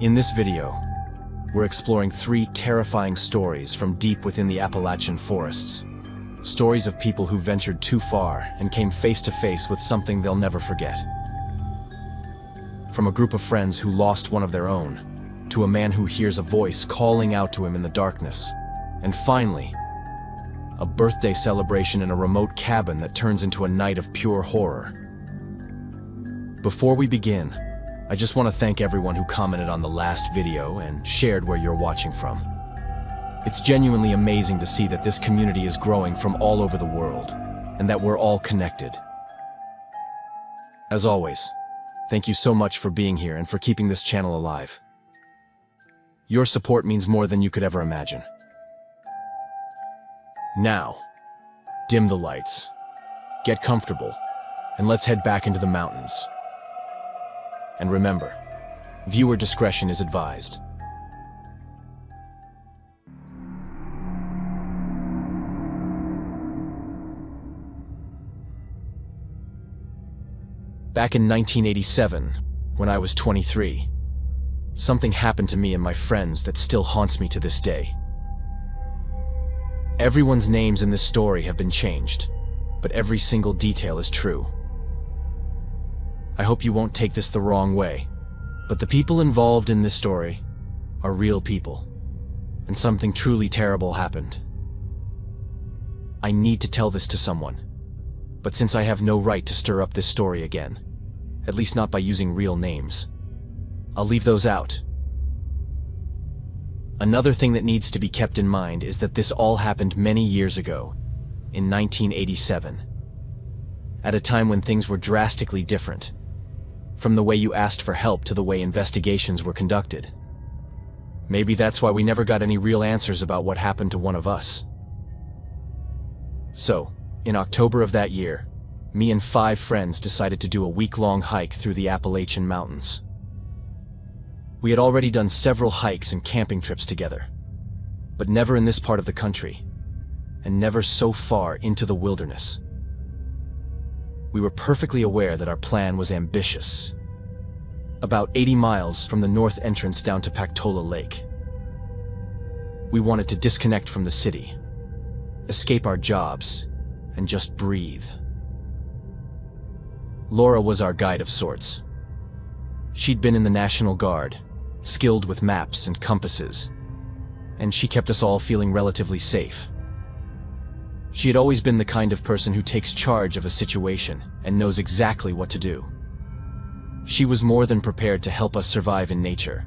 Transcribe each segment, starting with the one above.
In this video, we're exploring 3 terrifying stories from deep within the Appalachian forests. Stories of people who ventured too far and came face to face with something they'll never forget. From a group of friends who lost one of their own, to a man who hears a voice calling out to him in the darkness, and finally, a birthday celebration in a remote cabin that turns into a night of pure horror. Before we begin, I just want to thank everyone who commented on the last video and shared where you're watching from. It's genuinely amazing to see that this community is growing from all over the world, and that we're all connected. As always, thank you so much for being here and for keeping this channel alive. Your support means more than you could ever imagine. Now, dim the lights, get comfortable, and let's head back into the mountains. And remember, viewer discretion is advised. Back in 1987, when I was 23, something happened to me and my friends that still haunts me to this day. Everyone's names in this story have been changed, but every single detail is true. I hope you won't take this the wrong way, but the people involved in this story are real people, and something truly terrible happened. I need to tell this to someone, but since I have no right to stir up this story again, at least not by using real names, I'll leave those out. Another thing that needs to be kept in mind is that this all happened many years ago, in 1987, at a time when things were drastically different, from the way you asked for help to the way investigations were conducted. Maybe that's why we never got any real answers about what happened to one of us. So, in October of that year, me and 5 friends decided to do a week-long hike through the Appalachian Mountains. We had already done several hikes and camping trips together, but never in this part of the country, and never so far into the wilderness. We were perfectly aware that our plan was ambitious. About 80 miles from the north entrance down to Pactola Lake. We wanted to disconnect from the city, escape our jobs, and just breathe. Laura was our guide of sorts. She'd been in the National Guard, skilled with maps and compasses, and she kept us all feeling relatively safe. She had always been the kind of person who takes charge of a situation and knows exactly what to do. She was more than prepared to help us survive in nature.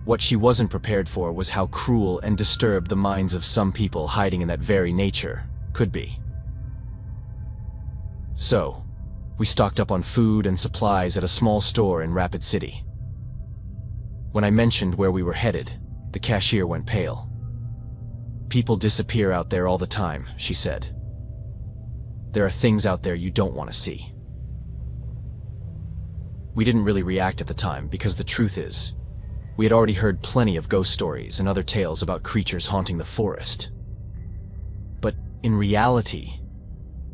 What she wasn't prepared for was how cruel and disturbed the minds of some people hiding in that very nature could be. So, we stocked up on food and supplies at a small store in Rapid City. When I mentioned where we were headed, the cashier went pale. "People disappear out there all the time," she said. "There are things out there you don't want to see." We didn't really react at the time because the truth is, we had already heard plenty of ghost stories and other tales about creatures haunting the forest. But in reality,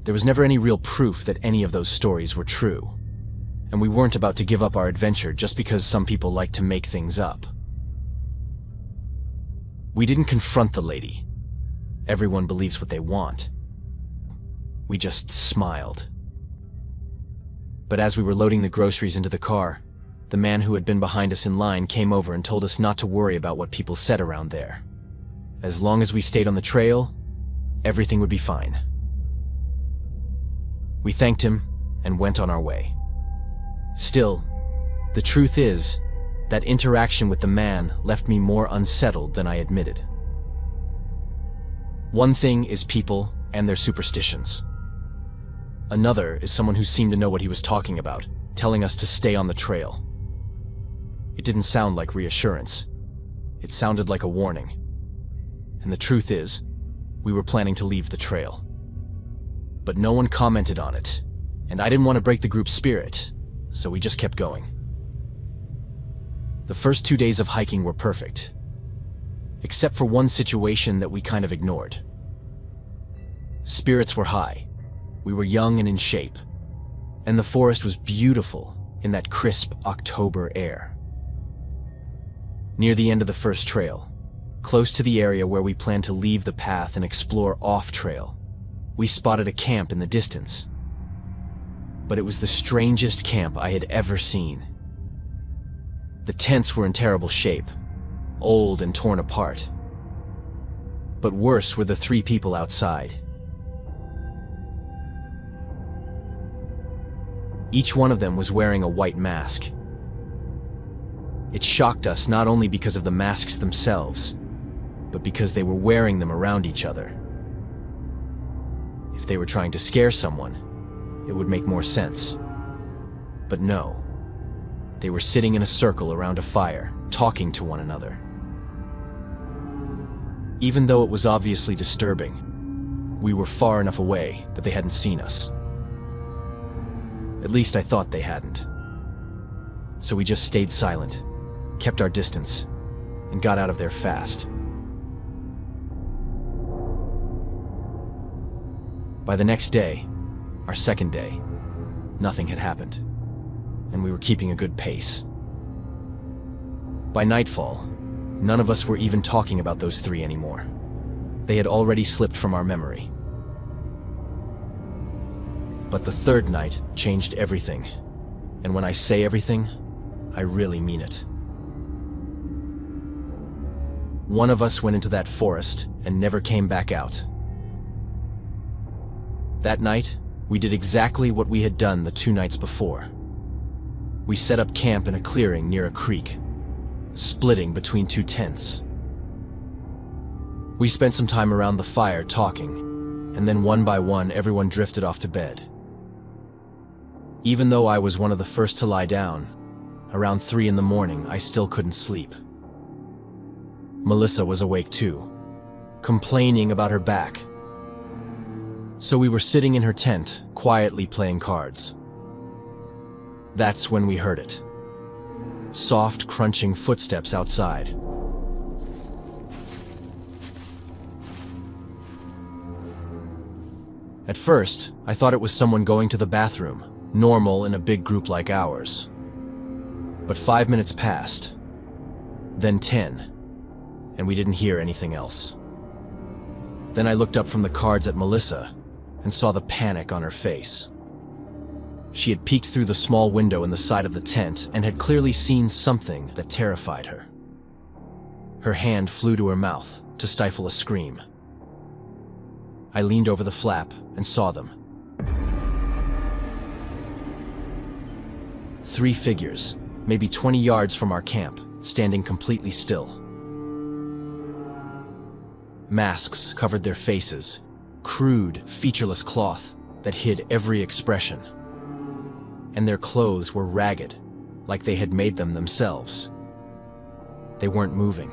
there was never any real proof that any of those stories were true, and we weren't about to give up our adventure just because some people like to make things up. We didn't confront the lady. Everyone believes what they want. We just smiled. But as we were loading the groceries into the car, the man who had been behind us in line came over and told us not to worry about what people said around there. As long as we stayed on the trail, everything would be fine. We thanked him and went on our way. Still, the truth is, that interaction with the man left me more unsettled than I admitted. One thing is people and their superstitions. Another is someone who seemed to know what he was talking about, telling us to stay on the trail. It didn't sound like reassurance. It sounded like a warning. And the truth is, we were planning to leave the trail. But no one commented on it, and I didn't want to break the group's spirit, so we just kept going. The first 2 days of hiking were perfect, except for one situation that we kind of ignored. Spirits were high, we were young and in shape, and the forest was beautiful in that crisp October air. Near the end of the first trail, close to the area where we planned to leave the path and explore off-trail, we spotted a camp in the distance. But it was the strangest camp I had ever seen. The tents were in terrible shape, old and torn apart. But worse were the 3 people outside. Each one of them was wearing a white mask. It shocked us not only because of the masks themselves, but because they were wearing them around each other. If they were trying to scare someone, it would make more sense. But no, they were sitting in a circle around a fire, talking to one another. Even though it was obviously disturbing, we were far enough away that they hadn't seen us. At least I thought they hadn't. So we just stayed silent, kept our distance, and got out of there fast. By the next day, our second day, nothing had happened, and we were keeping a good pace. By nightfall, none of us were even talking about those 3 anymore. They had already slipped from our memory. But the third night changed everything, and when I say everything, I really mean it. One of us went into that forest and never came back out. That night, we did exactly what we had done the 2 nights before. We set up camp in a clearing near a creek, splitting between 2 tents. We spent some time around the fire talking, and then one by one everyone drifted off to bed. Even though I was one of the first to lie down, around 3 in the morning I still couldn't sleep. Melissa was awake too, complaining about her back. So we were sitting in her tent, quietly playing cards. That's when we heard it. Soft, crunching footsteps outside. At first, I thought it was someone going to the bathroom, normal in a big group like ours. But 5 minutes passed, then 10, and we didn't hear anything else. Then I looked up from the cards at Melissa and saw the panic on her face. She had peeked through the small window in the side of the tent and had clearly seen something that terrified her. Her hand flew to her mouth to stifle a scream. I leaned over the flap and saw them. 3 figures, maybe 20 yards from our camp, standing completely still. Masks covered their faces, crude, featureless cloth that hid every expression. And their clothes were ragged, like they had made them themselves. They weren't moving.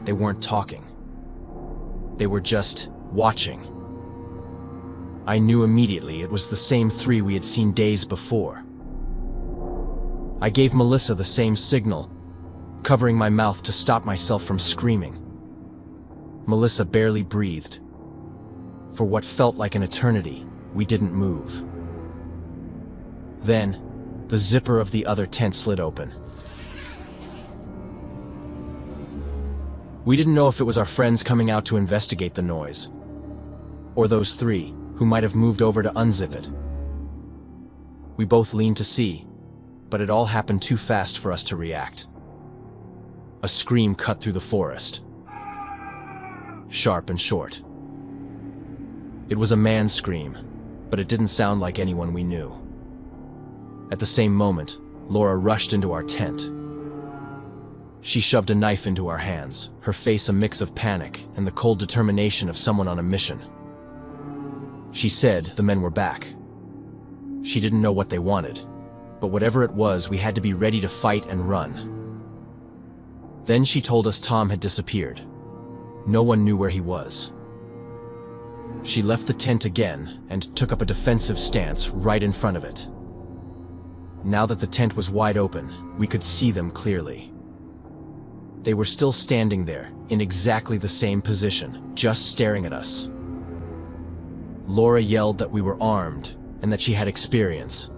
They weren't talking. They were just watching. I knew immediately it was the same 3 we had seen days before. I gave Melissa the same signal, covering my mouth to stop myself from screaming. Melissa barely breathed. For what felt like an eternity, we didn't move. Then, the zipper of the other tent slid open. We didn't know if it was our friends coming out to investigate the noise, or those 3 who might have moved over to unzip it. We both leaned to see, but it all happened too fast for us to react. A scream cut through the forest, sharp and short. It was a man's scream, but it didn't sound like anyone we knew. At the same moment, Laura rushed into our tent. She shoved a knife into our hands, her face a mix of panic and the cold determination of someone on a mission. She said the men were back. She didn't know what they wanted, but whatever it was, we had to be ready to fight and run. Then she told us Tom had disappeared. No one knew where he was. She left the tent again and took up a defensive stance right in front of it. Now that the tent was wide open, we could see them clearly. They were still standing there, in exactly the same position, just staring at us. Laura yelled that we were armed, and that she had experience.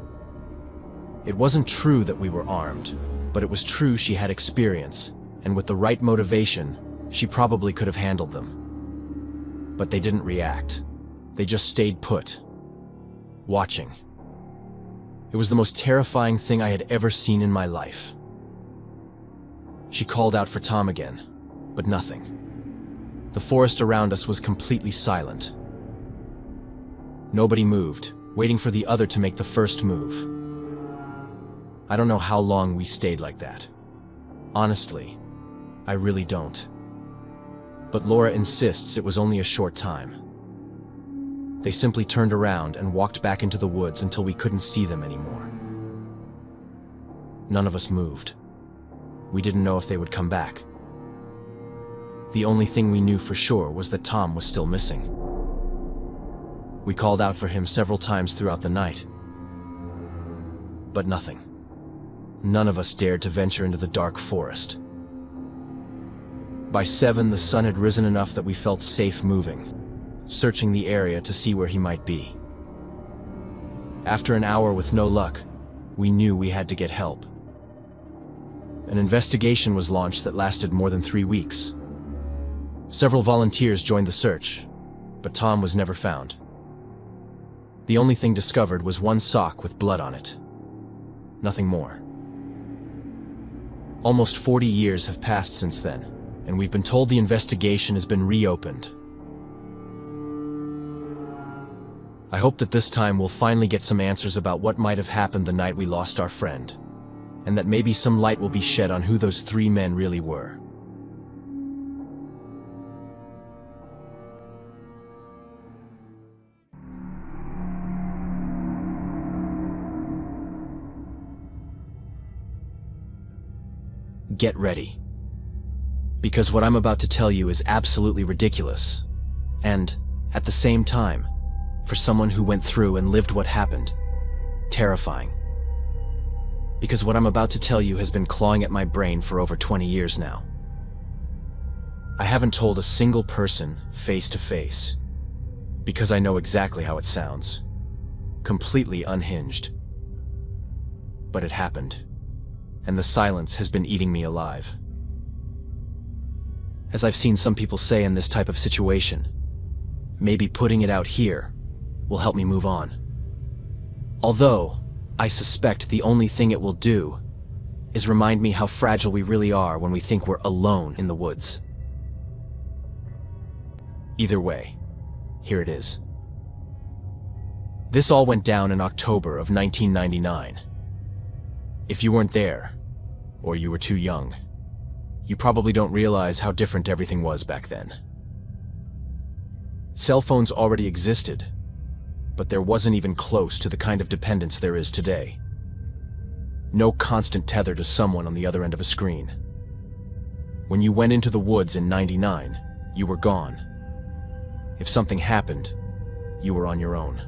It wasn't true that we were armed, but it was true she had experience, and with the right motivation, she probably could have handled them. But they didn't react. They just stayed put, watching. It was the most terrifying thing I had ever seen in my life. She called out for Tom again, but nothing. The forest around us was completely silent. Nobody moved, waiting for the other to make the first move. I don't know how long we stayed like that. Honestly, I really don't. But Laura insists it was only a short time. They simply turned around and walked back into the woods until we couldn't see them anymore. None of us moved. We didn't know if they would come back. The only thing we knew for sure was that Tom was still missing. We called out for him several times throughout the night. But nothing. None of us dared to venture into the dark forest. By 7, the sun had risen enough that we felt safe moving, searching the area to see where he might be. After an hour with no luck, we knew we had to get help. An investigation was launched that lasted more than 3 weeks. Several volunteers joined the search, but Tom was never found. The only thing discovered was one sock with blood on it. Nothing more. Almost 40 years have passed since then, and we've been told the investigation has been reopened. I hope that this time we'll finally get some answers about what might have happened the night we lost our friend, and that maybe some light will be shed on who those 3 men really were. Get ready. Because what I'm about to tell you is absolutely ridiculous, and, at the same time, for someone who went through and lived what happened, terrifying. Because what I'm about to tell you has been clawing at my brain for over 20 years now. I haven't told a single person face to face, because I know exactly how it sounds. Completely unhinged. But it happened, and the silence has been eating me alive. As I've seen some people say in this type of situation, maybe putting it out here will help me move on. Although, I suspect the only thing it will do is remind me how fragile we really are when we think we're alone in the woods. Either way, here it is. This all went down in October of 1999. If you weren't there, or you were too young, you probably don't realize how different everything was back then. Cell phones already existed, but there wasn't even close to the kind of dependence there is today. No constant tether to someone on the other end of a screen. When you went into the woods in '99, you were gone. If something happened, you were on your own.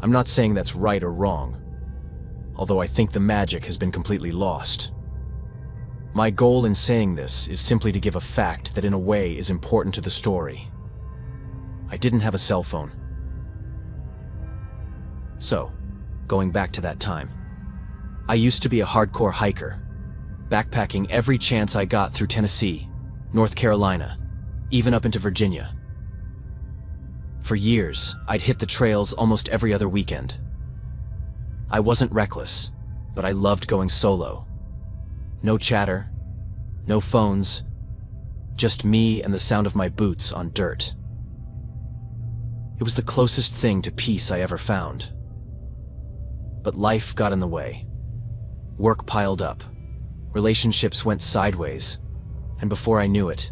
I'm not saying that's right or wrong, although I think the magic has been completely lost. My goal in saying this is simply to give a fact that in a way is important to the story. I didn't have a cell phone. So, going back to that time, I used to be a hardcore hiker, backpacking every chance I got through Tennessee, North Carolina, even up into Virginia. For years, I'd hit the trails almost every other weekend. I wasn't reckless, but I loved going solo. No chatter, no phones, just me and the sound of my boots on dirt. It was the closest thing to peace I ever found. But life got in the way. Work piled up, relationships went sideways, and before I knew it,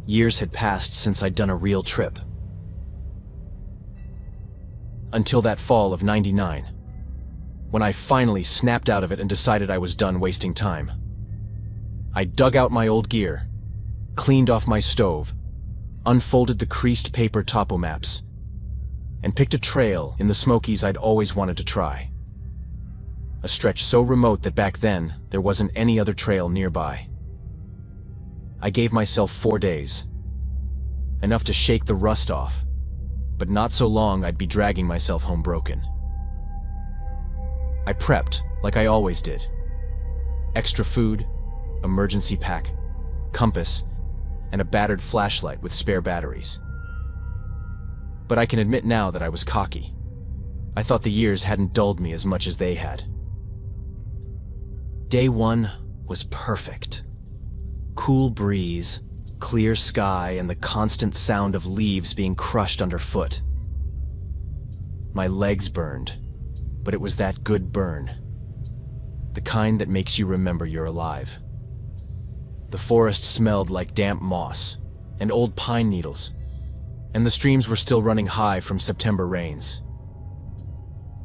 years had passed since I'd done a real trip. Until that fall of '99, when I finally snapped out of it and decided I was done wasting time. I dug out my old gear, cleaned off my stove, unfolded the creased paper topo maps, and picked a trail in the Smokies I'd always wanted to try. A stretch so remote that back then there wasn't any other trail nearby. I gave myself 4 days, enough to shake the rust off, but not so long I'd be dragging myself home broken. I prepped like I always did. Extra food, emergency pack, compass, and a battered flashlight with spare batteries. But I can admit now that I was cocky. I thought the years hadn't dulled me as much as they had. Day one was perfect. Cool breeze, clear sky, and the constant sound of leaves being crushed underfoot. My legs burned, but it was that good burn. The kind that makes you remember you're alive. The forest smelled like damp moss and old pine needles, and the streams were still running high from September rains.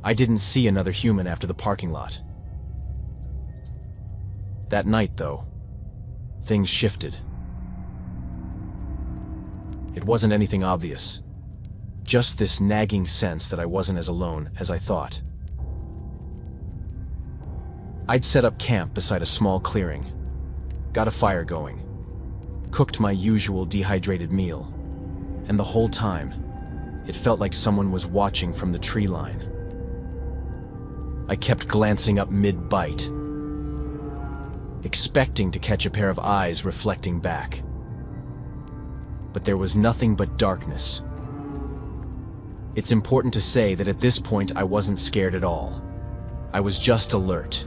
I didn't see another human after the parking lot. That night, though, things shifted. It wasn't anything obvious, just this nagging sense that I wasn't as alone as I thought. I'd set up camp beside a small clearing, got a fire going, cooked my usual dehydrated meal, and the whole time, it felt like someone was watching from the tree line. I kept glancing up mid-bite, expecting to catch a pair of eyes reflecting back. But there was nothing but darkness. It's important to say that at this point I wasn't scared at all. I was just alert.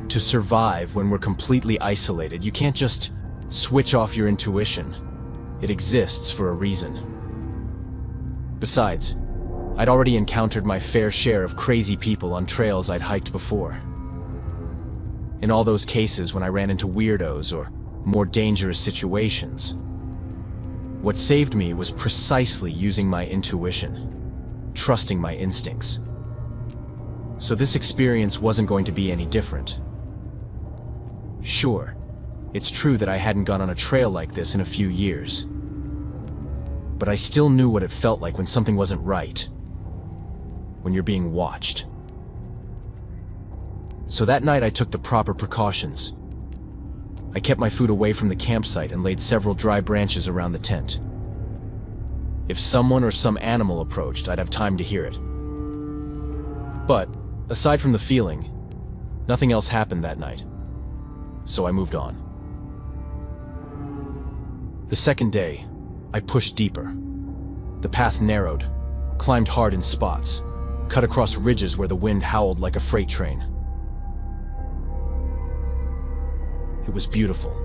To survive when we're completely isolated, you can't just switch off your intuition. It exists for a reason. Besides, I'd already encountered my fair share of crazy people on trails I'd hiked before. In all those cases when I ran into weirdos or more dangerous situations, what saved me was precisely using my intuition, trusting my instincts. So this experience wasn't going to be any different. Sure, it's true that I hadn't gone on a trail like this in a few years, but I still knew what it felt like when something wasn't right, when you're being watched. So that night I took the proper precautions. I kept my food away from the campsite and laid several dry branches around the tent. If someone or some animal approached, I'd have time to hear it. But, aside from the feeling, nothing else happened that night. So I moved on. The second day, I pushed deeper. The path narrowed, climbed hard in spots, cut across ridges where the wind howled like a freight train. It was beautiful.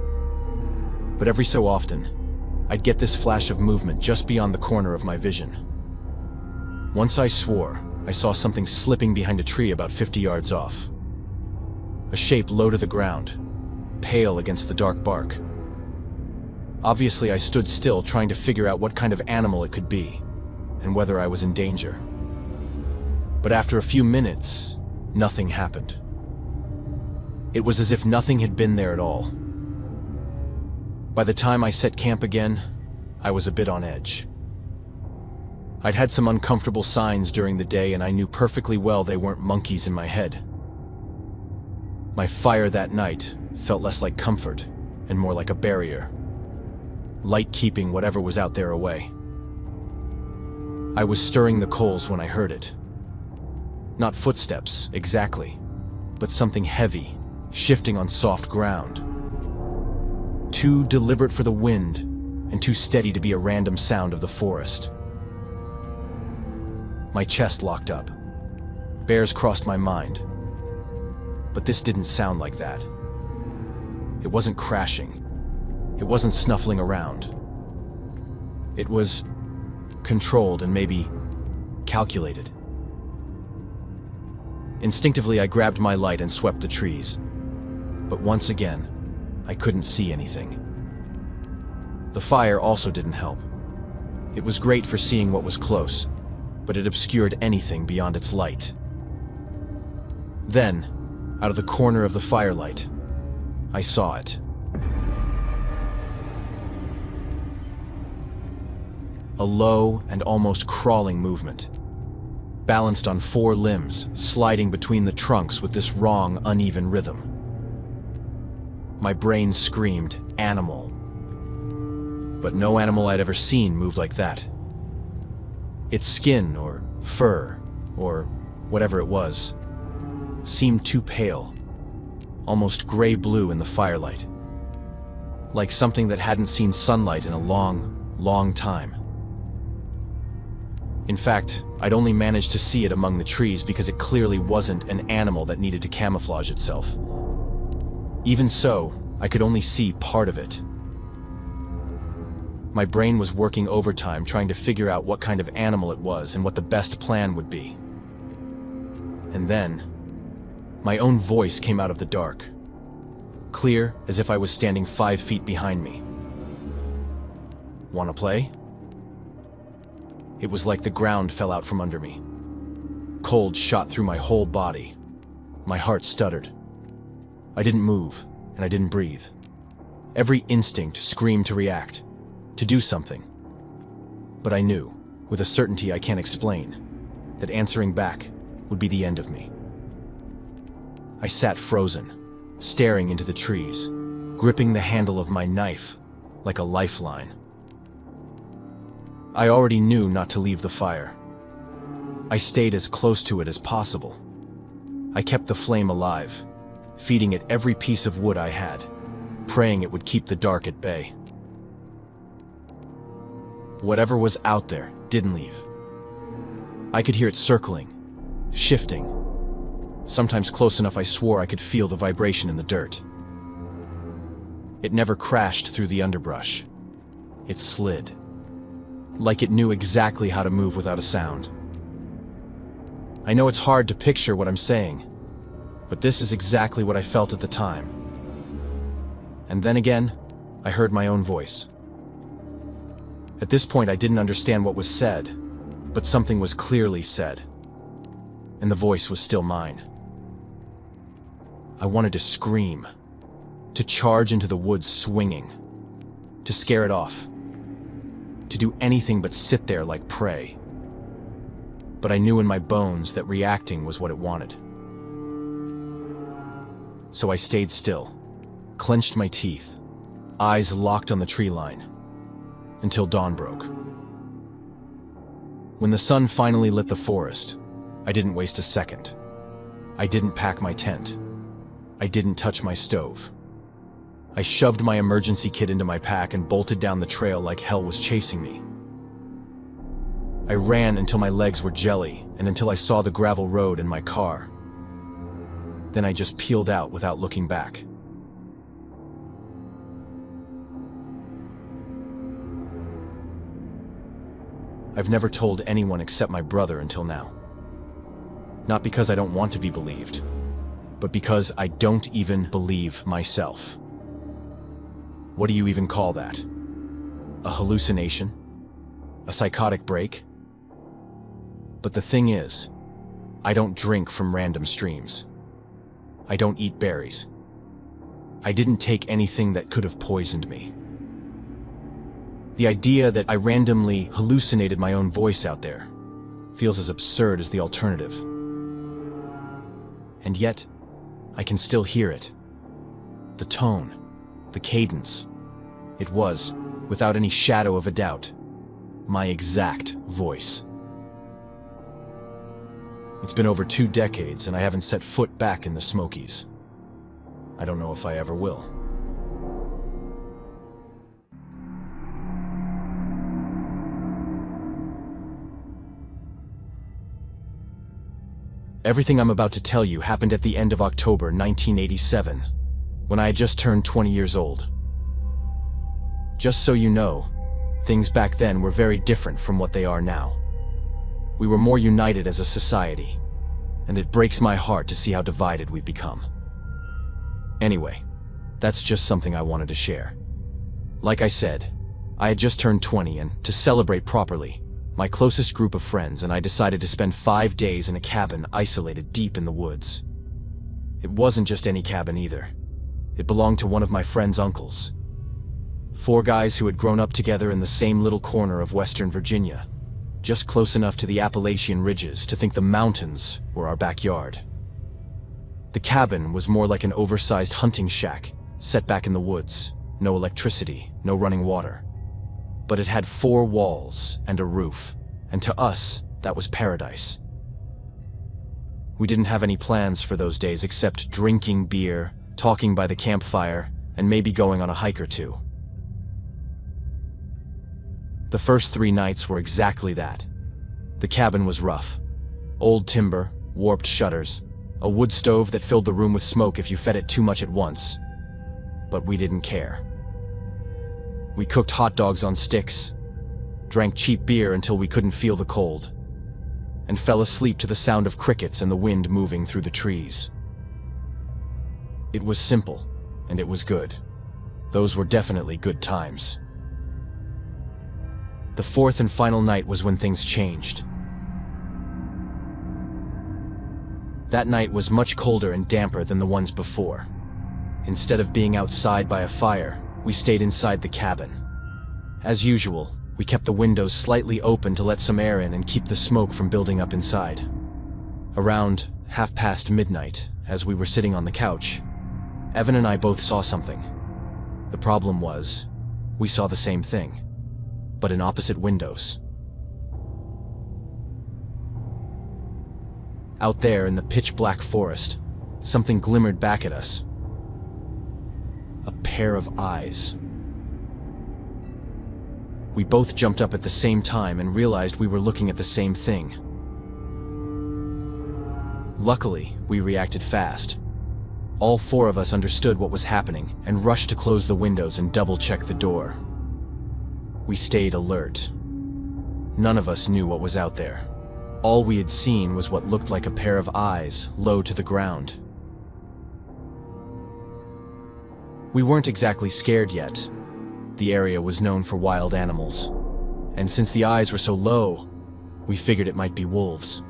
But every so often, I'd get this flash of movement just beyond the corner of my vision. Once I swore, I saw something slipping behind a tree about 50 yards off. A shape low to the ground, pale against the dark bark. Obviously, I stood still trying to figure out what kind of animal it could be, and whether I was in danger. But after a few minutes, nothing happened. It was as if nothing had been there at all. By the time I set camp again, I was a bit on edge. I'd had some uncomfortable signs during the day, and I knew perfectly well they weren't monkeys in my head. My fire that night felt less like comfort and more like a barrier, light keeping whatever was out there away. I was stirring the coals when I heard it. Not footsteps, exactly, but something heavy, shifting on soft ground. Too deliberate for the wind, and too steady to be a random sound of the forest. My chest locked up. Bears crossed my mind. But this didn't sound like that. It wasn't crashing. It wasn't snuffling around. It was controlled and maybe calculated. Instinctively, I grabbed my light and swept the trees. But once again, I couldn't see anything. The fire also didn't help. It was great for seeing what was close, but it obscured anything beyond its light. Then, out of the corner of the firelight, I saw it. A low and almost crawling movement, balanced on 4 limbs, sliding between the trunks with this wrong, uneven rhythm. My brain screamed, animal. But no animal I'd ever seen moved like that. Its skin, or fur, or whatever it was, seemed too pale, almost gray-blue in the firelight. Like something that hadn't seen sunlight in a long, long time. In fact, I'd only managed to see it among the trees because it clearly wasn't an animal that needed to camouflage itself. Even so, I could only see part of it. My brain was working overtime trying to figure out what kind of animal it was and what the best plan would be. And then, my own voice came out of the dark. Clear as if I was standing 5 feet behind me. "Wanna play?" It was like the ground fell out from under me. Cold shot through my whole body. My heart stuttered. I didn't move, and I didn't breathe. Every instinct screamed to react, to do something. But I knew, with a certainty I can't explain, that answering back would be the end of me. I sat frozen, staring into the trees, gripping the handle of my knife like a lifeline. I already knew not to leave the fire. I stayed as close to it as possible. I kept the flame alive, feeding it every piece of wood I had, praying it would keep the dark at bay. Whatever was out there didn't leave. I could hear it circling, shifting. Sometimes close enough I swore I could feel the vibration in the dirt. It never crashed through the underbrush. It slid. Like it knew exactly how to move without a sound. I know it's hard to picture what I'm saying, but this is exactly what I felt at the time. And then again, I heard my own voice. At this point, I didn't understand what was said, but something was clearly said. And the voice was still mine. I wanted to scream, to charge into the woods swinging, to scare it off, to do anything but sit there like prey. But I knew in my bones that reacting was what it wanted. So I stayed still, clenched my teeth, eyes locked on the tree line, until dawn broke. When the sun finally lit the forest, I didn't waste a second. I didn't pack my tent. I didn't touch my stove. I shoved my emergency kit into my pack and bolted down the trail like hell was chasing me. I ran until my legs were jelly and until I saw the gravel road and my car. Then I just peeled out without looking back. I've never told anyone except my brother until now. Not because I don't want to be believed, but because I don't even believe myself. What do you even call that? A hallucination? A psychotic break? But the thing is, I don't drink from random streams. I don't eat berries. I didn't take anything that could have poisoned me. The idea that I randomly hallucinated my own voice out there feels as absurd as the alternative. And yet, I can still hear it. The tone, the cadence. It was, without any shadow of a doubt, my exact voice. It's been over 2 decades and I haven't set foot back in the Smokies. I don't know if I ever will. Everything I'm about to tell you happened at the end of October 1987, when I had just turned 20 years old. Just so you know, things back then were very different from what they are now. We were more united as a society, and it breaks my heart to see how divided we've become. Anyway, that's just something I wanted to share. Like I said, I had just turned 20 and, to celebrate properly, my closest group of friends and I decided to spend 5 days in a cabin isolated deep in the woods. It wasn't just any cabin either. It belonged to one of my friend's uncles. 4 guys who had grown up together in the same little corner of Western Virginia, just close enough to the Appalachian ridges to think the mountains were our backyard. The cabin was more like an oversized hunting shack, set back in the woods, no electricity, no running water. But it had 4 walls and a roof, and to us, that was paradise. We didn't have any plans for those days except drinking beer, talking by the campfire, and maybe going on a hike or two. The first 3 nights were exactly that. The cabin was rough. Old timber, warped shutters, a wood stove that filled the room with smoke if you fed it too much at once. But we didn't care. We cooked hot dogs on sticks, drank cheap beer until we couldn't feel the cold, and fell asleep to the sound of crickets and the wind moving through the trees. It was simple, and it was good. Those were definitely good times. The 4th and final night was when things changed. That night was much colder and damper than the ones before. Instead of being outside by a fire, we stayed inside the cabin. As usual, we kept the windows slightly open to let some air in and keep the smoke from building up inside. Around midnight, as we were sitting on the couch, Evan and I both saw something. The problem was, we saw the same thing, but in opposite windows. Out there in the pitch-black forest, something glimmered back at us. A pair of eyes. We both jumped up at the same time and realized we were looking at the same thing. Luckily, we reacted fast. All 4 of us understood what was happening and rushed to close the windows and double-check the door. We stayed alert. None of us knew what was out there. All we had seen was what looked like a pair of eyes low to the ground. We weren't exactly scared yet. The area was known for wild animals, and since the eyes were so low, we figured it might be wolves.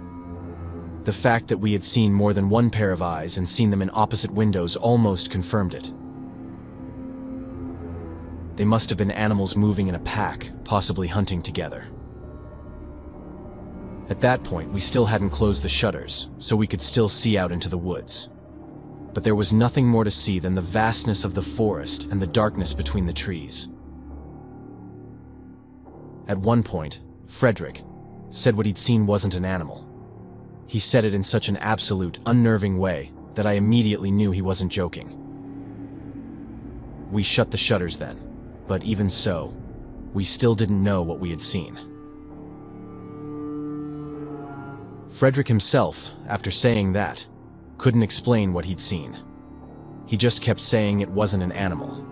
The fact that we had seen more than one pair of eyes and seen them in opposite windows almost confirmed it. They must have been animals moving in a pack, possibly hunting together. At that point, we still hadn't closed the shutters, so we could still see out into the woods. But there was nothing more to see than the vastness of the forest and the darkness between the trees. At one point, Frederick said what he'd seen wasn't an animal. He said it in such an absolute, unnerving way that I immediately knew he wasn't joking. We shut the shutters then, but even so, we still didn't know what we had seen. Frederick himself, after saying that, couldn't explain what he'd seen. He just kept saying it wasn't an animal.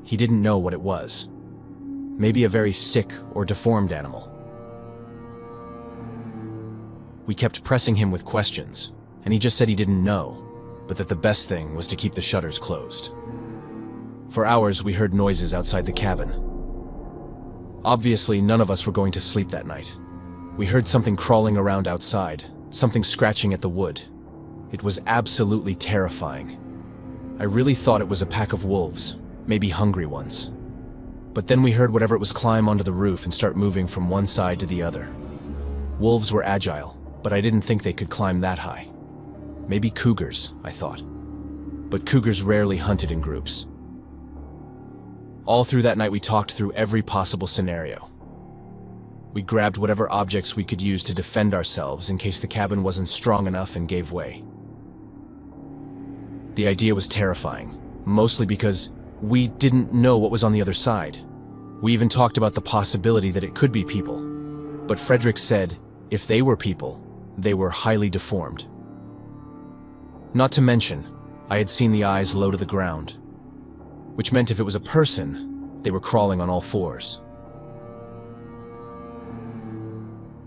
He didn't know what it was. Maybe a very sick or deformed animal. We kept pressing him with questions, and he just said he didn't know, but that the best thing was to keep the shutters closed. For hours, we heard noises outside the cabin. Obviously, none of us were going to sleep that night. We heard something crawling around outside, something scratching at the wood. It was absolutely terrifying. I really thought it was a pack of wolves, maybe hungry ones. But then we heard whatever it was climb onto the roof and start moving from one side to the other. Wolves were agile, but I didn't think they could climb that high. Maybe cougars, I thought. But cougars rarely hunted in groups. All through that night we talked through every possible scenario. We grabbed whatever objects we could use to defend ourselves in case the cabin wasn't strong enough and gave way. The idea was terrifying, mostly because we didn't know what was on the other side. We even talked about the possibility that it could be people. But Frederick said, if they were people, they were highly deformed. Not to mention, I had seen the eyes low to the ground, which meant if it was a person, they were crawling on all fours.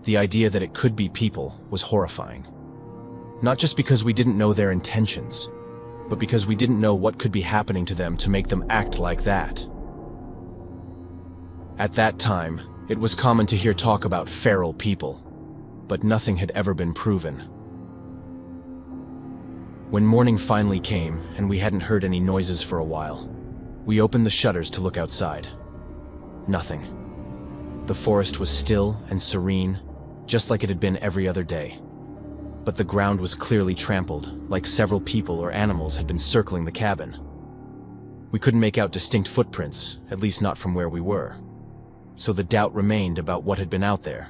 The idea that it could be people was horrifying. Not just because we didn't know their intentions, but because we didn't know what could be happening to them to make them act like that. At that time, it was common to hear talk about feral people, but nothing had ever been proven. When morning finally came and we hadn't heard any noises for a while, we opened the shutters to look outside. Nothing. The forest was still and serene, just like it had been every other day. But the ground was clearly trampled, like several people or animals had been circling the cabin. We couldn't make out distinct footprints, at least not from where we were. So the doubt remained about what had been out there.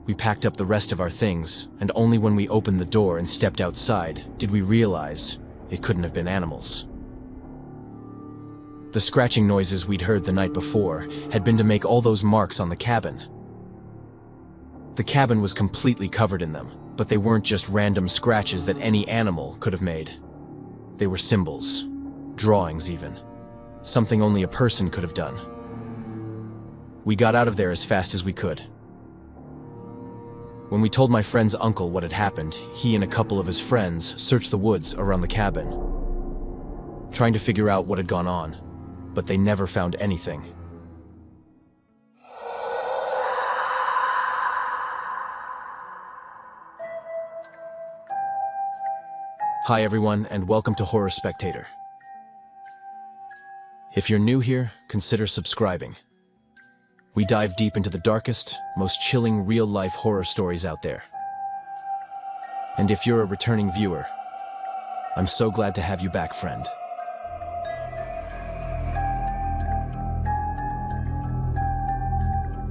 We packed up the rest of our things, and only when we opened the door and stepped outside did we realize it couldn't have been animals. The scratching noises we'd heard the night before had been to make all those marks on the cabin. The cabin was completely covered in them, but they weren't just random scratches that any animal could have made. They were symbols, drawings even, something only a person could have done. We got out of there as fast as we could. When we told my friend's uncle what had happened, he and a couple of his friends searched the woods around the cabin, trying to figure out what had gone on, but they never found anything. Hi everyone, and welcome to Horror Spectator. If you're new here, consider subscribing. We dive deep into the darkest, most chilling real-life horror stories out there. And if you're a returning viewer, I'm so glad to have you back, friend.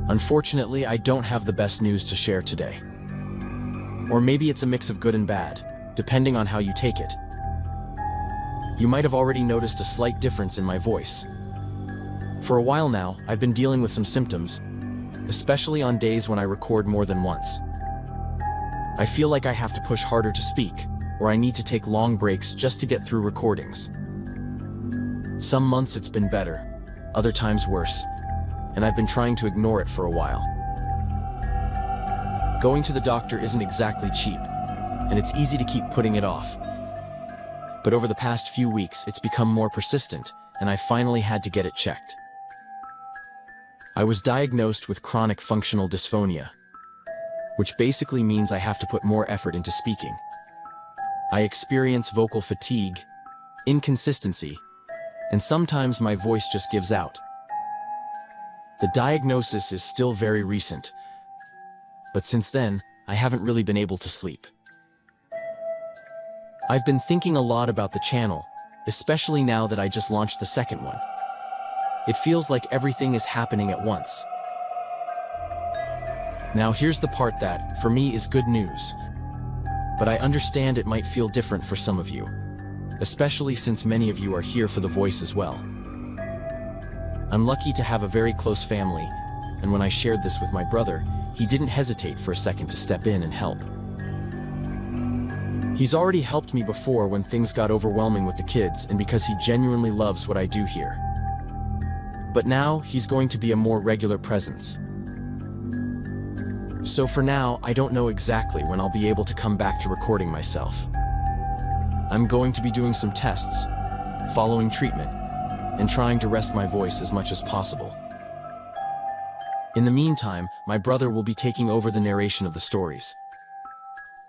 Unfortunately, I don't have the best news to share today. Or maybe it's a mix of good and bad, depending on how you take it. You might have already noticed a slight difference in my voice. For a while now, I've been dealing with some symptoms, especially on days when I record more than once. I feel like I have to push harder to speak, or I need to take long breaks just to get through recordings. Some months it's been better, other times worse, and I've been trying to ignore it for a while. Going to the doctor isn't exactly cheap, and it's easy to keep putting it off. But over the past few weeks, it's become more persistent, and I finally had to get it checked. I was diagnosed with chronic functional dysphonia, which basically means I have to put more effort into speaking. I experience vocal fatigue, inconsistency, and sometimes my voice just gives out. The diagnosis is still very recent, but since then, I haven't really been able to sleep. I've been thinking a lot about the channel, especially now that I just launched the second one. It feels like everything is happening at once. Now here's the part that, for me, is good news. But I understand it might feel different for some of you, especially since many of you are here for the voice as well. I'm lucky to have a very close family, and when I shared this with my brother, he didn't hesitate for a second to step in and help. He's already helped me before when things got overwhelming with the kids and because he genuinely loves what I do here. But now, he's going to be a more regular presence. So for now, I don't know exactly when I'll be able to come back to recording myself. I'm going to be doing some tests, following treatment, and trying to rest my voice as much as possible. In the meantime, my brother will be taking over the narration of the stories.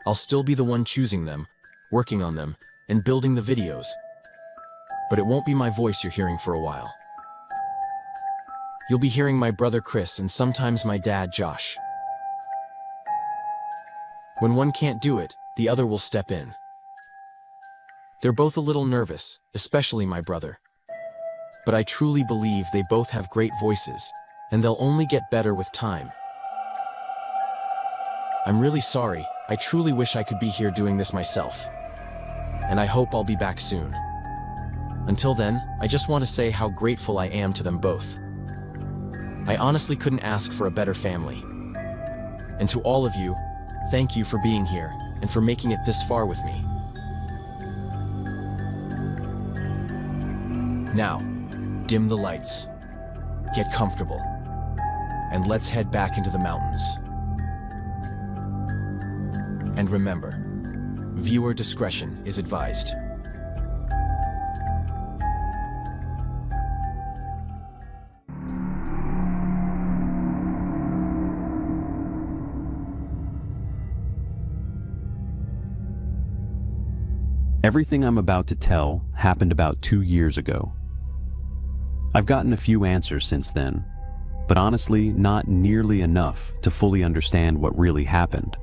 I'll still be the one choosing them, working on them, and building the videos. But it won't be my voice you're hearing for a while. You'll be hearing my brother Chris and sometimes my dad Josh. When one can't do it, the other will step in. They're both a little nervous, especially my brother. But I truly believe they both have great voices, and they'll only get better with time. I'm really sorry. I truly wish I could be here doing this myself. And I hope I'll be back soon. Until then, I just want to say how grateful I am to them both. I honestly couldn't ask for a better family. And to all of you, thank you for being here and for making it this far with me. Now, dim the lights, get comfortable, and let's head back into the mountains. And remember, viewer discretion is advised. Everything I'm about to tell happened about 2 years ago. I've gotten a few answers since then, but honestly, not nearly enough to fully understand what really happened.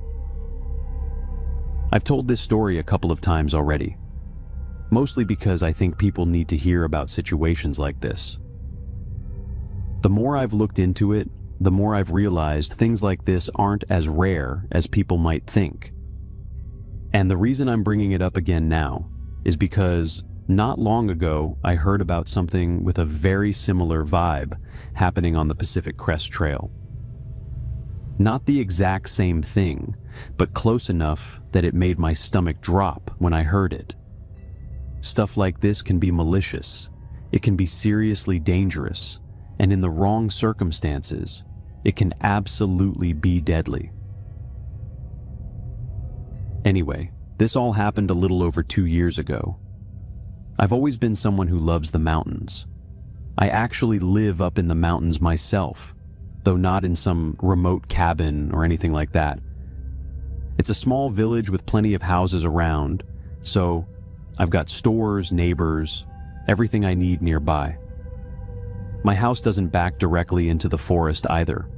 I've told this story a couple of times already, mostly because I think people need to hear about situations like this. The more I've looked into it, the more I've realized things like this aren't as rare as people might think. And the reason I'm bringing it up again now is because not long ago I heard about something with a very similar vibe happening on the Pacific Crest Trail. Not the exact same thing, but close enough that it made my stomach drop when I heard it. Stuff like this can be malicious, it can be seriously dangerous, and in the wrong circumstances, it can absolutely be deadly. Anyway, this all happened a little over 2 years ago. I've always been someone who loves the mountains. I actually live up in the mountains myself, though not in some remote cabin or anything like that. It's a small village with plenty of houses around, so I've got stores, neighbors, everything I need nearby. My house doesn't back directly into the forest either.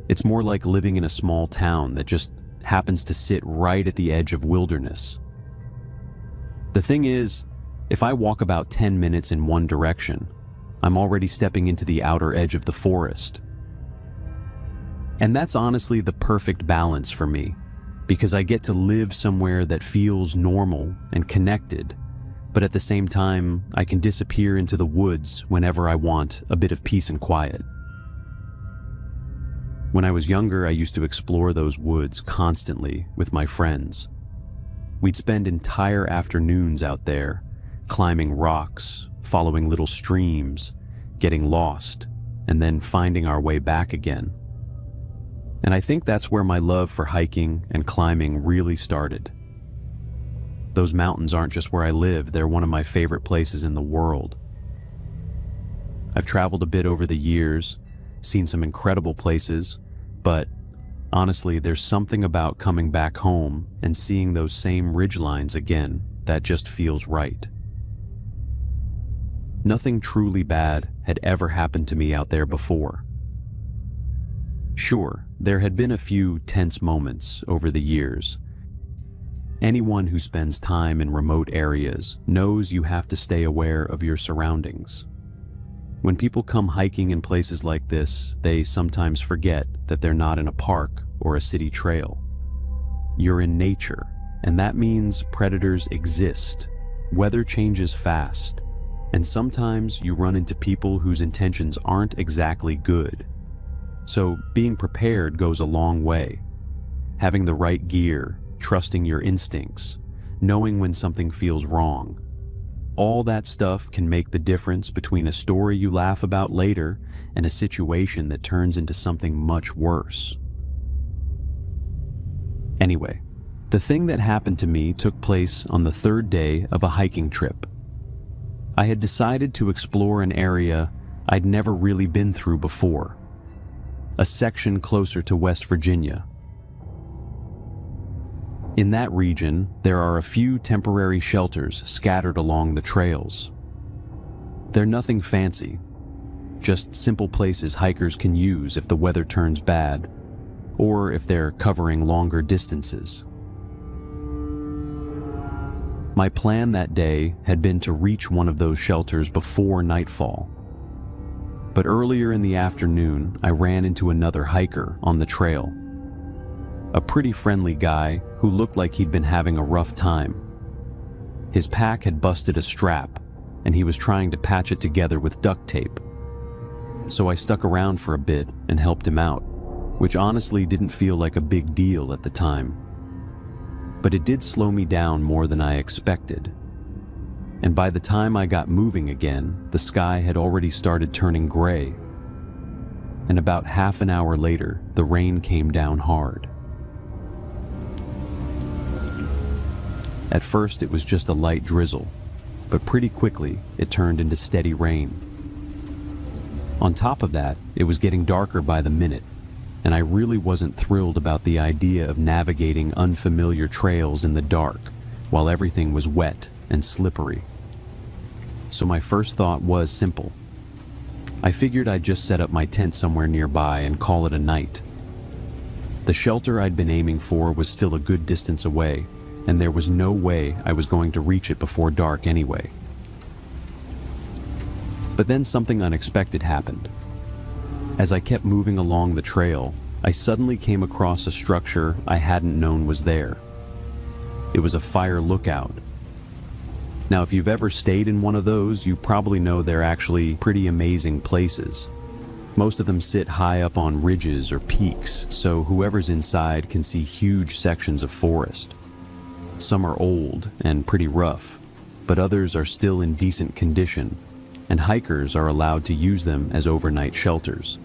It's more like living in a small town that just happens to sit right at the edge of wilderness. The thing is, if I walk about 10 minutes in one direction, I'm already stepping into the outer edge of the forest. And that's honestly the perfect balance for me, because I get to live somewhere that feels normal and connected, but at the same time, I can disappear into the woods whenever I want a bit of peace and quiet. When I was younger, I used to explore those woods constantly with my friends. We'd spend entire afternoons out there, climbing rocks, following little streams, getting lost, and then finding our way back again. And I think that's where my love for hiking and climbing really started. Those mountains aren't just where I live, they're one of my favorite places in the world. I've traveled a bit over the years, seen some incredible places, but honestly, there's something about coming back home and seeing those same ridgelines again that just feels right. Nothing truly bad had ever happened to me out there before. Sure, there had been a few tense moments over the years. Anyone who spends time in remote areas knows you have to stay aware of your surroundings. When people come hiking in places like this, they sometimes forget that they're not in a park or a city trail. You're in nature, and that means predators exist. Weather changes fast, and sometimes you run into people whose intentions aren't exactly good. So being prepared goes a long way. Having the right gear, trusting your instincts, knowing when something feels wrong. All that stuff can make the difference between a story you laugh about later and a situation that turns into something much worse. Anyway, the thing that happened to me took place on the third day of a hiking trip. I had decided to explore an area I'd never really been through before, a section closer to West Virginia. In that region, there are a few temporary shelters scattered along the trails. They're nothing fancy, just simple places hikers can use if the weather turns bad, or if they're covering longer distances. My plan that day had been to reach one of those shelters before nightfall. But earlier in the afternoon, I ran into another hiker on the trail. A pretty friendly guy who looked like he'd been having a rough time. His pack had busted a strap, and he was trying to patch it together with duct tape. So I stuck around for a bit and helped him out, which honestly didn't feel like a big deal at the time. But it did slow me down more than I expected. And by the time I got moving again, the sky had already started turning gray. And about half an hour later, the rain came down hard. At first, it was just a light drizzle, but pretty quickly, it turned into steady rain. On top of that, it was getting darker by the minute, and I really wasn't thrilled about the idea of navigating unfamiliar trails in the dark while everything was wet and slippery. So my first thought was simple. I figured I'd just set up my tent somewhere nearby and call it a night. The shelter I'd been aiming for was still a good distance away, and there was no way I was going to reach it before dark anyway. But then something unexpected happened. As I kept moving along the trail, I suddenly came across a structure I hadn't known was there. It was a fire lookout. Now, if you've ever stayed in one of those, you probably know they're actually pretty amazing places. Most of them sit high up on ridges or peaks, so whoever's inside can see huge sections of forest. Some are old and pretty rough, but others are still in decent condition, and hikers are allowed to use them as overnight shelters.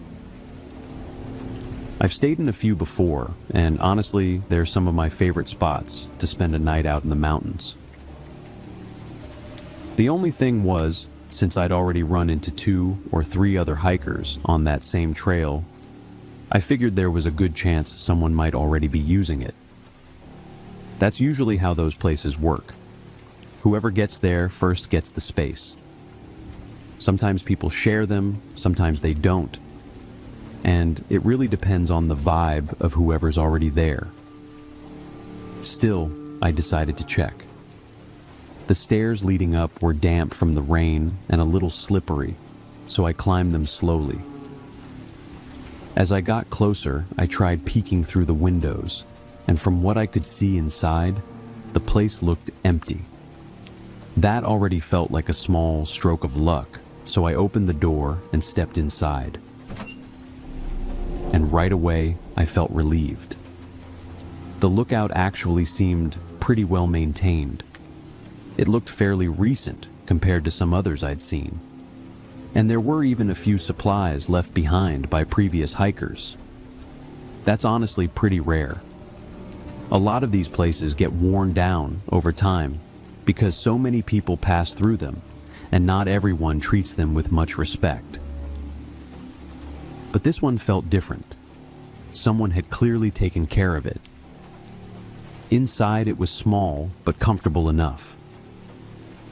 I've stayed in a few before, and honestly, they're some of my favorite spots to spend a night out in the mountains. The only thing was, since I'd already run into 2 or 3 other hikers on that same trail, I figured there was a good chance someone might already be using it. That's usually how those places work. Whoever gets there first gets the space. Sometimes people share them, sometimes they don't. And it really depends on the vibe of whoever's already there. Still, I decided to check. The stairs leading up were damp from the rain and a little slippery, so I climbed them slowly. As I got closer, I tried peeking through the windows, and from what I could see inside, the place looked empty. That already felt like a small stroke of luck, so I opened the door and stepped inside. And right away, I felt relieved. The lookout actually seemed pretty well maintained. It looked fairly recent compared to some others I'd seen. And there were even a few supplies left behind by previous hikers. That's honestly pretty rare. A lot of these places get worn down over time because so many people pass through them, and not everyone treats them with much respect. But this one felt different. Someone had clearly taken care of it. Inside it was small but comfortable enough.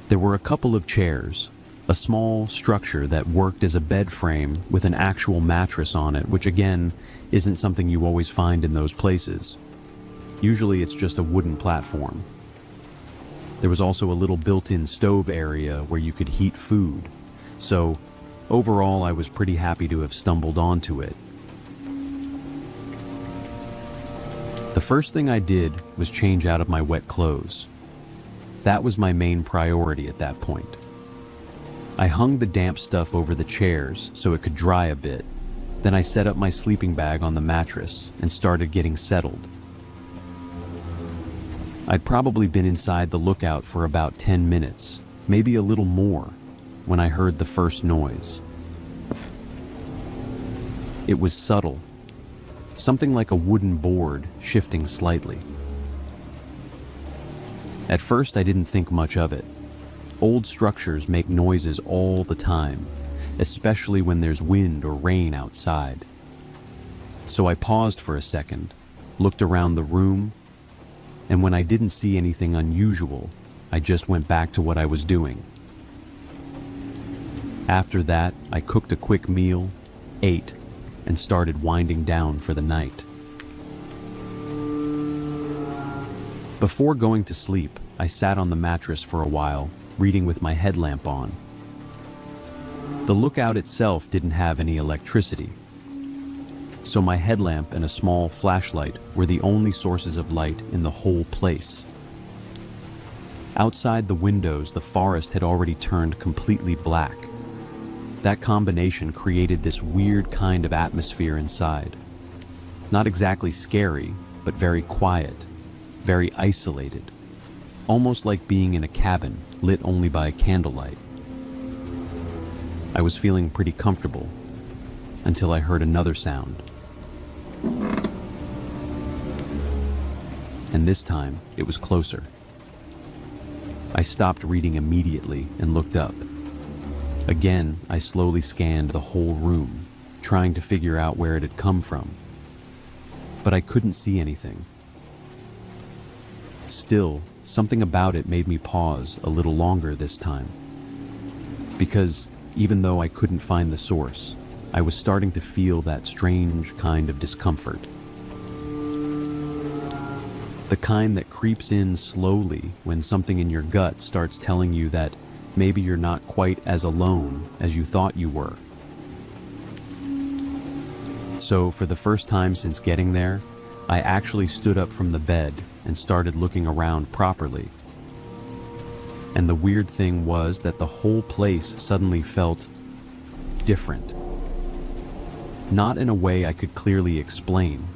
There were a couple of chairs, a small structure that worked as a bed frame with an actual mattress on it, which again isn't something you always find in those places. Usually it's just a wooden platform. There was also a little built-in stove area where you could heat food, so overall I was pretty happy to have stumbled onto it. The first thing I did was change out of my wet clothes. That was my main priority at that point. I hung the damp stuff over the chairs so it could dry a bit. Then I set up my sleeping bag on the mattress and started getting settled. I'd probably been inside the lookout for about 10 minutes, maybe a little more, when I heard the first noise. It was subtle, something like a wooden board shifting slightly. At first, I didn't think much of it. Old structures make noises all the time, especially when there's wind or rain outside. So I paused for a second, looked around the room, and when I didn't see anything unusual, I just went back to what I was doing. After that, I cooked a quick meal, ate, and started winding down for the night. Before going to sleep, I sat on the mattress for a while, reading with my headlamp on. The lookout itself didn't have any electricity, so my headlamp and a small flashlight were the only sources of light in the whole place. Outside the windows, the forest had already turned completely black. That combination created this weird kind of atmosphere inside. Not exactly scary, but very quiet, very isolated, almost like being in a cabin lit only by candlelight. I was feeling pretty comfortable until I heard another sound. And this time, it was closer. I stopped reading immediately and looked up. Again, I slowly scanned the whole room, trying to figure out where it had come from. But I couldn't see anything. Still, something about it made me pause a little longer this time. Because even though I couldn't find the source, I was starting to feel that strange kind of discomfort. The kind that creeps in slowly when something in your gut starts telling you that maybe you're not quite as alone as you thought you were. So, for the first time since getting there, I actually stood up from the bed and started looking around properly. And the weird thing was that the whole place suddenly felt different. Not in a way I could clearly explain.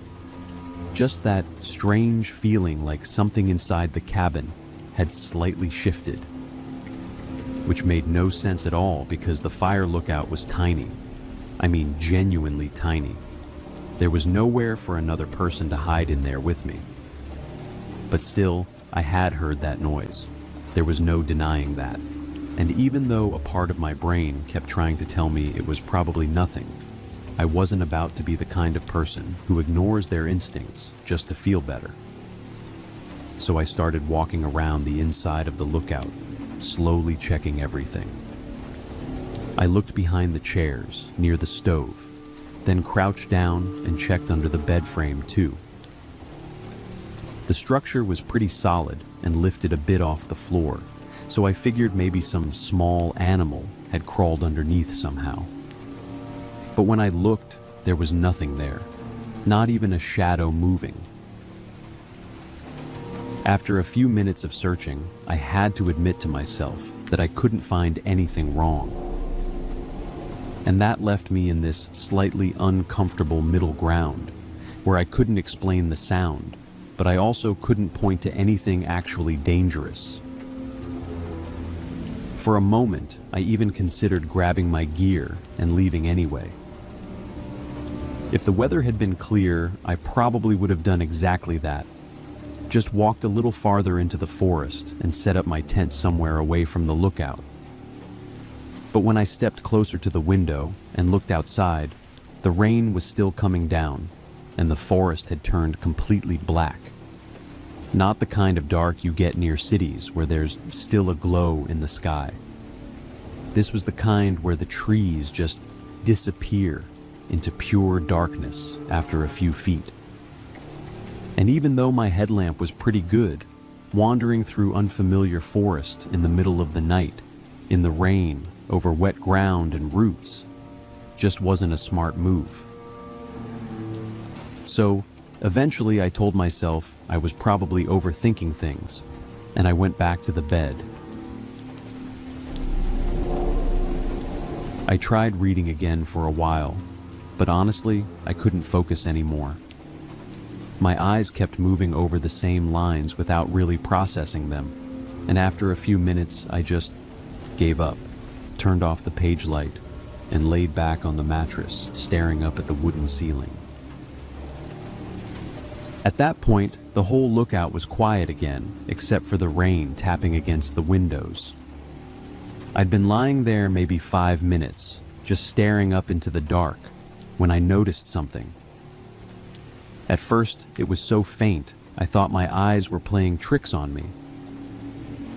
Just that strange feeling like something inside the cabin had slightly shifted. Which made no sense at all because the fire lookout was tiny. I mean, genuinely tiny. There was nowhere for another person to hide in there with me. But still, I had heard that noise. There was no denying that. And even though a part of my brain kept trying to tell me it was probably nothing, I wasn't about to be the kind of person who ignores their instincts just to feel better. So I started walking around the inside of the lookout, slowly checking everything. I looked behind the chairs, near the stove, then crouched down and checked under the bed frame too. The structure was pretty solid and lifted a bit off the floor, so I figured maybe some small animal had crawled underneath somehow. But when I looked, there was nothing there, not even a shadow moving. After a few minutes of searching, I had to admit to myself that I couldn't find anything wrong. And that left me in this slightly uncomfortable middle ground, where I couldn't explain the sound, but I also couldn't point to anything actually dangerous. For a moment, I even considered grabbing my gear and leaving anyway. If the weather had been clear, I probably would have done exactly that. Just walked a little farther into the forest and set up my tent somewhere away from the lookout. But when I stepped closer to the window and looked outside, the rain was still coming down, and the forest had turned completely black. Not the kind of dark you get near cities where there's still a glow in the sky. This was the kind where the trees just disappear into pure darkness after a few feet. And even though my headlamp was pretty good, wandering through unfamiliar forest in the middle of the night, in the rain, over wet ground and roots, just wasn't a smart move. So, eventually I told myself I was probably overthinking things, and I went back to the bed. I tried reading again for a while, but honestly, I couldn't focus anymore. My eyes kept moving over the same lines without really processing them, and after a few minutes, I just gave up, turned off the page light, and laid back on the mattress, staring up at the wooden ceiling. At that point, the whole lookout was quiet again, except for the rain tapping against the windows. I'd been lying there maybe 5 minutes, just staring up into the dark, when I noticed something. At first, it was so faint, I thought my eyes were playing tricks on me.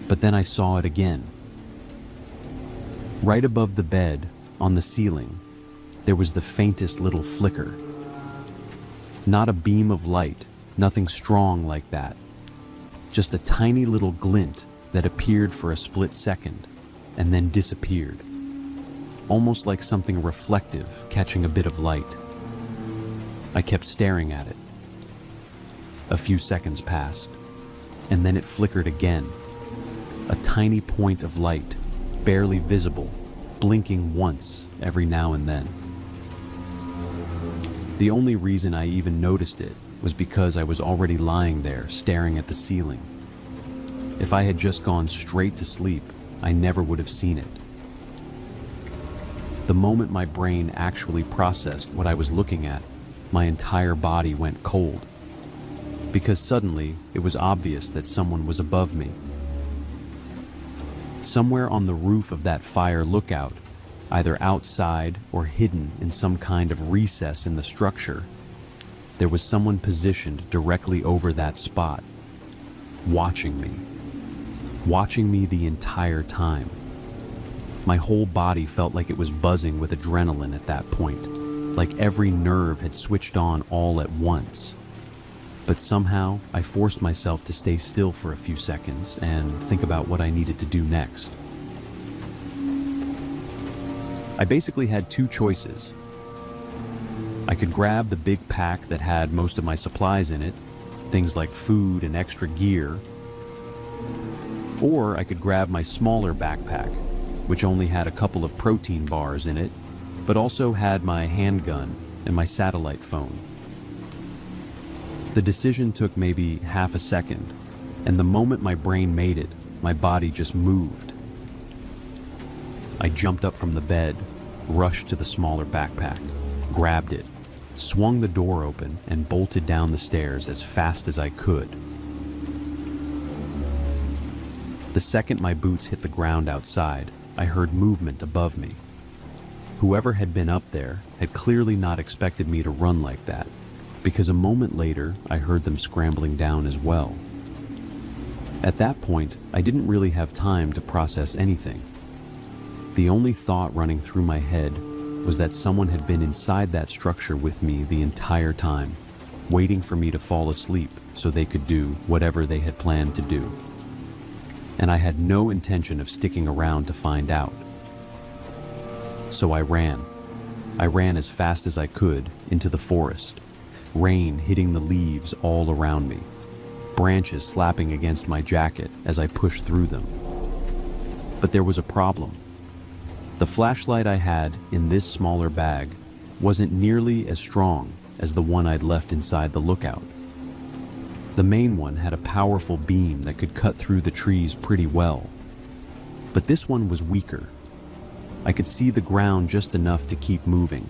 But then I saw it again. Right above the bed, on the ceiling, there was the faintest little flicker. Not a beam of light, nothing strong like that. Just a tiny little glint that appeared for a split second, and then disappeared. Almost like something reflective catching a bit of light. I kept staring at it. A few seconds passed, and then it flickered again. A tiny point of light, barely visible, blinking once every now and then. The only reason I even noticed it was because I was already lying there staring at the ceiling. If I had just gone straight to sleep, I never would have seen it. The moment my brain actually processed what I was looking at, my entire body went cold. Because suddenly, it was obvious that someone was above me. Somewhere on the roof of that fire lookout, either outside or hidden in some kind of recess in the structure, there was someone positioned directly over that spot, watching me the entire time. My whole body felt like it was buzzing with adrenaline at that point, like every nerve had switched on all at once. But somehow, I forced myself to stay still for a few seconds and think about what I needed to do next. I basically had two choices. I could grab the big pack that had most of my supplies in it, things like food and extra gear, Or I could grab my smaller backpack, which only had a couple of protein bars in it, but also had my handgun and my satellite phone. The decision took maybe half a second, and the moment my brain made it, my body just moved. I jumped up from the bed, rushed to the smaller backpack, grabbed it, swung the door open, and bolted down the stairs as fast as I could. The second my boots hit the ground outside, I heard movement above me. Whoever had been up there had clearly not expected me to run like that, because a moment later I heard them scrambling down as well. At that point, I didn't really have time to process anything. The only thought running through my head was that someone had been inside that structure with me the entire time, waiting for me to fall asleep so they could do whatever they had planned to do. And I had no intention of sticking around to find out. So I ran. I ran as fast as I could into the forest, rain hitting the leaves all around me, branches slapping against my jacket as I pushed through them. But there was a problem. The flashlight I had in this smaller bag wasn't nearly as strong as the one I'd left inside the lookout. The main one had a powerful beam that could cut through the trees pretty well, but this one was weaker. I could see the ground just enough to keep moving,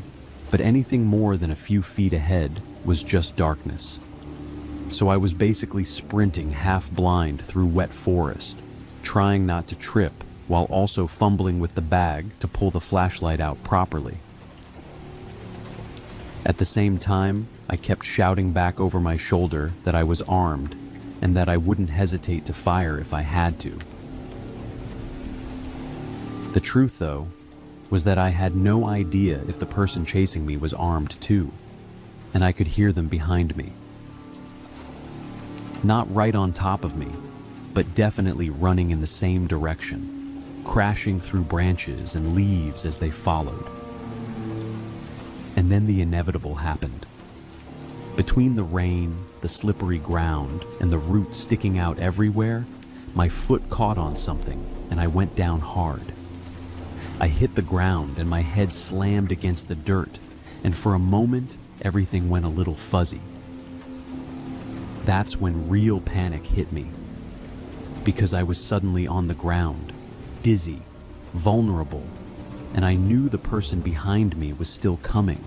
but anything more than a few feet ahead was just darkness. So I was basically sprinting half blind through wet forest, trying not to trip while also fumbling with the bag to pull the flashlight out properly. At the same time, I kept shouting back over my shoulder that I was armed and that I wouldn't hesitate to fire if I had to. The truth, though, was that I had no idea if the person chasing me was armed too, and I could hear them behind me. Not right on top of me, but definitely running in the same direction, crashing through branches and leaves as they followed. And then the inevitable happened. Between the rain, the slippery ground, and the roots sticking out everywhere, my foot caught on something, and I went down hard. I hit the ground, and my head slammed against the dirt, and for a moment, everything went a little fuzzy. That's when real panic hit me, because I was suddenly on the ground, dizzy, vulnerable, and I knew the person behind me was still coming.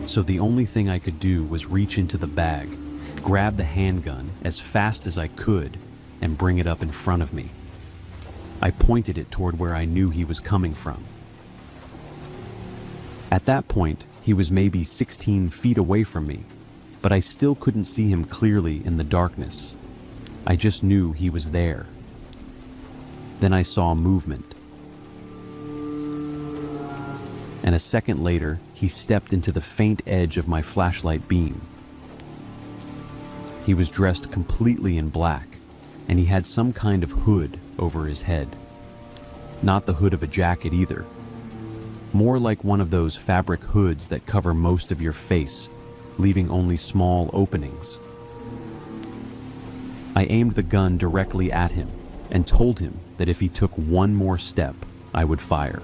So the only thing I could do was reach into the bag, grab the handgun as fast as I could, and bring it up in front of me. I pointed it toward where I knew he was coming from. At that point, he was maybe 16 feet away from me, but I still couldn't see him clearly in the darkness. I just knew he was there. Then I saw movement. And a second later, he stepped into the faint edge of my flashlight beam. He was dressed completely in black, and he had some kind of hood over his head. Not the hood of a jacket either. More like one of those fabric hoods that cover most of your face, leaving only small openings. I aimed the gun directly at him and told him that if he took one more step, I would fire.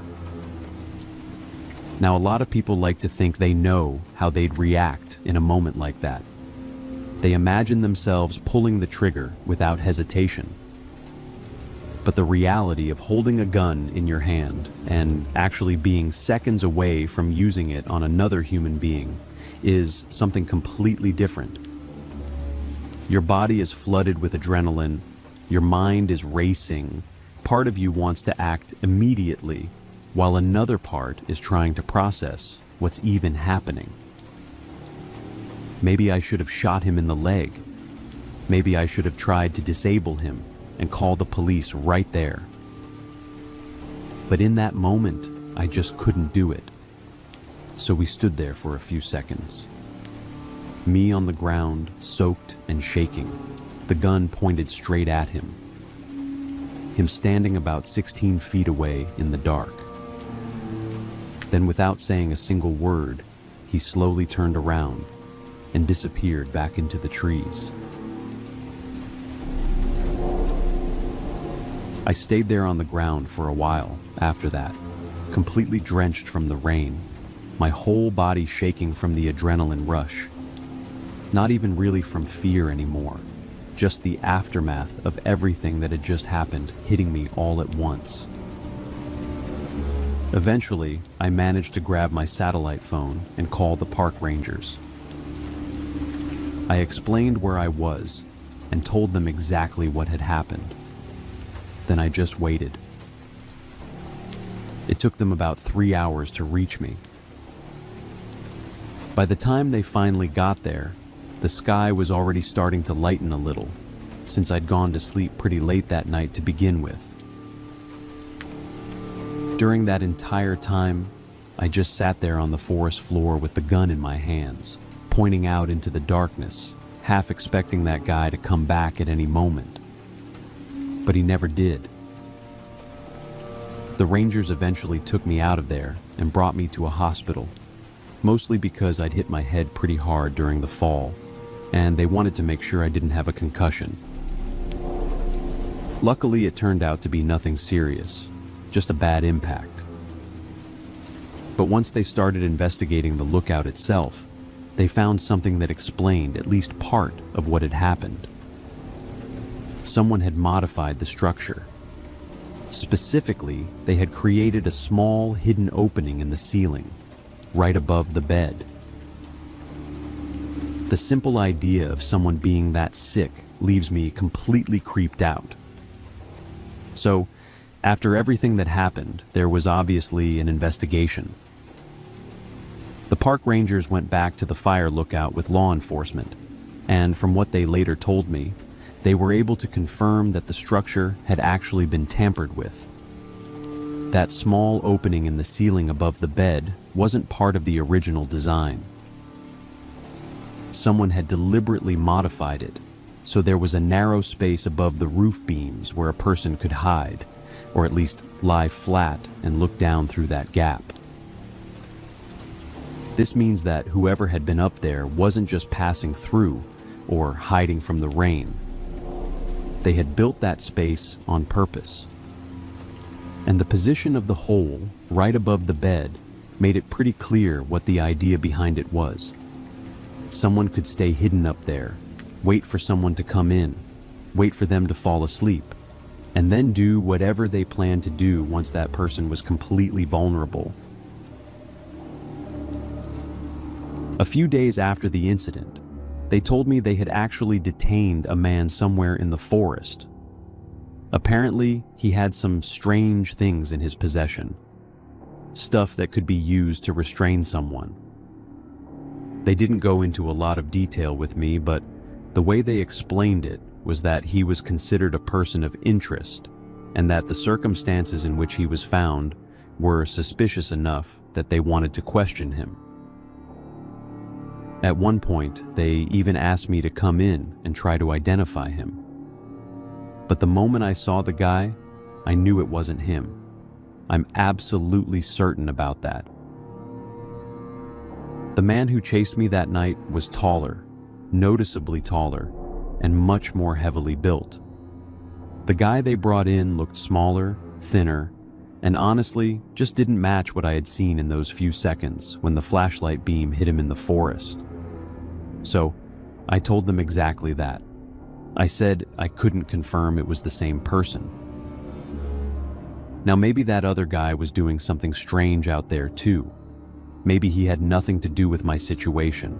Now, a lot of people like to think they know how they'd react in a moment like that. They imagine themselves pulling the trigger without hesitation. But the reality of holding a gun in your hand and actually being seconds away from using it on another human being is something completely different. Your body is flooded with adrenaline, your mind is racing, part of you wants to act immediately, while another part is trying to process what's even happening. Maybe I should have shot him in the leg. Maybe I should have tried to disable him and call the police right there. But in that moment, I just couldn't do it. So we stood there for a few seconds. Me on the ground, soaked and shaking, the gun pointed straight at him. Him standing about 16 feet away in the dark. Then, without saying a single word, he slowly turned around and disappeared back into the trees. I stayed there on the ground for a while after that, completely drenched from the rain, my whole body shaking from the adrenaline rush. Not even really from fear anymore, just the aftermath of everything that had just happened hitting me all at once. Eventually, I managed to grab my satellite phone and call the park rangers. I explained where I was and told them exactly what had happened. Then I just waited. It took them about 3 hours to reach me. By the time they finally got there, the sky was already starting to lighten a little, since I'd gone to sleep pretty late that night to begin with. During that entire time, I just sat there on the forest floor with the gun in my hands, pointing out into the darkness, half expecting that guy to come back at any moment. But he never did. The rangers eventually took me out of there and brought me to a hospital, mostly because I'd hit my head pretty hard during the fall, and they wanted to make sure I didn't have a concussion. Luckily, it turned out to be nothing serious, just a bad impact. But once they started investigating the lookout itself, they found something that explained at least part of what had happened. Someone had modified the structure. Specifically, they had created a small hidden opening in the ceiling, right above the bed. The simple idea of someone being that sick leaves me completely creeped out. So, after everything that happened, there was obviously an investigation. The park rangers went back to the fire lookout with law enforcement, and from what they later told me, they were able to confirm that the structure had actually been tampered with. That small opening in the ceiling above the bed wasn't part of the original design. Someone had deliberately modified it, so there was a narrow space above the roof beams where a person could hide, or at least lie flat and look down through that gap. This means that whoever had been up there wasn't just passing through or hiding from the rain. They had built that space on purpose. And the position of the hole right above the bed made it pretty clear what the idea behind it was. Someone could stay hidden up there, wait for someone to come in, wait for them to fall asleep, and then do whatever they planned to do once that person was completely vulnerable. A few days after the incident, they told me they had actually detained a man somewhere in the forest. Apparently, he had some strange things in his possession, stuff that could be used to restrain someone. They didn't go into a lot of detail with me, but the way they explained it was that he was considered a person of interest, and that the circumstances in which he was found were suspicious enough that they wanted to question him. At one point, they even asked me to come in and try to identify him. But the moment I saw the guy, I knew it wasn't him. I'm absolutely certain about that. The man who chased me that night was taller, noticeably taller, and much more heavily built. The guy they brought in looked smaller, thinner, and honestly just didn't match what I had seen in those few seconds when the flashlight beam hit him in the forest. So, I told them exactly that. I said I couldn't confirm it was the same person. Now maybe that other guy was doing something strange out there too. Maybe he had nothing to do with my situation.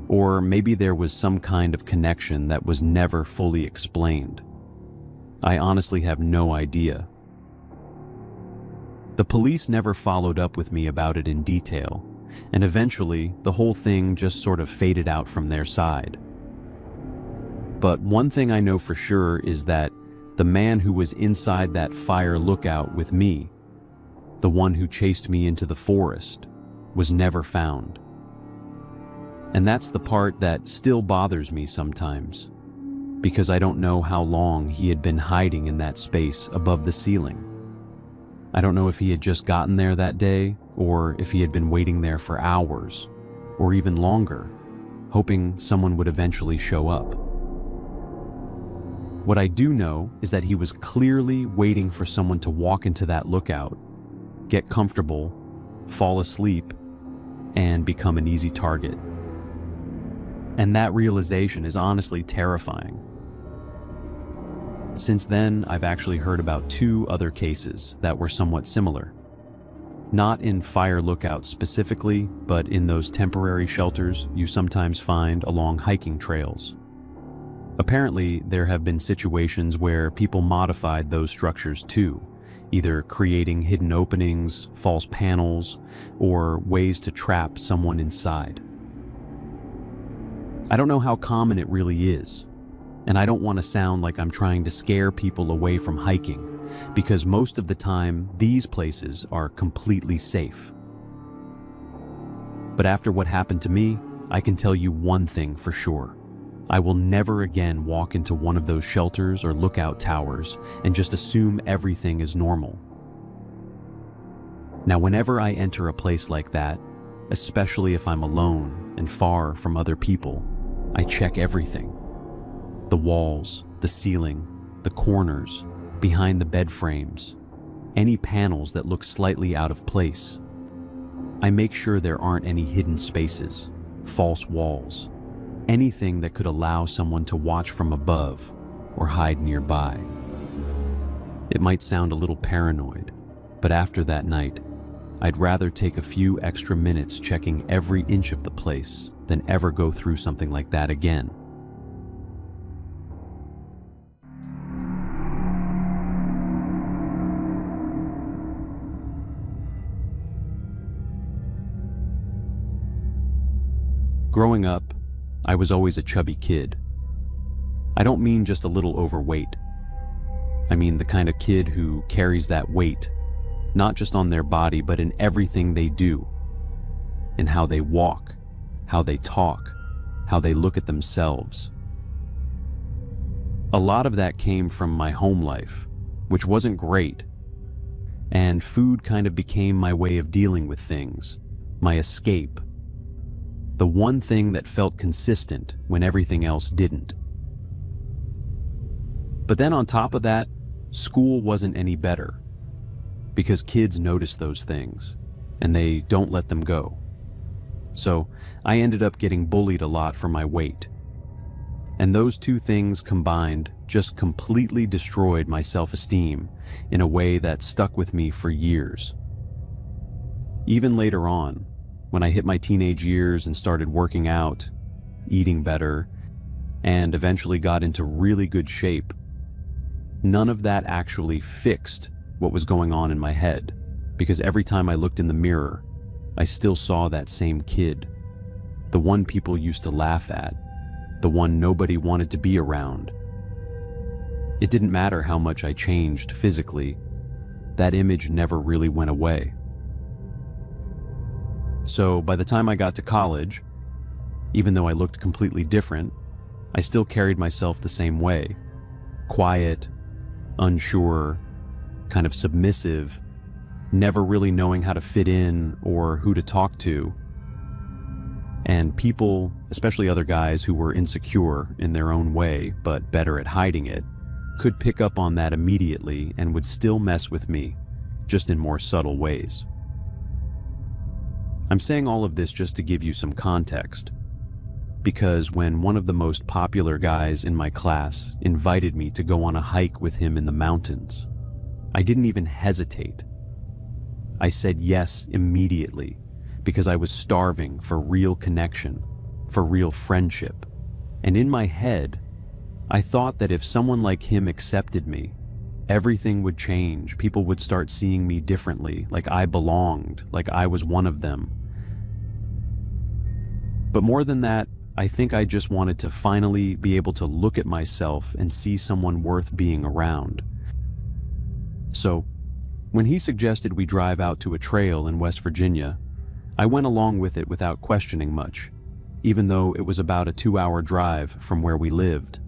Or maybe there was some kind of connection that was never fully explained. I honestly have no idea. The police never followed up with me about it in detail, and eventually the whole thing just sort of faded out from their side. But one thing I know for sure is that the man who was inside that fire lookout with me, the one who chased me into the forest, was never found. And that's the part that still bothers me sometimes, because I don't know how long he had been hiding in that space above the ceiling. I don't know if he had just gotten there that day, or if he had been waiting there for hours, or even longer, hoping someone would eventually show up. What I do know is that he was clearly waiting for someone to walk into that lookout, get comfortable, fall asleep, and become an easy target. And that realization is honestly terrifying. Since then, I've actually heard about 2 other cases that were somewhat similar. Not in fire lookouts specifically, but in those temporary shelters you sometimes find along hiking trails. Apparently, there have been situations where people modified those structures too, either creating hidden openings, false panels, or ways to trap someone inside. I don't know how common it really is, and I don't want to sound like I'm trying to scare people away from hiking, because most of the time, these places are completely safe. But after what happened to me, I can tell you one thing for sure. I will never again walk into one of those shelters or lookout towers and just assume everything is normal. Now, whenever I enter a place like that, especially if I'm alone and far from other people, I check everything. The walls, the ceiling, the corners, behind the bed frames, any panels that look slightly out of place. I make sure there aren't any hidden spaces, false walls, anything that could allow someone to watch from above or hide nearby. It might sound a little paranoid, but after that night, I'd rather take a few extra minutes checking every inch of the place than ever go through something like that again. Growing up, I was always a chubby kid. I don't mean just a little overweight. I mean the kind of kid who carries that weight, not just on their body, but in everything they do. In how they walk, how they talk, how they look at themselves. A lot of that came from my home life, which wasn't great. And food kind of became my way of dealing with things, my escape. The one thing that felt consistent when everything else didn't. But then on top of that, school wasn't any better, because kids notice those things, and they don't let them go. So I ended up getting bullied a lot for my weight. And those 2 things combined just completely destroyed my self-esteem in a way that stuck with me for years. Even later on, when I hit my teenage years and started working out, eating better, and eventually got into really good shape, none of that actually fixed what was going on in my head, because every time I looked in the mirror, I still saw that same kid, the one people used to laugh at, the one nobody wanted to be around. It didn't matter how much I changed physically, that image never really went away. So by the time I got to college, even though I looked completely different, I still carried myself the same way. Quiet, unsure, kind of submissive, never really knowing how to fit in or who to talk to. And people, especially other guys who were insecure in their own way but better at hiding it, could pick up on that immediately and would still mess with me, just in more subtle ways. I'm saying all of this just to give you some context, because when one of the most popular guys in my class invited me to go on a hike with him in the mountains, I didn't even hesitate. I said yes immediately, because I was starving for real connection, for real friendship. And in my head, I thought that if someone like him accepted me, everything would change. People would start seeing me differently, like I belonged, like I was one of them. But more than that, I think I just wanted to finally be able to look at myself and see someone worth being around. So, when he suggested we drive out to a trail in West Virginia, I went along with it without questioning much, even though it was about a 2-hour drive from where we lived,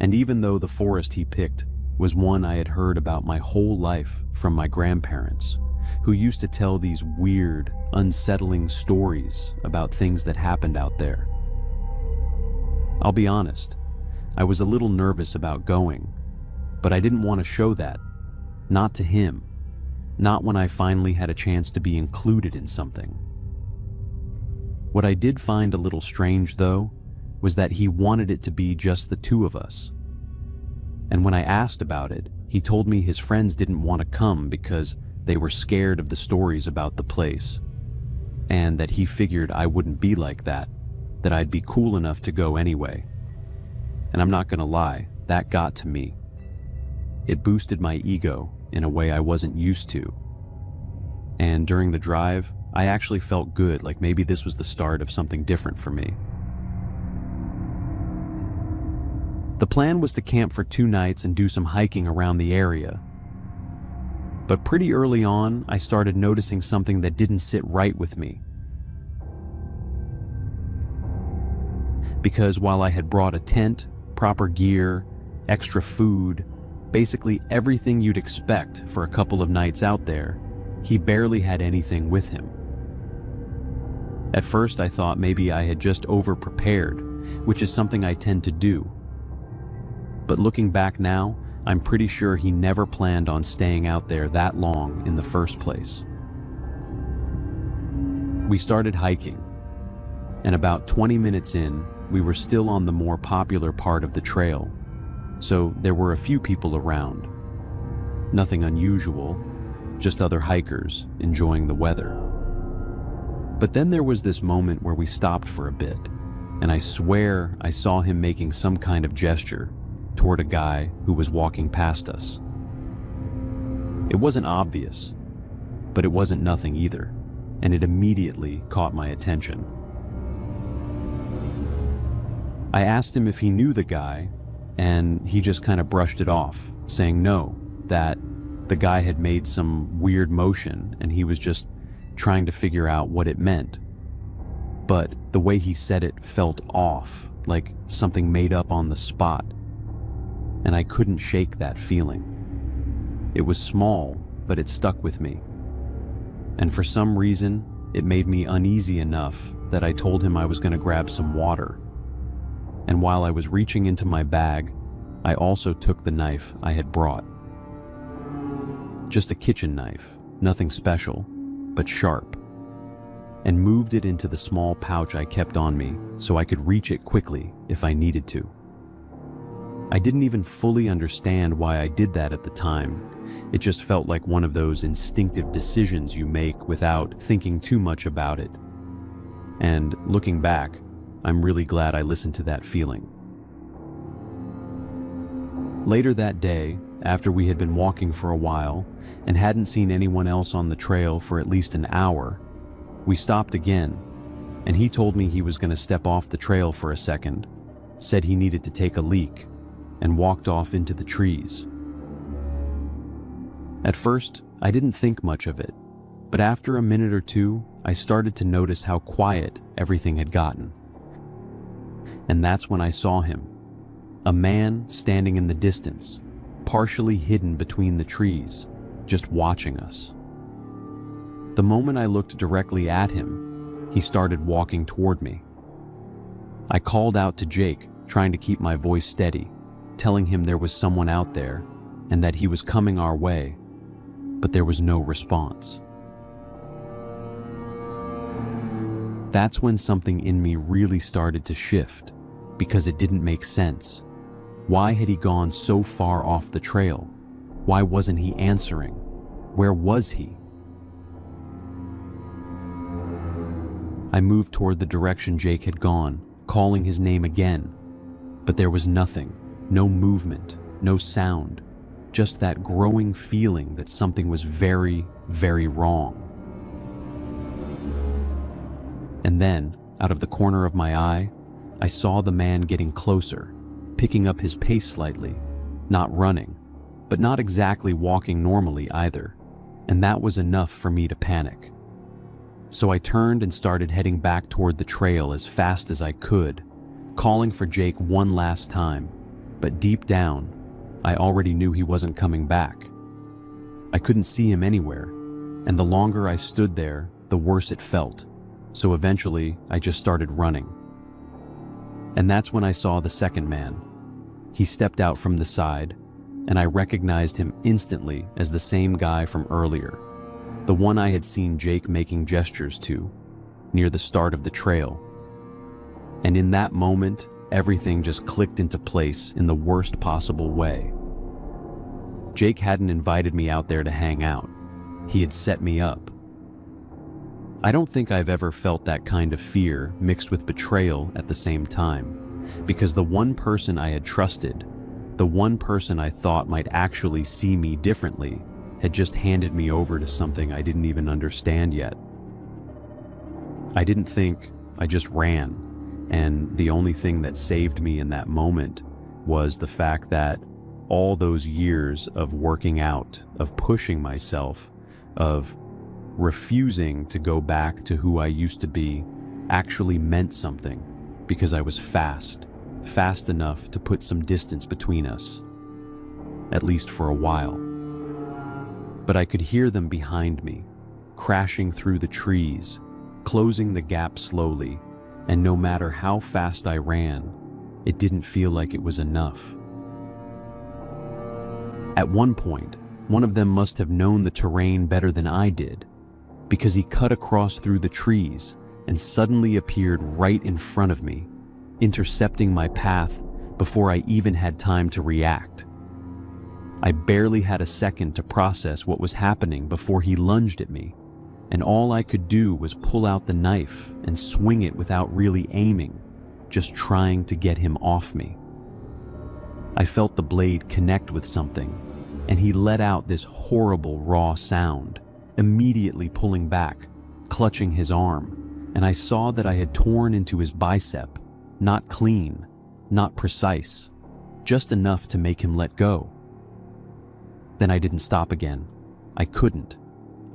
and even though the forest he picked was one I had heard about my whole life from my grandparents, who used to tell these weird, unsettling stories about things that happened out there. I'll be honest, I was a little nervous about going, But I didn't want to show that. Not to him. Not when I finally had a chance to be included in something. What I did find a little strange, though, was that he wanted it to be just the two of us. And when I asked about it, he told me his friends didn't want to come because they were scared of the stories about the place, and that he figured I wouldn't be like that I'd be cool enough to go anyway. And I'm not gonna lie, that got to me. It boosted my ego in a way I wasn't used to. And during the drive, I actually felt good, like maybe this was the start of something different for me. The plan was to camp for 2 nights and do some hiking around the area. But pretty early on, I started noticing something that didn't sit right with me. Because while I had brought a tent, proper gear, extra food, basically everything you'd expect for a couple of nights out there, he barely had anything with him. At first I thought maybe I had just over-prepared, which is something I tend to do. But looking back now, I'm pretty sure he never planned on staying out there that long in the first place. We started hiking, and about 20 minutes in, we were still on the more popular part of the trail, so there were a few people around. Nothing unusual, just other hikers enjoying the weather. But then there was this moment where we stopped for a bit, and I swear I saw him making some kind of gesture toward a guy who was walking past us. It wasn't obvious, but it wasn't nothing either, and it immediately caught my attention. I asked him if he knew the guy, and he just kind of brushed it off, saying no, that the guy had made some weird motion and he was just trying to figure out what it meant. But the way he said it felt off, like something made up on the spot, and I couldn't shake that feeling. It was small, but it stuck with me. And for some reason, it made me uneasy enough that I told him I was going to grab some water. And while I was reaching into my bag, I also took the knife I had brought. Just a kitchen knife, nothing special, but sharp, and moved it into the small pouch I kept on me so I could reach it quickly if I needed to. I didn't even fully understand why I did that at the time. It just felt like one of those instinctive decisions you make without thinking too much about it. And looking back, I'm really glad I listened to that feeling. Later that day, after we had been walking for a while and hadn't seen anyone else on the trail for at least an hour, we stopped again, and he told me he was going to step off the trail for a second, said he needed to take a leak, and walked off into the trees. At first, I didn't think much of it, but after a minute or two, I started to notice how quiet everything had gotten. And that's when I saw him, a man standing in the distance, partially hidden between the trees, just watching us. The moment I looked directly at him, he started walking toward me. I called out to Jake, trying to keep my voice steady, telling him there was someone out there and that he was coming our way, but there was no response. That's when something in me really started to shift, because it didn't make sense. Why had he gone so far off the trail? Why wasn't he answering? Where was he? I moved toward the direction Jake had gone, calling his name again, but there was nothing, no movement, no sound, just that growing feeling that something was very, very wrong. And then, out of the corner of my eye, I saw the man getting closer, picking up his pace slightly, not running, but not exactly walking normally either, and that was enough for me to panic. So I turned and started heading back toward the trail as fast as I could, calling for Jake one last time, but deep down, I already knew he wasn't coming back. I couldn't see him anywhere, and the longer I stood there, the worse it felt, so eventually I just started running. And that's when I saw the second man. He stepped out from the side, and I recognized him instantly as the same guy from earlier, the one I had seen Jake making gestures to, near the start of the trail. And in that moment, everything just clicked into place in the worst possible way. Jake hadn't invited me out there to hang out. He had set me up. I don't think I've ever felt that kind of fear mixed with betrayal at the same time, because the one person I had trusted, the one person I thought might actually see me differently, had just handed me over to something I didn't even understand yet. I didn't think, I just ran, and the only thing that saved me in that moment was the fact that all those years of working out, of pushing myself, of refusing to go back to who I used to be, actually meant something, because I was fast enough to put some distance between us, at least for a while. But I could hear them behind me, crashing through the trees, closing the gap slowly, and no matter how fast I ran, it didn't feel like it was enough. At one point, one of them must have known the terrain better than I did, because he cut across through the trees and suddenly appeared right in front of me, intercepting my path before I even had time to react. I barely had a second to process what was happening before he lunged at me, and all I could do was pull out the knife and swing it without really aiming, just trying to get him off me. I felt the blade connect with something, and he let out this horrible raw sound, immediately pulling back, clutching his arm, and I saw that I had torn into his bicep. Not clean, not precise, just enough to make him let go. Then I didn't stop again. I couldn't.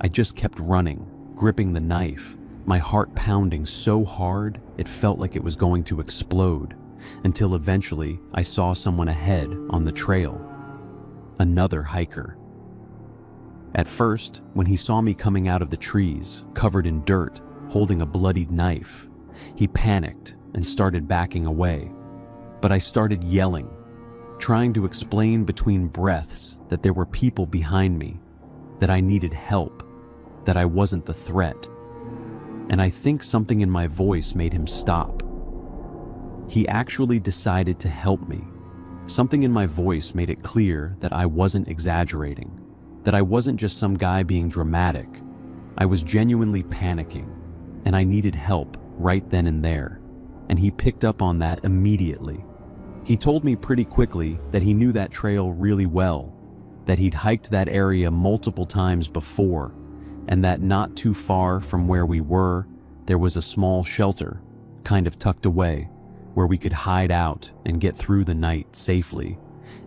I just kept running, gripping the knife, my heart pounding so hard it felt like it was going to explode, until eventually I saw someone ahead on the trail. Another hiker. At first, when he saw me coming out of the trees, covered in dirt, holding a bloodied knife, he panicked and started backing away. But I started yelling, trying to explain between breaths that there were people behind me, that I needed help, that I wasn't the threat. And I think something in my voice made him stop. He actually decided to help me. Something in my voice made it clear that I wasn't exaggerating, that I wasn't just some guy being dramatic. I was genuinely panicking, and I needed help right then and there. And he picked up on that immediately. He told me pretty quickly that he knew that trail really well, that he'd hiked that area multiple times before, and that not too far from where we were, there was a small shelter, kind of tucked away, where we could hide out and get through the night safely.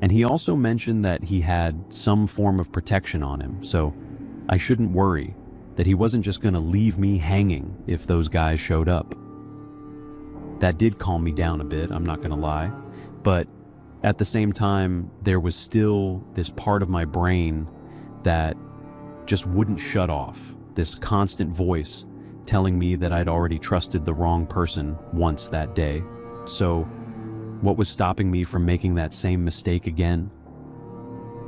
And he also mentioned that he had some form of protection on him, so I shouldn't worry, that he wasn't just gonna leave me hanging if those guys showed up. That did calm me down a bit, I'm not gonna lie, but at the same time, there was still this part of my brain that just wouldn't shut off, this constant voice telling me that I'd already trusted the wrong person once that day. So, what was stopping me from making that same mistake again?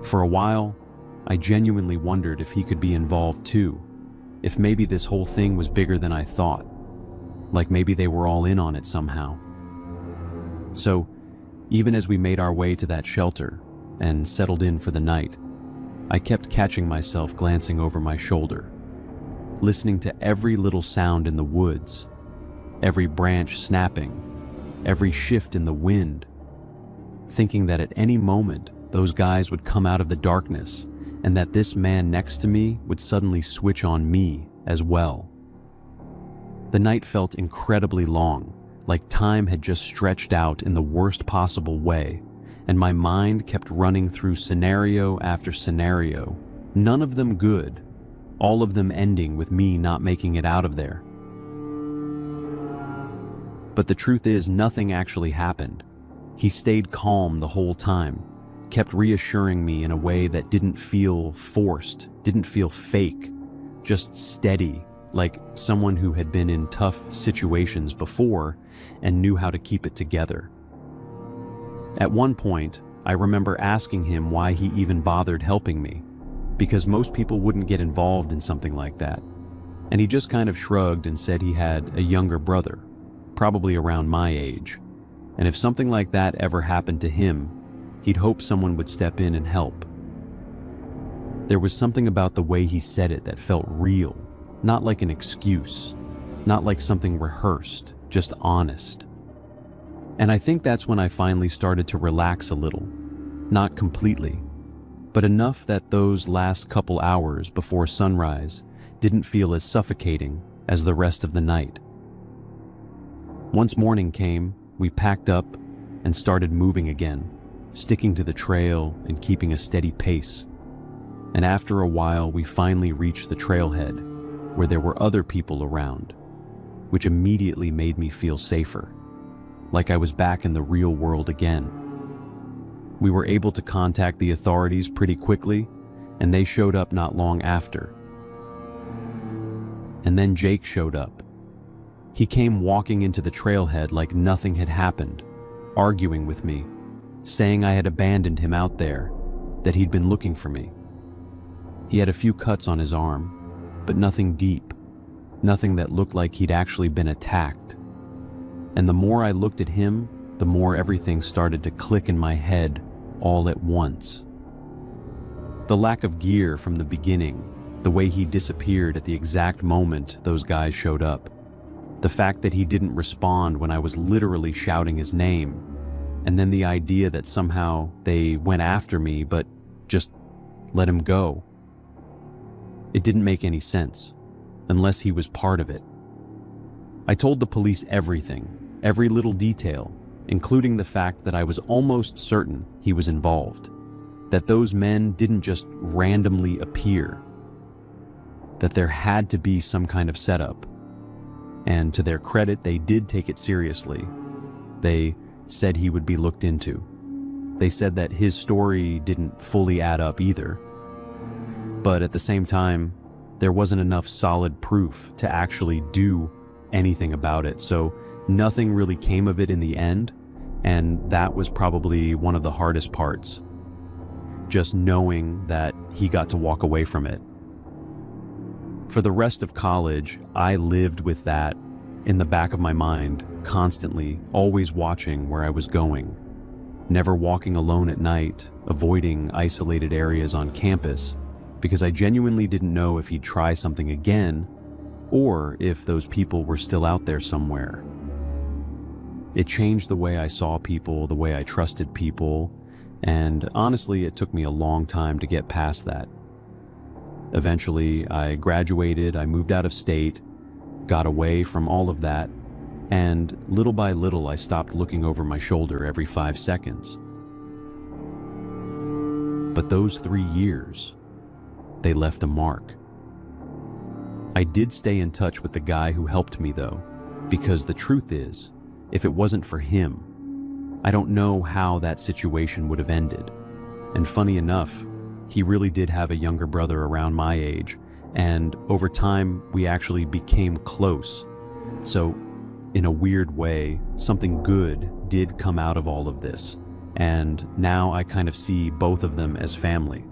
For a while, I genuinely wondered if he could be involved too, if maybe this whole thing was bigger than I thought. Like maybe they were all in on it somehow. So, even as we made our way to that shelter and settled in for the night, I kept catching myself glancing over my shoulder, listening to every little sound in the woods, every branch snapping, every shift in the wind, thinking that at any moment those guys would come out of the darkness and that this man next to me would suddenly switch on me as well. The night felt incredibly long, like time had just stretched out in the worst possible way, and my mind kept running through scenario after scenario, none of them good, all of them ending with me not making it out of there. But the truth is, nothing actually happened. He stayed calm the whole time, kept reassuring me in a way that didn't feel forced, didn't feel fake, just steady, like someone who had been in tough situations before and knew how to keep it together. At one point, I remember asking him why he even bothered helping me, because most people wouldn't get involved in something like that. And he just kind of shrugged and said he had a younger brother, probably around my age. And if something like that ever happened to him, he'd hope someone would step in and help. There was something about the way he said it that felt real, not like an excuse, not like something rehearsed, just honest. And I think that's when I finally started to relax a little, not completely, but enough that those last couple hours before sunrise didn't feel as suffocating as the rest of the night. Once morning came, we packed up and started moving again, sticking to the trail and keeping a steady pace. And after a while, we finally reached the trailhead, where there were other people around, which immediately made me feel safer, like I was back in the real world again. We were able to contact the authorities pretty quickly, and they showed up not long after. And then Jake showed up. He came walking into the trailhead like nothing had happened, arguing with me, saying I had abandoned him out there, that he'd been looking for me. He had a few cuts on his arm, but nothing deep, nothing that looked like he'd actually been attacked. And the more I looked at him, the more everything started to click in my head all at once. The lack of gear from the beginning, the way he disappeared at the exact moment those guys showed up, the fact that he didn't respond when I was literally shouting his name, and then the idea that somehow they went after me but just let him go. It didn't make any sense, unless he was part of it. I told the police everything, every little detail, including the fact that I was almost certain he was involved, that those men didn't just randomly appear, that there had to be some kind of setup. And to their credit, they did take it seriously. They said he would be looked into. They said that his story didn't fully add up either. But at the same time, there wasn't enough solid proof to actually do anything about it, so nothing really came of it in the end, and that was probably one of the hardest parts. Just knowing that he got to walk away from it. For the rest of college, I lived with that in the back of my mind, constantly, always watching where I was going. Never walking alone at night, avoiding isolated areas on campus, because I genuinely didn't know if he'd try something again, or if those people were still out there somewhere. It changed the way I saw people, the way I trusted people, and honestly, it took me a long time to get past that. Eventually, I graduated, I moved out of state, got away from all of that, and little by little I stopped looking over my shoulder every 5 seconds. But those 3 years, they left a mark. I did stay in touch with the guy who helped me though, because the truth is, if it wasn't for him, I don't know how that situation would have ended. And funny enough, he really did have a younger brother around my age, and over time we actually became close. So in a weird way, something good did come out of all of this, and now I kind of see both of them as family.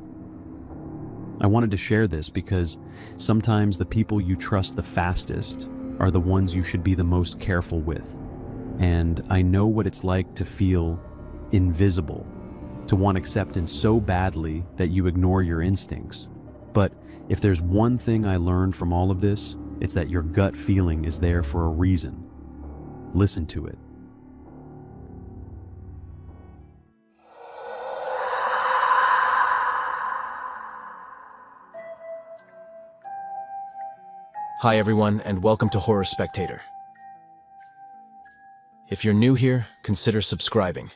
I wanted to share this because sometimes the people you trust the fastest are the ones you should be the most careful with. And I know what it's like to feel invisible, to want acceptance so badly that you ignore your instincts. But if there's one thing I learned from all of this, it's that your gut feeling is there for a reason. Listen to it. Hi everyone, and welcome to Horror Spectator. If you're new here, consider subscribing.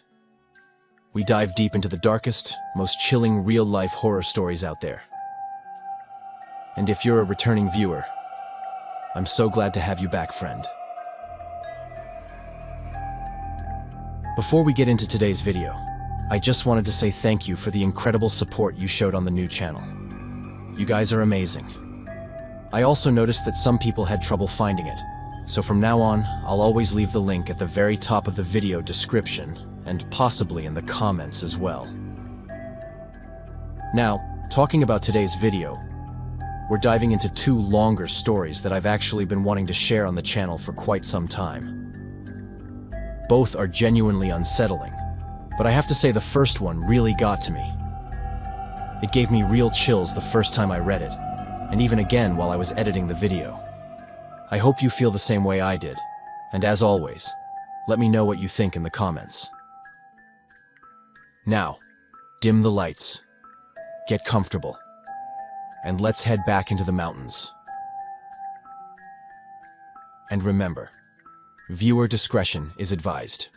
We dive deep into the darkest, most chilling real-life horror stories out there. And if you're a returning viewer, I'm so glad to have you back, friend. Before we get into today's video, I just wanted to say thank you for the incredible support you showed on the new channel. You guys are amazing. I also noticed that some people had trouble finding it, so from now on, I'll always leave the link at the very top of the video description and possibly in the comments as well. Now, talking about today's video, we're diving into two longer stories that I've actually been wanting to share on the channel for quite some time. Both are genuinely unsettling, but I have to say the first one really got to me. It gave me real chills the first time I read it, and even again while I was editing the video. I hope you feel the same way I did, and as always, let me know what you think in the comments. Now, dim the lights, get comfortable, and let's head back into the mountains. And remember, viewer discretion is advised.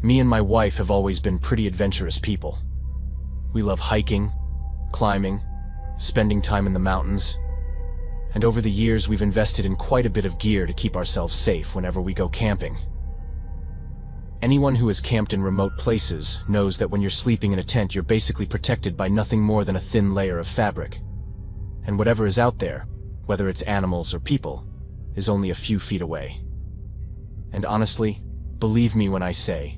Me and my wife have always been pretty adventurous people. We love hiking, climbing, spending time in the mountains, and over the years we've invested in quite a bit of gear to keep ourselves safe whenever we go camping. Anyone who has camped in remote places knows that when you're sleeping in a tent, you're basically protected by nothing more than a thin layer of fabric. And whatever is out there, whether it's animals or people, is only a few feet away. And honestly, believe me when I say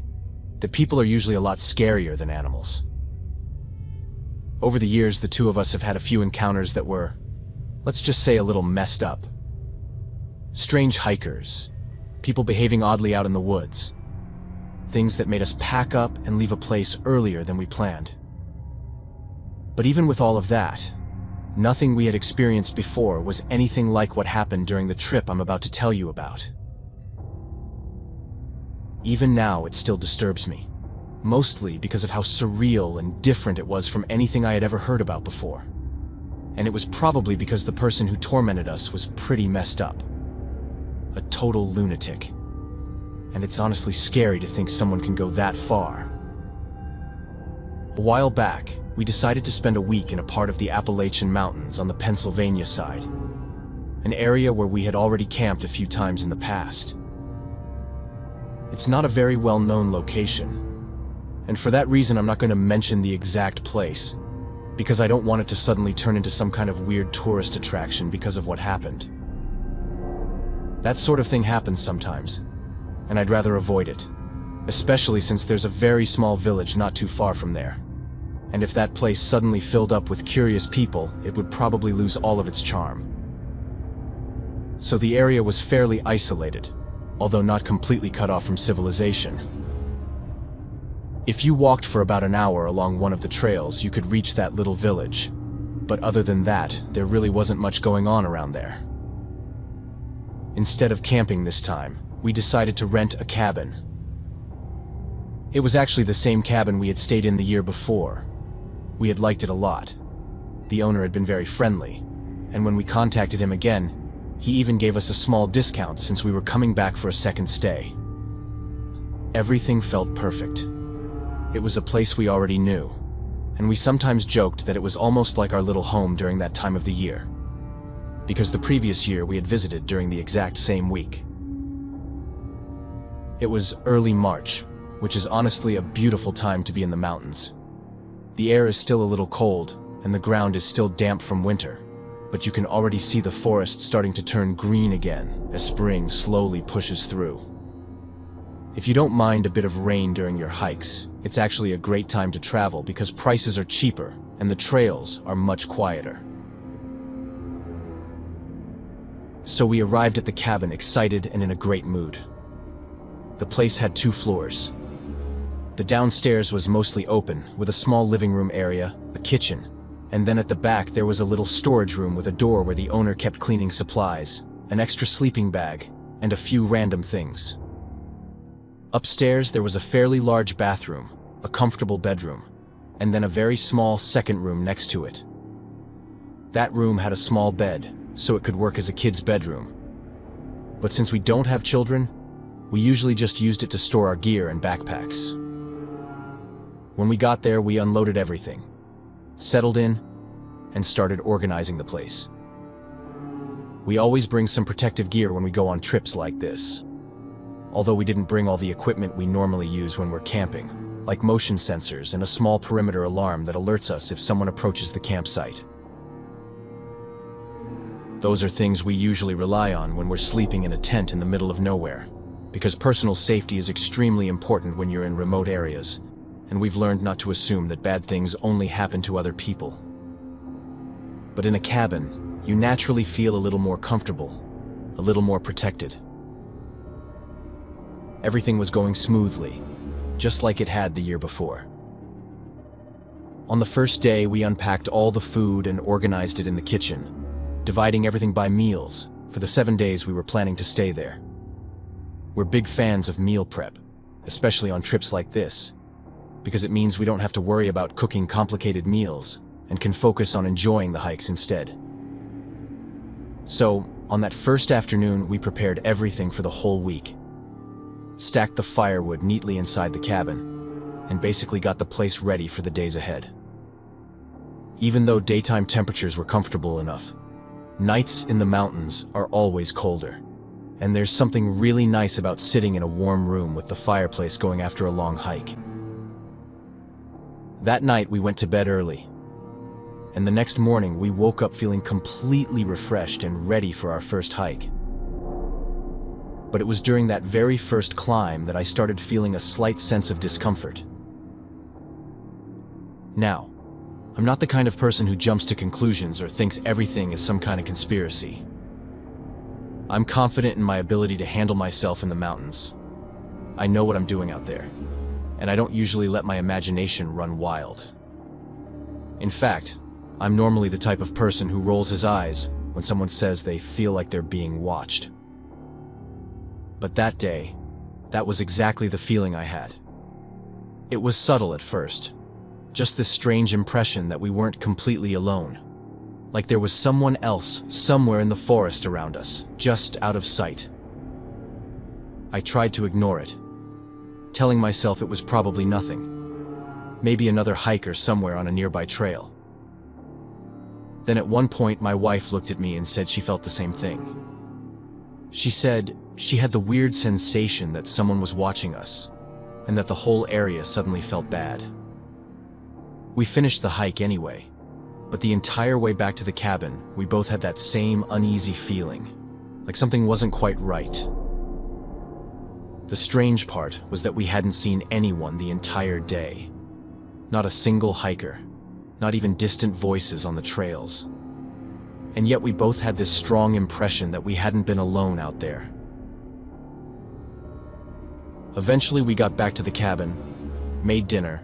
that people are usually a lot scarier than animals. Over the years, the two of us have had a few encounters that were, let's just say, a little messed up. Strange hikers, people behaving oddly out in the woods, things that made us pack up and leave a place earlier than we planned. But even with all of that, nothing we had experienced before was anything like what happened during the trip I'm about to tell you about. Even now, it still disturbs me, mostly because of how surreal and different it was from anything I had ever heard about before. And it was probably because the person who tormented us was pretty messed up. A total lunatic. And it's honestly scary to think someone can go that far. A while back, we decided to spend a week in a part of the Appalachian Mountains on the Pennsylvania side, an area where we had already camped a few times in the past. It's not a very well-known location, and for that reason I'm not going to mention the exact place, because I don't want it to suddenly turn into some kind of weird tourist attraction because of what happened. That sort of thing happens sometimes, and I'd rather avoid it, especially since there's a very small village not too far from there. And if that place suddenly filled up with curious people, it would probably lose all of its charm. So the area was fairly isolated, although not completely cut off from civilization. If you walked for about an hour along one of the trails, you could reach that little village, but other than that, there really wasn't much going on around there. Instead of camping this time, we decided to rent a cabin. It was actually the same cabin we had stayed in the year before. We had liked it a lot. The owner had been very friendly, and when we contacted him again, he even gave us a small discount since we were coming back for a second stay. Everything felt perfect. It was a place we already knew, and we sometimes joked that it was almost like our little home during that time of the year, because the previous year we had visited during the exact same week. It was early March, which is honestly a beautiful time to be in the mountains. The air is still a little cold, and the ground is still damp from winter, but you can already see the forest starting to turn green again as spring slowly pushes through. If you don't mind a bit of rain during your hikes, it's actually a great time to travel because prices are cheaper and the trails are much quieter. So we arrived at the cabin excited and in a great mood. The place had 2 floors. The downstairs was mostly open, with a small living room area, a kitchen, and then at the back there was a little storage room with a door where the owner kept cleaning supplies, an extra sleeping bag, and a few random things. Upstairs there was a fairly large bathroom, a comfortable bedroom, and then a very small second room next to it. That room had a small bed, so it could work as a kid's bedroom. But since we don't have children, we usually just used it to store our gear and backpacks. When we got there, we unloaded everything, settled in, and started organizing the place. We always bring some protective gear when we go on trips like this, although we didn't bring all the equipment we normally use when we're camping. like motion sensors and a small perimeter alarm that alerts us if someone approaches the campsite. Those are things we usually rely on when we're sleeping in a tent in the middle of nowhere, because personal safety is extremely important when you're in remote areas, and we've learned not to assume that bad things only happen to other people. But in a cabin, you naturally feel a little more comfortable, a little more protected. Everything was going smoothly, just like it had the year before. On the first day, we unpacked all the food and organized it in the kitchen, dividing everything by meals for the 7 days we were planning to stay there. We're big fans of meal prep, especially on trips like this, because it means we don't have to worry about cooking complicated meals and can focus on enjoying the hikes instead. So, on that first afternoon, we prepared everything for the whole week, stacked the firewood neatly inside the cabin, and basically got the place ready for the days ahead. Even though daytime temperatures were comfortable enough, nights in the mountains are always colder, and there's something really nice about sitting in a warm room with the fireplace going after a long hike. That night we went to bed early, and the next morning we woke up feeling completely refreshed and ready for our first hike. But it was during that very first climb that I started feeling a slight sense of discomfort. Now, I'm not the kind of person who jumps to conclusions or thinks everything is some kind of conspiracy. I'm confident in my ability to handle myself in the mountains. I know what I'm doing out there, and I don't usually let my imagination run wild. In fact, I'm normally the type of person who rolls his eyes when someone says they feel like they're being watched. But that day, that was exactly the feeling I had. It was subtle at first, just this strange impression that we weren't completely alone, like there was someone else somewhere in the forest around us, just out of sight. I tried to ignore it, telling myself it was probably nothing, maybe another hiker somewhere on a nearby trail. Then at one point my wife looked at me and said she felt the same thing. She said she had the weird sensation that someone was watching us, and that the whole area suddenly felt bad. We finished the hike anyway, but the entire way back to the cabin, we both had that same uneasy feeling, like something wasn't quite right. The strange part was that we hadn't seen anyone the entire day. Not a single hiker, not even distant voices on the trails. And yet we both had this strong impression that we hadn't been alone out there. Eventually we got back to the cabin, made dinner,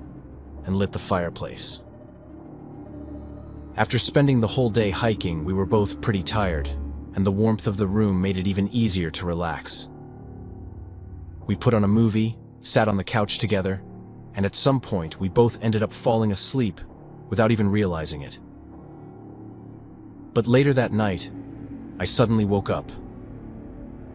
and lit the fireplace. After spending the whole day hiking, we were both pretty tired, and the warmth of the room made it even easier to relax. We put on a movie, sat on the couch together, and at some point we both ended up falling asleep without even realizing it. But later that night, I suddenly woke up.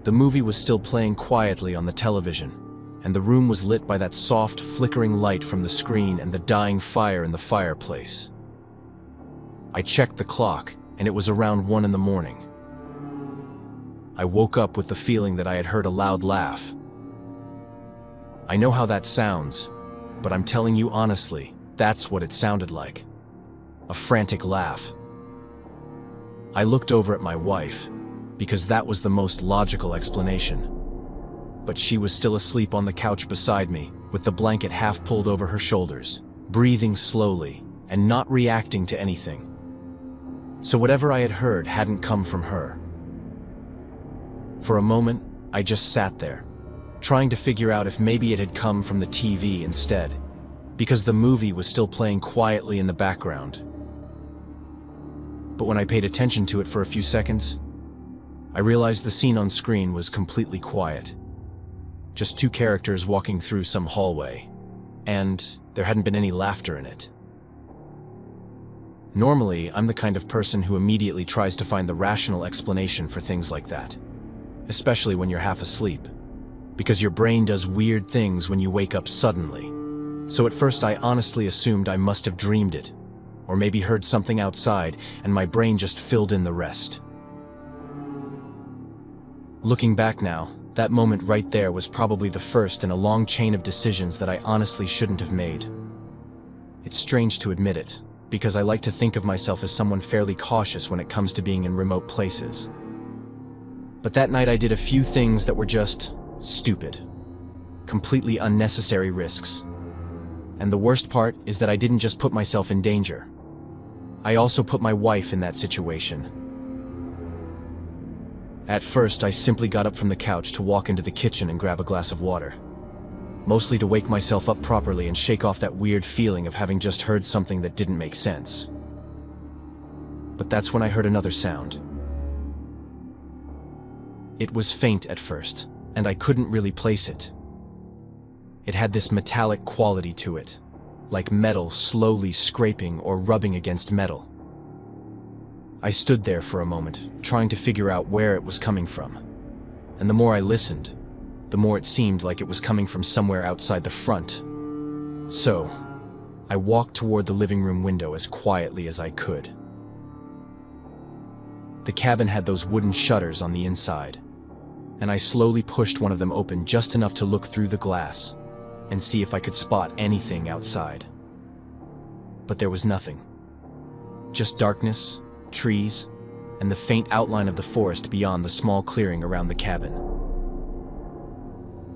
The movie was still playing quietly on the television, and the room was lit by that soft, flickering light from the screen and the dying fire in the fireplace. I checked the clock, and it was around 1 a.m. I woke up with the feeling that I had heard a loud laugh. I know how that sounds, but I'm telling you honestly, that's what it sounded like. A frantic laugh. I looked over at my wife, because that was the most logical explanation. But she was still asleep on the couch beside me, with the blanket half pulled over her shoulders, breathing slowly, and not reacting to anything. So whatever I had heard hadn't come from her. For a moment, I just sat there, trying to figure out if maybe it had come from the TV instead, because the movie was still playing quietly in the background. But when I paid attention to it for a few seconds, I realized the scene on screen was completely quiet. Just two characters walking through some hallway, and there hadn't been any laughter in it. Normally, I'm the kind of person who immediately tries to find the rational explanation for things like that, especially when you're half asleep, because your brain does weird things when you wake up suddenly. So at first I honestly assumed I must have dreamed it, or maybe heard something outside and my brain just filled in the rest. Looking back now, That moment right there was probably the first in a long chain of decisions that I honestly shouldn't have made. It's strange to admit it, because I like to think of myself as someone fairly cautious when it comes to being in remote places. But that night I did a few things that were just stupid. Completely unnecessary risks. And the worst part is that I didn't just put myself in danger. I also put my wife in that situation. At first, I simply got up from the couch to walk into the kitchen and grab a glass of water. Mostly to wake myself up properly and shake off that weird feeling of having just heard something that didn't make sense. But that's when I heard another sound. It was faint at first, and I couldn't really place it. It had this metallic quality to it, like metal slowly scraping or rubbing against metal. I stood there for a moment, trying to figure out where it was coming from. And the more I listened, the more it seemed like it was coming from somewhere outside the front. So, I walked toward the living room window as quietly as I could. The cabin had those wooden shutters on the inside, and I slowly pushed one of them open just enough to look through the glass and see if I could spot anything outside. But there was nothing. Just darkness, trees, and the faint outline of the forest beyond the small clearing around the cabin.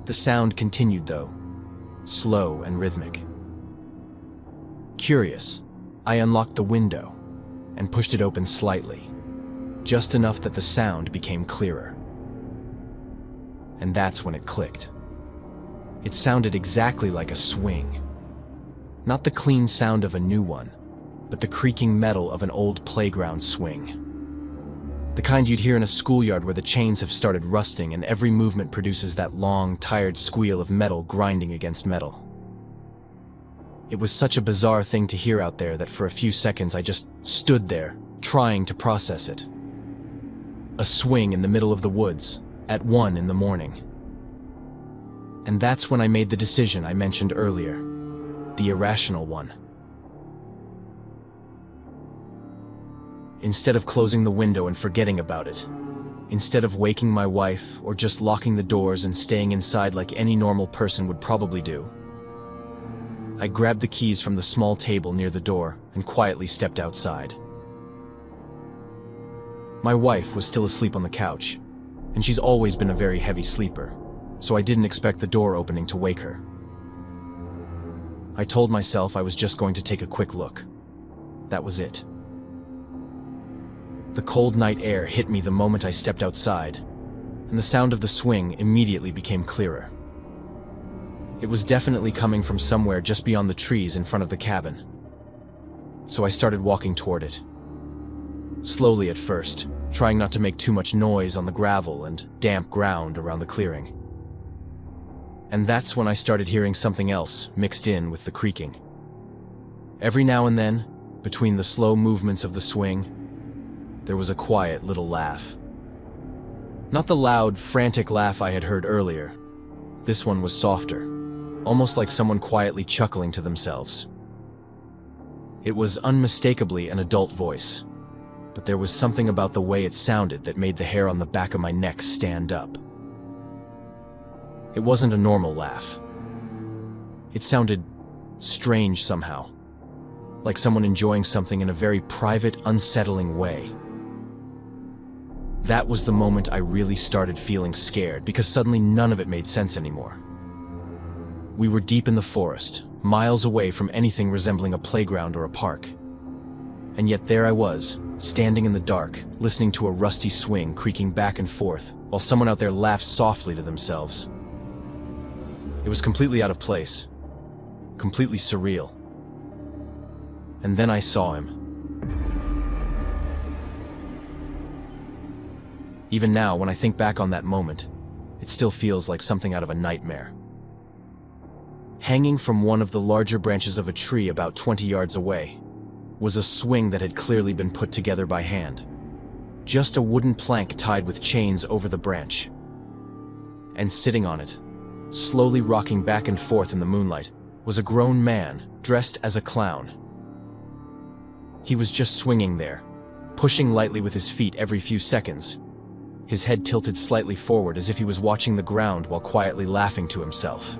The sound continued though, slow and rhythmic. Curious, I unlocked the window and pushed it open slightly, just enough that the sound became clearer. And that's when it clicked. It sounded exactly like a swing. Not the clean sound of a new one, but the creaking metal of an old playground swing. The kind you'd hear in a schoolyard where the chains have started rusting and every movement produces that long, tired squeal of metal grinding against metal. It was such a bizarre thing to hear out there that for a few seconds I just stood there, trying to process it. A swing in the middle of the woods, at 1 in the morning. And that's when I made the decision I mentioned earlier, the irrational one. Instead of closing the window and forgetting about it, instead of waking my wife or just locking the doors and staying inside like any normal person would probably do, I grabbed the keys from the small table near the door and quietly stepped outside. My wife was still asleep on the couch, and she's always been a very heavy sleeper, so I didn't expect the door opening to wake her. I told myself I was just going to take a quick look. That was it. The cold night air hit me the moment I stepped outside, and the sound of the swing immediately became clearer. It was definitely coming from somewhere just beyond the trees in front of the cabin. So I started walking toward it. Slowly at first, trying not to make too much noise on the gravel and damp ground around the clearing. And that's when I started hearing something else mixed in with the creaking. Every now and then, between the slow movements of the swing, there was a quiet little laugh. Not the loud, frantic laugh I had heard earlier. This one was softer, almost like someone quietly chuckling to themselves. It was unmistakably an adult voice, but there was something about the way it sounded that made the hair on the back of my neck stand up. It wasn't a normal laugh. It sounded strange somehow, like someone enjoying something in a very private, unsettling way. That was the moment I really started feeling scared, because suddenly none of it made sense anymore. We were deep in the forest, miles away from anything resembling a playground or a park. And yet there I was, standing in the dark, listening to a rusty swing creaking back and forth, while someone out there laughed softly to themselves. It was completely out of place, completely surreal. And then I saw him. Even now, when I think back on that moment, it still feels like something out of a nightmare. Hanging from one of the larger branches of a tree about 20 yards away was a swing that had clearly been put together by hand. Just a wooden plank tied with chains over the branch. And sitting on it, slowly rocking back and forth in the moonlight, was a grown man dressed as a clown. He was just swinging there, pushing lightly with his feet every few seconds, his head tilted slightly forward as if he was watching the ground while quietly laughing to himself.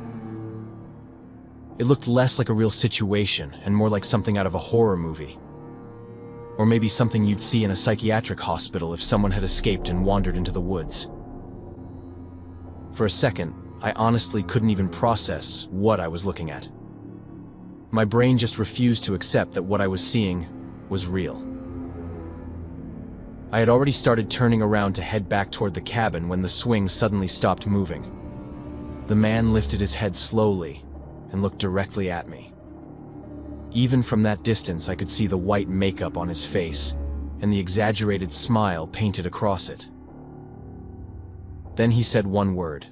It looked less like a real situation and more like something out of a horror movie. Or maybe something you'd see in a psychiatric hospital if someone had escaped and wandered into the woods. For a second, I honestly couldn't even process what I was looking at. My brain just refused to accept that what I was seeing was real. I had already started turning around to head back toward the cabin when the swing suddenly stopped moving. The man lifted his head slowly and looked directly at me. Even from that distance, I could see the white makeup on his face and the exaggerated smile painted across it. Then he said one word,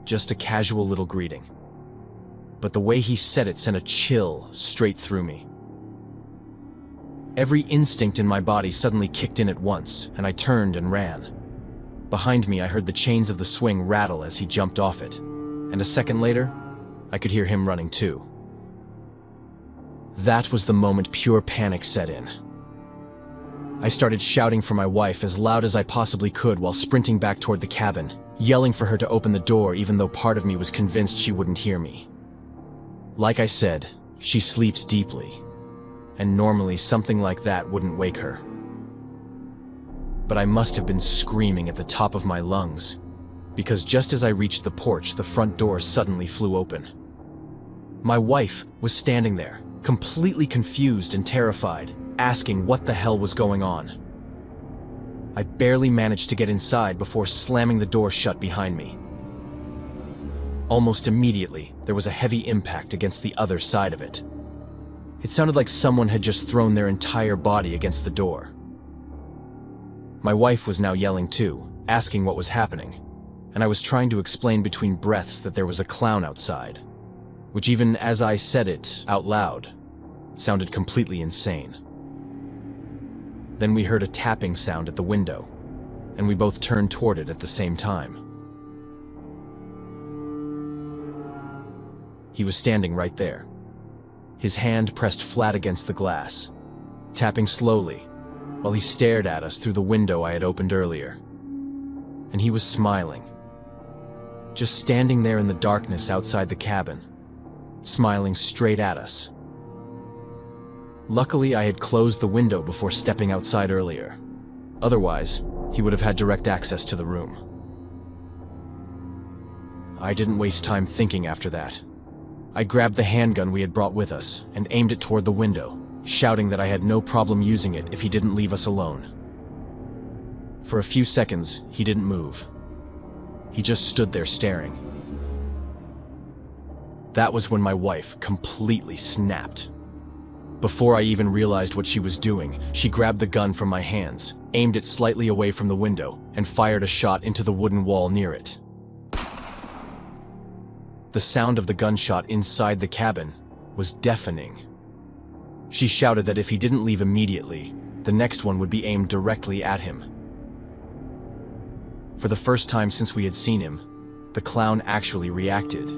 just a casual little greeting. But the way he said it sent a chill straight through me. Every instinct in my body suddenly kicked in at once, and I turned and ran. Behind me, I heard the chains of the swing rattle as he jumped off it, and a second later, I could hear him running too. That was the moment pure panic set in. I started shouting for my wife as loud as I possibly could while sprinting back toward the cabin, yelling for her to open the door even though part of me was convinced she wouldn't hear me. Like I said, she sleeps deeply, and normally something like that wouldn't wake her. But I must have been screaming at the top of my lungs, because just as I reached the porch, the front door suddenly flew open. My wife was standing there, completely confused and terrified, asking what the hell was going on. I barely managed to get inside before slamming the door shut behind me. Almost immediately, there was a heavy impact against the other side of it. It sounded like someone had just thrown their entire body against the door. My wife was now yelling too, asking what was happening, and I was trying to explain between breaths that there was a clown outside, which even as I said it out loud, sounded completely insane. Then we heard a tapping sound at the window, and we both turned toward it at the same time. He was standing right there, his hand pressed flat against the glass, tapping slowly, while he stared at us through the window I had opened earlier. And he was smiling, just standing there in the darkness outside the cabin, smiling straight at us. Luckily, I had closed the window before stepping outside earlier. Otherwise, he would have had direct access to the room. I didn't waste time thinking after that. I grabbed the handgun we had brought with us and aimed it toward the window, shouting that I had no problem using it if he didn't leave us alone. For a few seconds, he didn't move. He just stood there staring. That was when my wife completely snapped. Before I even realized what she was doing, she grabbed the gun from my hands, aimed it slightly away from the window, and fired a shot into the wooden wall near it. The sound of the gunshot inside the cabin was deafening. She shouted that if he didn't leave immediately, the next one would be aimed directly at him. For the first time since we had seen him, the clown actually reacted.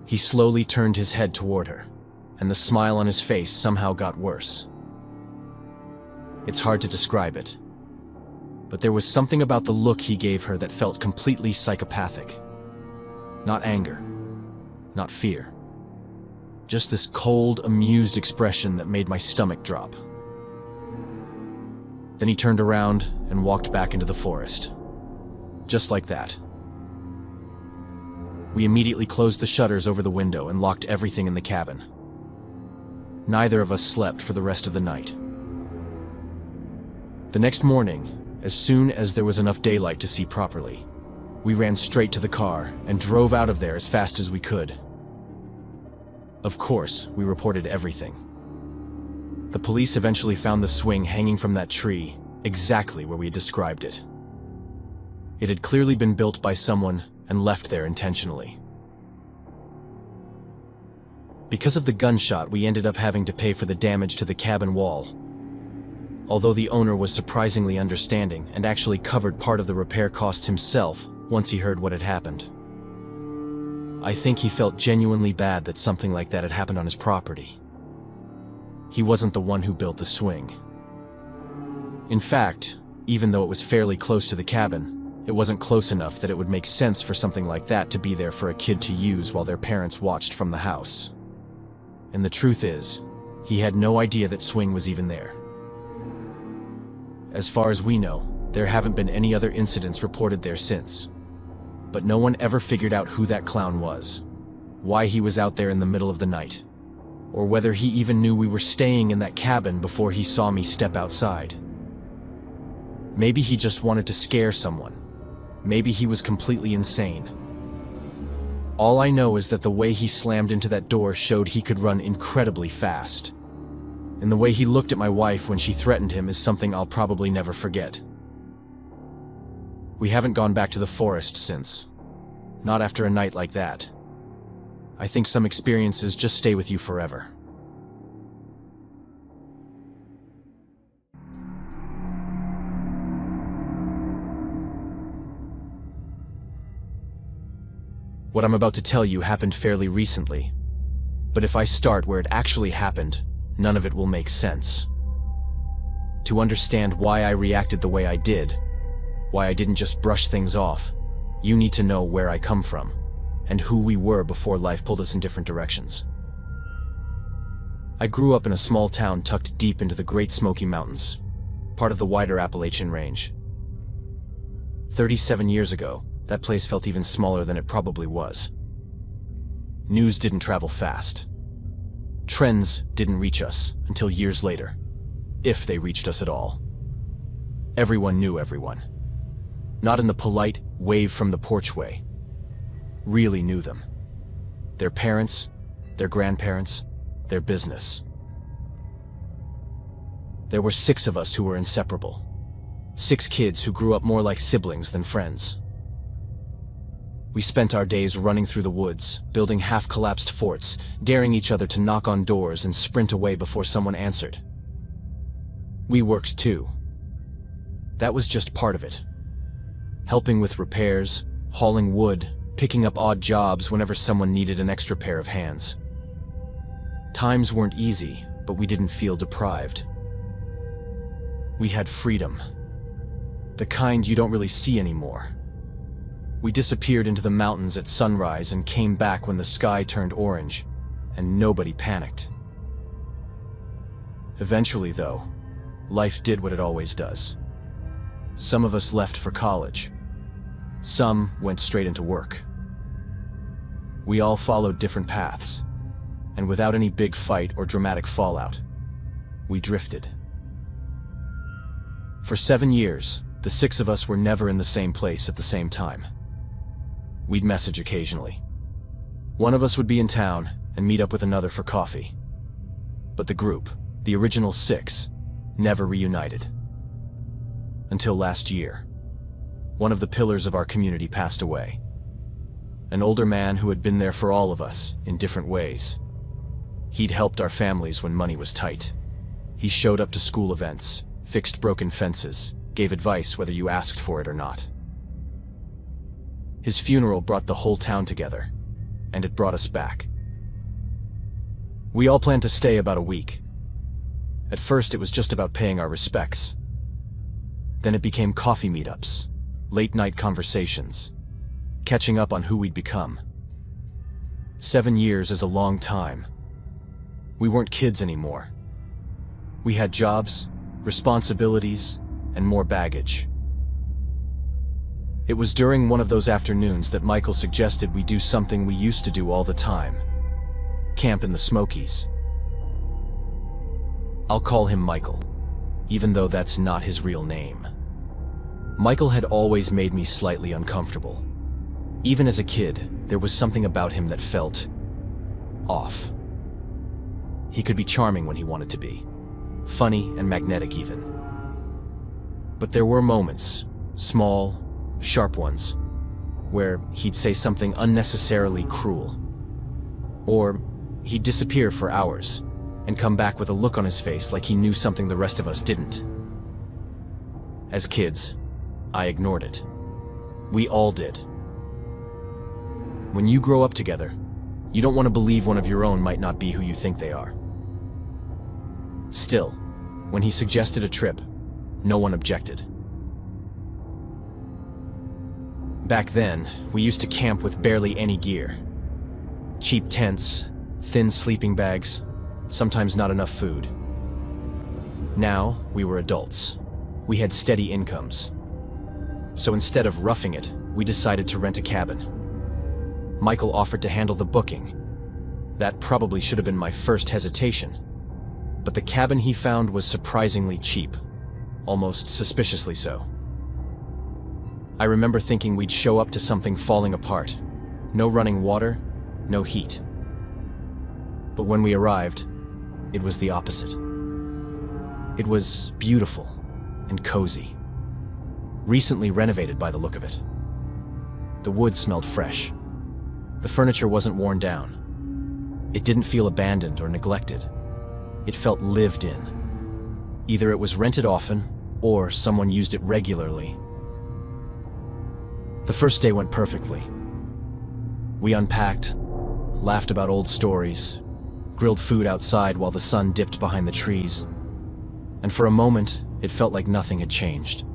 He slowly turned his head toward her, and the smile on his face somehow got worse. It's hard to describe it, but there was something about the look he gave her that felt completely psychopathic. Not anger, not fear. Just this cold, amused expression that made my stomach drop. Then he turned around and walked back into the forest. Just like that. We immediately closed the shutters over the window and locked everything in the cabin. Neither of us slept for the rest of the night. The next morning, as soon as there was enough daylight to see properly, we ran straight to the car and drove out of there as fast as we could. Of course, we reported everything. The police eventually found the swing hanging from that tree, exactly where we had described it. It had clearly been built by someone and left there intentionally. Because of the gunshot, we ended up having to pay for the damage to the cabin wall. Although the owner was surprisingly understanding and actually covered part of the repair costs himself once he heard what had happened. I think he felt genuinely bad that something like that had happened on his property. He wasn't the one who built the swing. In fact, Even though it was fairly close to the cabin, it wasn't close enough that it would make sense for something like that to be there for a kid to use while their parents watched from the house. And the truth is, he had no idea that Swing was even there. As far as we know, there haven't been any other incidents reported there since. But no one ever figured out who that clown was, why he was out there in the middle of the night, or whether he even knew we were staying in that cabin before he saw me step outside. Maybe he just wanted to scare someone. Maybe he was completely insane. All I know is that the way he slammed into that door showed he could run incredibly fast. And the way he looked at my wife when she threatened him is something I'll probably never forget. We haven't gone back to the forest since. Not after a night like that. I think some experiences just stay with you forever. What I'm about to tell you happened fairly recently. But if I start where it actually happened, none of it will make sense. To understand why I reacted the way I did, why I didn't just brush things off, you need to know where I come from, and who we were before life pulled us in different directions. I grew up in a small town tucked deep into the Great Smoky Mountains, part of the wider Appalachian Range. 37 years ago, that place felt even smaller than it probably was. News didn't travel fast. Trends didn't reach us until years later, if they reached us at all. Everyone knew everyone. Not in the polite, wave from the porch way. Really knew them. Their parents, their grandparents, their business. There were 6 of us who were inseparable. 6 kids who grew up more like siblings than friends. We spent our days running through the woods, building half-collapsed forts, daring each other to knock on doors and sprint away before someone answered. We worked too. That was just part of it. Helping with repairs, hauling wood, picking up odd jobs whenever someone needed an extra pair of hands. Times weren't easy, but we didn't feel deprived. We had freedom. The kind you don't really see anymore. We disappeared into the mountains at sunrise and came back when the sky turned orange, and nobody panicked. Eventually, though, life did what it always does. Some of us left for college. Some went straight into work. We all followed different paths, and without any big fight or dramatic fallout, we drifted. For 7 years, the 6 of us were never in the same place at the same time. We'd message occasionally. One of us would be in town and meet up with another for coffee. But the group, the original 6, never reunited. Until last year. One of the pillars of our community passed away. An older man who had been there for all of us in different ways. He'd helped our families when money was tight. He showed up to school events, fixed broken fences, gave advice whether you asked for it or not. His funeral brought the whole town together, and it brought us back. We all planned to stay about a week. At first it was just about paying our respects. Then it became coffee meetups, late-night conversations, catching up on who we'd become. 7 years is a long time. We weren't kids anymore. We had jobs, responsibilities, and more baggage. It was during one of those afternoons that Michael suggested we do something we used to do all the time. Camp in the Smokies. I'll call him Michael, even though that's not his real name. Michael had always made me slightly uncomfortable. Even as a kid, there was something about him that felt off. He could be charming when he wanted to be, funny and magnetic even. But there were moments, small, sharp ones, where he'd say something unnecessarily cruel. Or he'd disappear for hours and come back with a look on his face like he knew something the rest of us didn't. As kids, I ignored it. We all did. When you grow up together, you don't want to believe one of your own might not be who you think they are. Still, when he suggested a trip, no one objected. Back then, we used to camp with barely any gear. Cheap tents, thin sleeping bags, sometimes not enough food. Now, we were adults. We had steady incomes. So instead of roughing it, we decided to rent a cabin. Michael offered to handle the booking. That probably should have been my first hesitation. But the cabin he found was surprisingly cheap, almost suspiciously so. I remember thinking we'd show up to something falling apart. No running water, no heat. But when we arrived, it was the opposite. It was beautiful and cozy. Recently renovated by the look of it. The wood smelled fresh. The furniture wasn't worn down. It didn't feel abandoned or neglected. It felt lived in. Either it was rented often, or someone used it regularly. The first day went perfectly. We unpacked, laughed about old stories, grilled food outside while the sun dipped behind the trees. And for a moment, it felt like nothing had changed.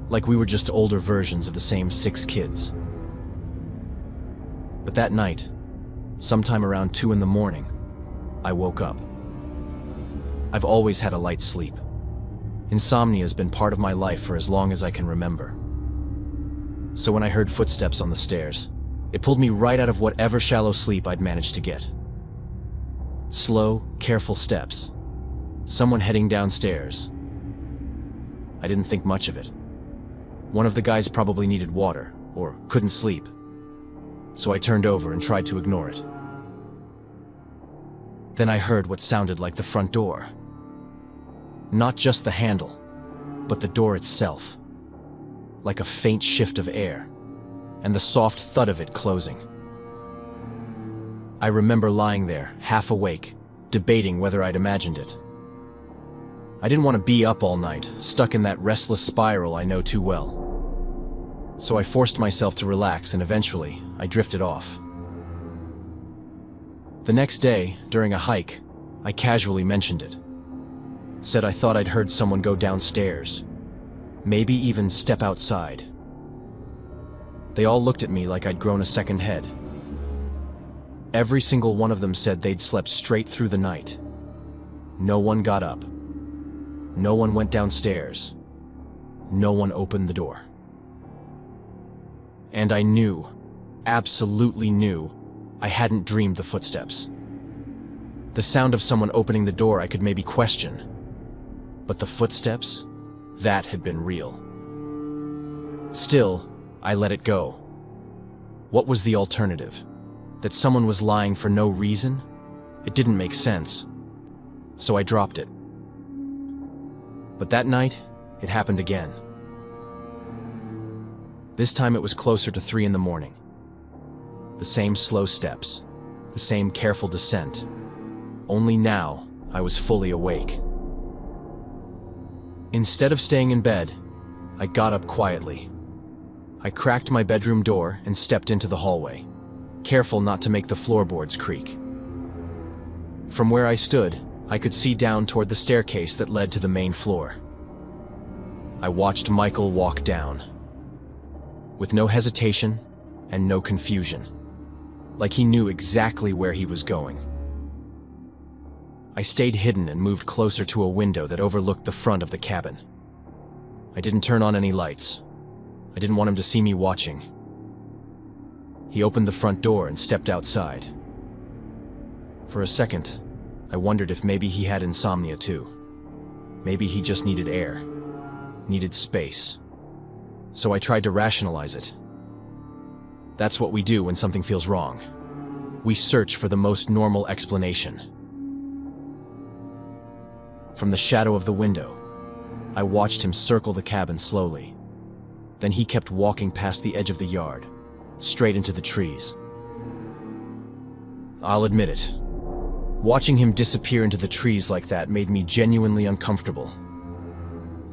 Like we were just older versions of the same 6 kids. But that night, sometime around 2 in the morning, I woke up. I've always had a light sleep. Insomnia has been part of my life for as long as I can remember. So when I heard footsteps on the stairs, it pulled me right out of whatever shallow sleep I'd managed to get. Slow, careful steps. Someone heading downstairs. I didn't think much of it. One of the guys probably needed water, or couldn't sleep. So I turned over and tried to ignore it. Then I heard what sounded like the front door. Not just the handle, but the door itself. Like a faint shift of air, and the soft thud of it closing. I remember lying there, half awake, debating whether I'd imagined it. I didn't want to be up all night, stuck in that restless spiral I know too well. So I forced myself to relax, and eventually, I drifted off. The next day, during a hike, I casually mentioned it. Said I thought I'd heard someone go downstairs. Maybe even step outside. They all looked at me like I'd grown a second head. Every single one of them said they'd slept straight through the night. No one got up. No one went downstairs. No one opened the door. And I knew, absolutely knew, I hadn't dreamed the footsteps. The sound of someone opening the door I could maybe question. But the footsteps? That had been real. Still, I let it go. What was the alternative? That someone was lying for no reason? It didn't make sense. So I dropped it. But that night, it happened again. This time it was closer to 3 in the morning. The same slow steps, the same careful descent. Only now, I was fully awake. Instead of staying in bed, I got up quietly. I cracked my bedroom door and stepped into the hallway, careful not to make the floorboards creak. From where I stood, I could see down toward the staircase that led to the main floor. I watched Michael walk down, with no hesitation and no confusion, like he knew exactly where he was going. I stayed hidden and moved closer to a window that overlooked the front of the cabin. I didn't turn on any lights. I didn't want him to see me watching. He opened the front door and stepped outside. For a second, I wondered if maybe he had insomnia too. Maybe he just needed air, needed space. So I tried to rationalize it. That's what we do when something feels wrong. We search for the most normal explanation. From the shadow of the window, I watched him circle the cabin slowly. Then he kept walking past the edge of the yard, straight into the trees. I'll admit it. Watching him disappear into the trees like that made me genuinely uncomfortable.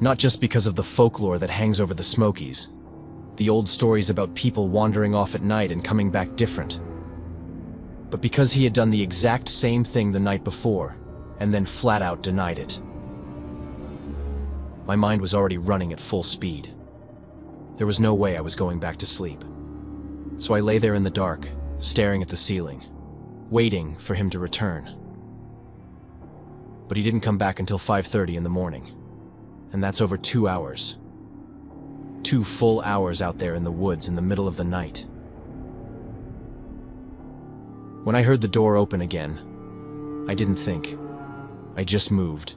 Not just because of the folklore that hangs over the Smokies, the old stories about people wandering off at night and coming back different, but because he had done the exact same thing the night before, and then flat out denied it. My mind was already running at full speed. There was no way I was going back to sleep. So I lay there in the dark, staring at the ceiling, waiting for him to return. But he didn't come back until 5:30 in the morning, and that's over 2 hours. 2 full hours out there in the woods in the middle of the night. When I heard the door open again, I didn't think. I just moved.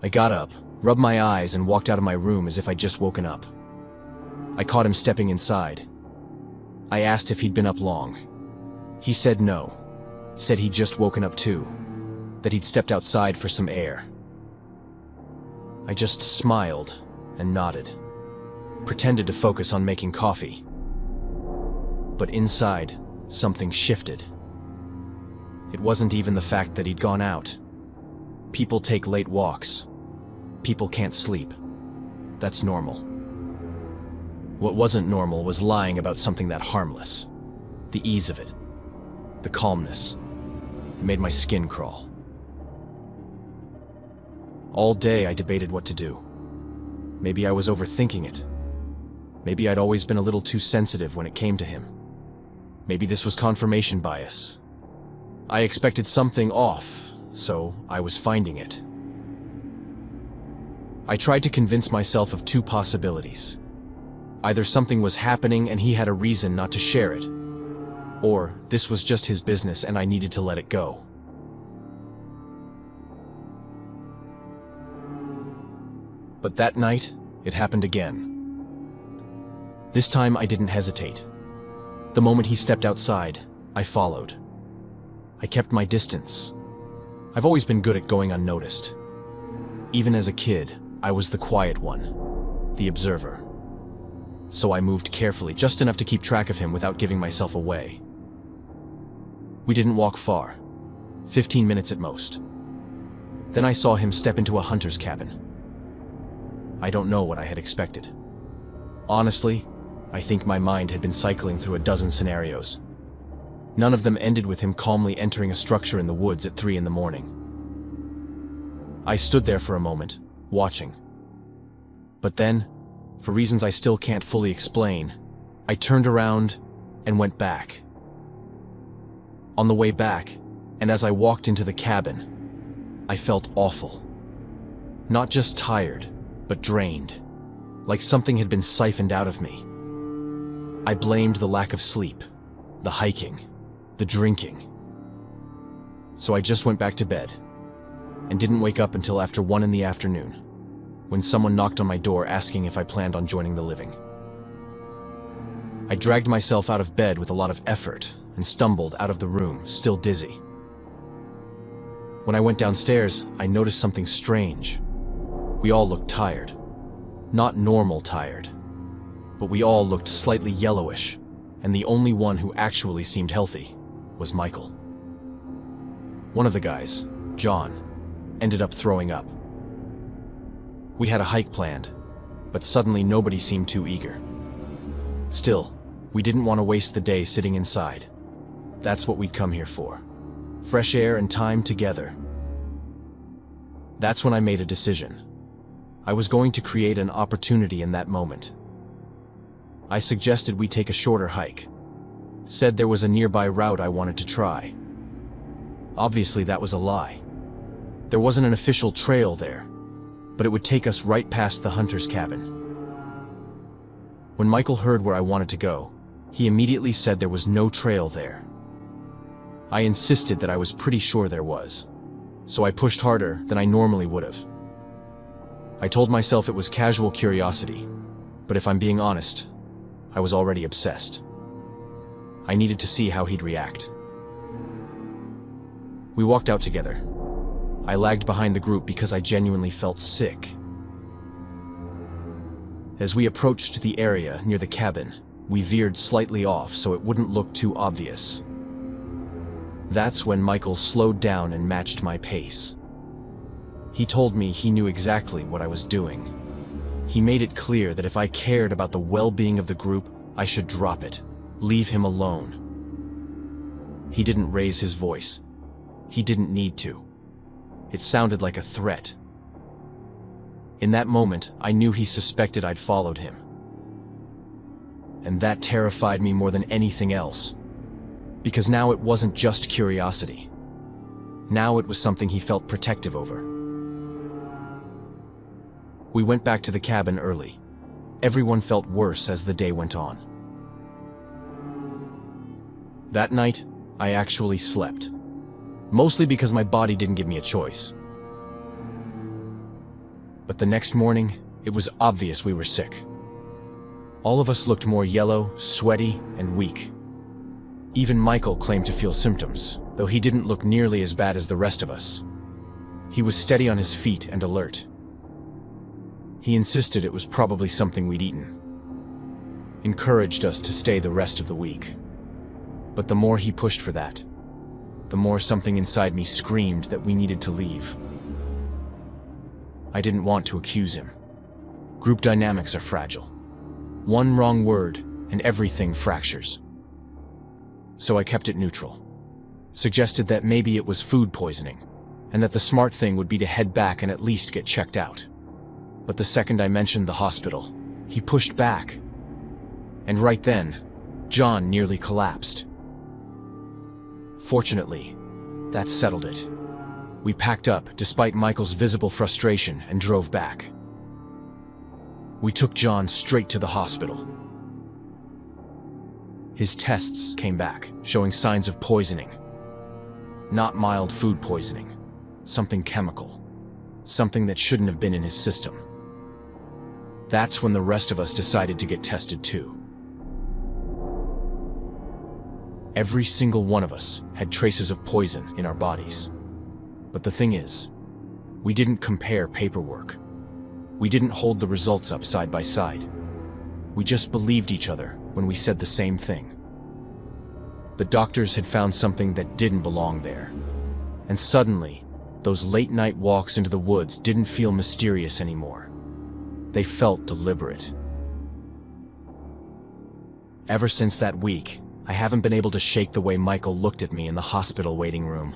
I got up, rubbed my eyes, and walked out of my room as if I'd just woken up. I caught him stepping inside. I asked if he'd been up long. He said no, said he'd just woken up too, that he'd stepped outside for some air. I just smiled and nodded, pretended to focus on making coffee. But inside, something shifted. It wasn't even the fact that he'd gone out. People take late walks. People can't sleep. That's normal. What wasn't normal was lying about something that harmless. The ease of it. The calmness. It made my skin crawl. All day I debated what to do. Maybe I was overthinking it. Maybe I'd always been a little too sensitive when it came to him. Maybe this was confirmation bias. I expected something off, so I was finding it. I tried to convince myself of 2 possibilities. Either something was happening and he had a reason not to share it, or this was just his business and I needed to let it go. But that night, it happened again. This time I didn't hesitate. The moment he stepped outside, I followed. I kept my distance. I've always been good at going unnoticed. Even as a kid, I was the quiet one, the observer. So I moved carefully, just enough to keep track of him without giving myself away. We didn't walk far, 15 minutes at most. Then I saw him step into a hunter's cabin. I don't know what I had expected. Honestly, I think my mind had been cycling through a dozen scenarios. None of them ended with him calmly entering a structure in the woods at 3 in the morning. I stood there for a moment, watching. But then, for reasons I still can't fully explain, I turned around and went back. On the way back, and as I walked into the cabin, I felt awful. Not just tired, but drained, like something had been siphoned out of me. I blamed the lack of sleep, the hiking, the drinking. So I just went back to bed, and didn't wake up until after 1 in the afternoon, when someone knocked on my door asking if I planned on joining the living. I dragged myself out of bed with a lot of effort and stumbled out of the room, still dizzy. When I went downstairs, I noticed something strange. We all looked tired. Not normal tired, but we all looked slightly yellowish, and the only one who actually seemed healthy was Michael. One of the guys, John, ended up throwing up. We had a hike planned, but suddenly nobody seemed too eager. Still, we didn't want to waste the day sitting inside. That's what we'd come here for. Fresh air and time together. That's when I made a decision. I was going to create an opportunity in that moment. I suggested we take a shorter hike. Said there was a nearby route I wanted to try. Obviously, that was a lie. There wasn't an official trail there, but it would take us right past the hunter's cabin. When Michael heard where I wanted to go, he immediately said there was no trail there. I insisted that I was pretty sure there was, so I pushed harder than I normally would have. I told myself it was casual curiosity, but if I'm being honest, I was already obsessed. I needed to see how he'd react. We walked out together. I lagged behind the group because I genuinely felt sick. As we approached the area near the cabin, we veered slightly off so it wouldn't look too obvious. That's when Michael slowed down and matched my pace. He told me he knew exactly what I was doing. He made it clear that if I cared about the well-being of the group, I should drop it, leave him alone. He didn't raise his voice. He didn't need to. It sounded like a threat. In that moment, I knew he suspected I'd followed him, and that terrified me more than anything else. Because now it wasn't just curiosity. Now it was something he felt protective over. We went back to the cabin early. Everyone felt worse as the day went on. That night, I actually slept. Mostly because my body didn't give me a choice. But the next morning, it was obvious we were sick. All of us looked more yellow, sweaty, and weak. Even Michael claimed to feel symptoms, though he didn't look nearly as bad as the rest of us. He was steady on his feet and alert. He insisted it was probably something we'd eaten. Encouraged us to stay the rest of the week. But the more he pushed for that, the more something inside me screamed that we needed to leave. I didn't want to accuse him. Group dynamics are fragile. One wrong word, and everything fractures. So I kept it neutral. Suggested that maybe it was food poisoning, and that the smart thing would be to head back and at least get checked out. But the second I mentioned the hospital, he pushed back. And right then, John nearly collapsed. Fortunately, that settled it. We packed up, despite Michael's visible frustration, and drove back. We took John straight to the hospital. His tests came back, showing signs of poisoning. Not mild food poisoning, something chemical. Something that shouldn't have been in his system. That's when the rest of us decided to get tested too. Every single one of us had traces of poison in our bodies. But the thing is, we didn't compare paperwork. We didn't hold the results up side by side. We just believed each other when we said the same thing. The doctors had found something that didn't belong there. And suddenly, those late-night walks into the woods didn't feel mysterious anymore. They felt deliberate. Ever since that week, I haven't been able to shake the way Michael looked at me in the hospital waiting room.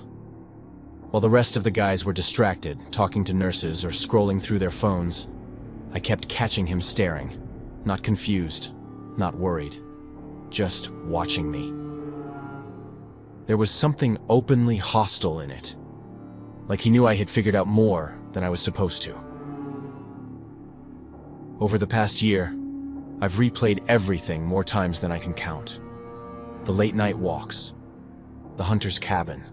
While the rest of the guys were distracted, talking to nurses or scrolling through their phones, I kept catching him staring, not confused, not worried, just watching me. There was something openly hostile in it, like he knew I had figured out more than I was supposed to. Over the past year, I've replayed everything more times than I can count. The late-night walks, the hunter's cabin,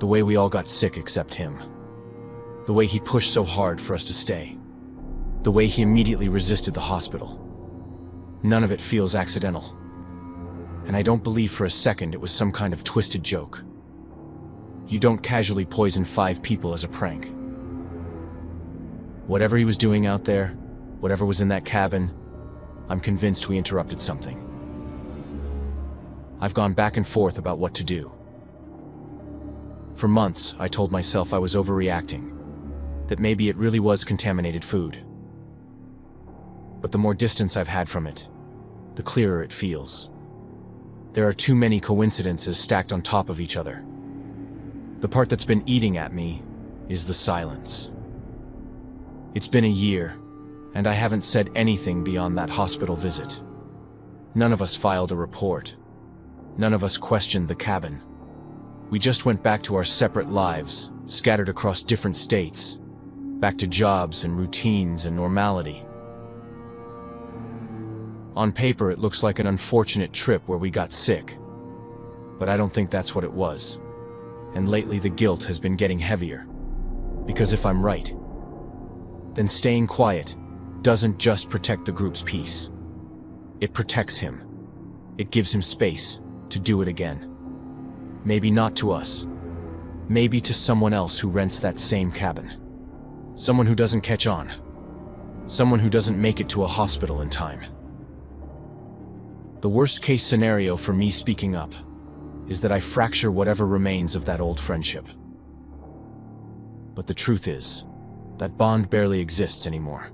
the way we all got sick except him, the way he pushed so hard for us to stay, the way he immediately resisted the hospital. None of it feels accidental, and I don't believe for a second it was some kind of twisted joke. You don't casually poison 5 people as a prank. Whatever he was doing out there, whatever was in that cabin, I'm convinced we interrupted something. I've gone back and forth about what to do. For months, I told myself I was overreacting, that maybe it really was contaminated food. But the more distance I've had from it, the clearer it feels. There are too many coincidences stacked on top of each other. The part that's been eating at me is the silence. It's been a year, and I haven't said anything beyond that hospital visit. None of us filed a report. None of us questioned the cabin. We just went back to our separate lives, scattered across different states, back to jobs and routines and normality. On paper, it looks like an unfortunate trip where we got sick, but I don't think that's what it was. And lately the guilt has been getting heavier. Because if I'm right, then staying quiet doesn't just protect the group's peace. It protects him. It gives him space to do it again. Maybe not to us. Maybe to someone else who rents that same cabin. Someone who doesn't catch on. Someone who doesn't make it to a hospital in time. The worst-case scenario for me speaking up is that I fracture whatever remains of that old friendship. But the truth is, that bond barely exists anymore.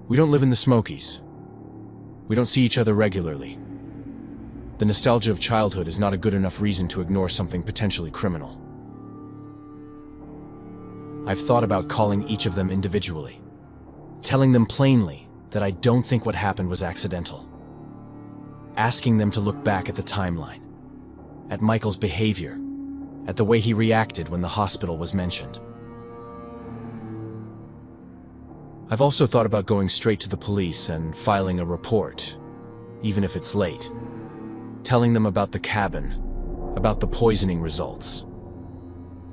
We don't live in the Smokies. We don't see each other regularly. The nostalgia of childhood is not a good enough reason to ignore something potentially criminal. I've thought about calling each of them individually, telling them plainly that I don't think what happened was accidental. Asking them to look back at the timeline, at Michael's behavior, at the way he reacted when the hospital was mentioned. I've also thought about going straight to the police and filing a report, even if it's late. Telling them about the cabin, about the poisoning results.